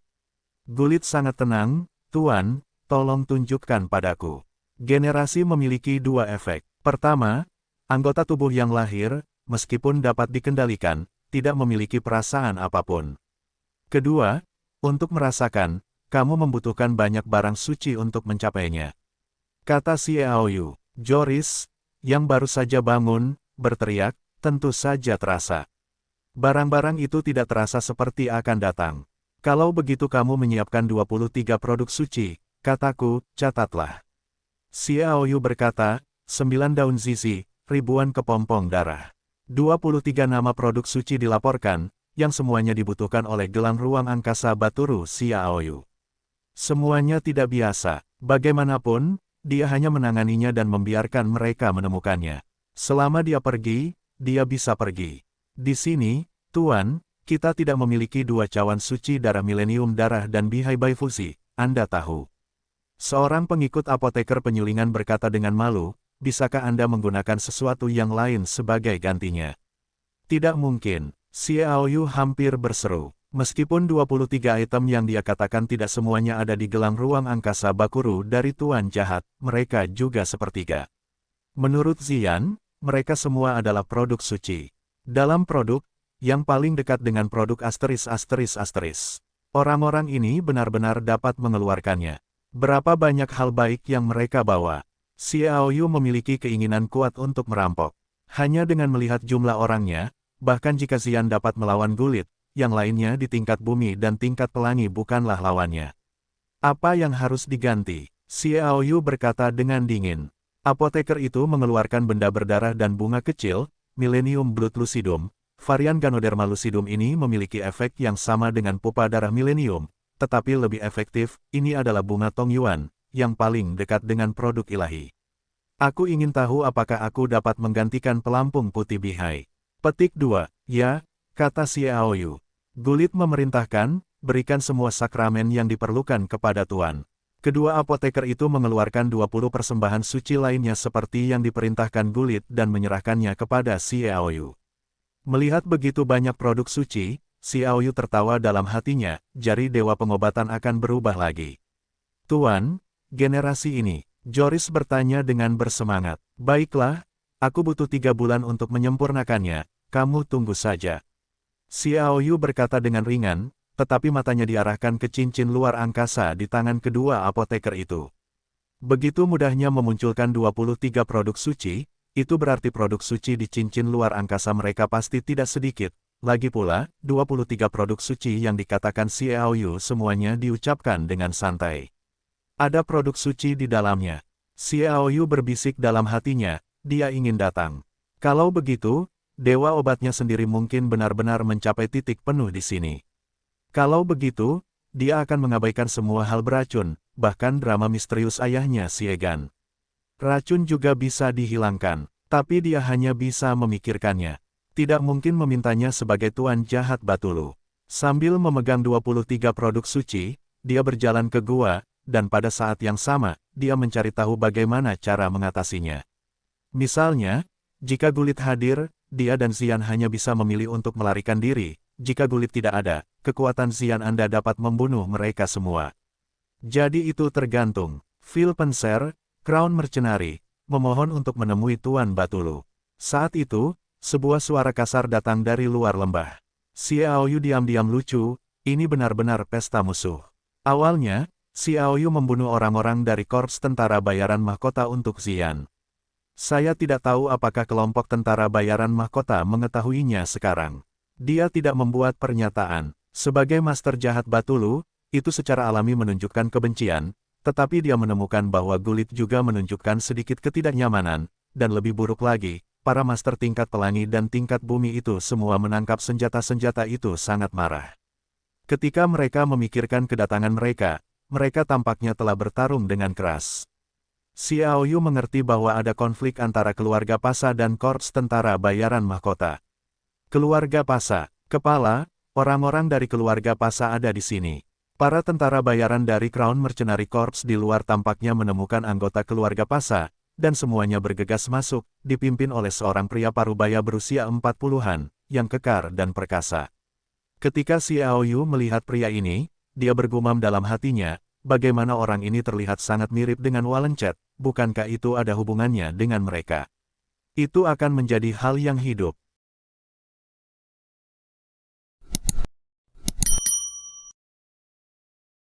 Speaker 1: Gulit sangat tenang, Tuan, tolong tunjukkan padaku. Generasi memiliki dua efek. Pertama, anggota tubuh yang lahir, meskipun dapat dikendalikan, tidak memiliki perasaan apapun. Kedua, untuk merasakan, kamu membutuhkan banyak barang suci untuk mencapainya. Kata Xiao Yu. Joris, yang baru saja bangun, berteriak, tentu saja terasa. Barang-barang itu tidak terasa seperti akan datang. Kalau begitu kamu menyiapkan 23 produk suci, kataku, catatlah. Xiao Yu berkata, 9 daun zizi, ribuan kepompong darah. 23 nama produk suci dilaporkan, yang semuanya dibutuhkan oleh gelang ruang angkasa Baturu Xiao Yu. Semuanya tidak biasa, bagaimanapun, dia hanya menanganinya dan membiarkan mereka menemukannya. Selama dia pergi, dia bisa pergi. Di sini, Tuan, kita tidak memiliki 2 cawan suci darah milenium darah dan bihai bai fusi, Anda tahu. Seorang pengikut apoteker penyulingan berkata dengan malu, bisakah Anda menggunakan sesuatu yang lain sebagai gantinya? Tidak mungkin, Xiao Yu hampir berseru. Meskipun 23 item yang dia katakan tidak semuanya ada di gelang ruang angkasa Bakuru dari Tuan Jahat, mereka juga sepertiga. Menurut Zian, mereka semua adalah produk suci. Dalam produk, yang paling dekat dengan produk asteris. Orang-orang ini benar-benar dapat mengeluarkannya. Berapa banyak hal baik yang mereka bawa. Xiao Yu memiliki keinginan kuat untuk merampok. Hanya dengan melihat jumlah orangnya, bahkan jika Zian dapat melawan Gulit, yang lainnya di tingkat bumi dan tingkat pelangi bukanlah lawannya. Apa yang harus diganti? Xiao Yu berkata dengan dingin. Apoteker itu mengeluarkan benda berdarah dan bunga kecil, Millennium Blood Lucidum. Varian Ganoderma Lucidum ini memiliki efek yang sama dengan pupa darah Millennium, tetapi lebih efektif. Ini adalah bunga Tong Yuan, yang paling dekat dengan produk ilahi. Aku ingin tahu apakah aku dapat menggantikan pelampung putih bihai. Petik 2. Ya, kata Xiao Yu. Gulit memerintahkan, berikan semua sakramen yang diperlukan kepada Tuan. Kedua apoteker itu mengeluarkan 20 persembahan suci lainnya seperti yang diperintahkan Gulit dan menyerahkannya kepada Xiao Yu. Melihat begitu banyak produk suci, Xiao Yu tertawa dalam hatinya, jari dewa pengobatan akan berubah lagi. Tuan, generasi ini, Joris bertanya dengan bersemangat. Baiklah, aku butuh 3 bulan untuk menyempurnakannya, kamu tunggu saja. Xiao Yu berkata dengan ringan, tetapi matanya diarahkan ke cincin luar angkasa di tangan kedua apoteker itu. Begitu mudahnya memunculkan 23 produk suci, itu berarti produk suci di cincin luar angkasa mereka pasti tidak sedikit. Lagi pula, 23 produk suci yang dikatakan Xiao Yu semuanya diucapkan dengan santai. Ada produk suci di dalamnya. Xiao Yu berbisik dalam hatinya, dia ingin datang. Kalau begitu, dewa obatnya sendiri mungkin benar-benar mencapai titik penuh di sini. Kalau begitu, dia akan mengabaikan semua hal beracun, bahkan drama misterius ayahnya Xiegan. Racun juga bisa dihilangkan, tapi dia hanya bisa memikirkannya. Tidak mungkin memintanya sebagai Tuan Jahat Batulu. Sambil memegang 23 produk suci, dia berjalan ke gua, dan pada saat yang sama, dia mencari tahu bagaimana cara mengatasinya. Misalnya, jika Gulit hadir, dia dan Zian hanya bisa memilih untuk melarikan diri. Jika Gulit tidak ada, kekuatan Zian Anda dapat membunuh mereka semua. Jadi itu tergantung. Phil Penser, Crown Mercenary, memohon untuk menemui Tuan Batulu. Saat itu, sebuah suara kasar datang dari luar lembah. Xiao Yu diam-diam lucu, ini benar-benar pesta musuh. Awalnya, Xiao Yu membunuh orang-orang dari korps tentara bayaran mahkota untuk Zian. Saya tidak tahu apakah kelompok tentara bayaran mahkota mengetahuinya sekarang. Dia tidak membuat pernyataan. Sebagai Master Jahat Batulu, itu secara alami menunjukkan kebencian, tetapi dia menemukan bahwa Gulit juga menunjukkan sedikit ketidaknyamanan, dan lebih buruk lagi, para Master tingkat pelangi dan tingkat bumi itu semua menangkap senjata-senjata itu sangat marah. Ketika mereka memikirkan kedatangan mereka, mereka tampaknya telah bertarung dengan keras. Xiao Yu mengerti bahwa ada konflik antara keluarga Pasa dan korps tentara bayaran mahkota. Keluarga Pasa, Kepala, orang-orang dari keluarga Pasa ada di sini. Para tentara bayaran dari Crown Mercenary Corps di luar tampaknya menemukan anggota keluarga Pasa, dan semuanya bergegas masuk, dipimpin oleh seorang pria parubaya berusia 40-an, yang kekar dan perkasa. Ketika Xiao Yu melihat pria ini, dia bergumam dalam hatinya, bagaimana orang ini terlihat sangat mirip dengan Walencet, bukankah itu ada hubungannya dengan mereka? Itu akan menjadi hal yang hidup.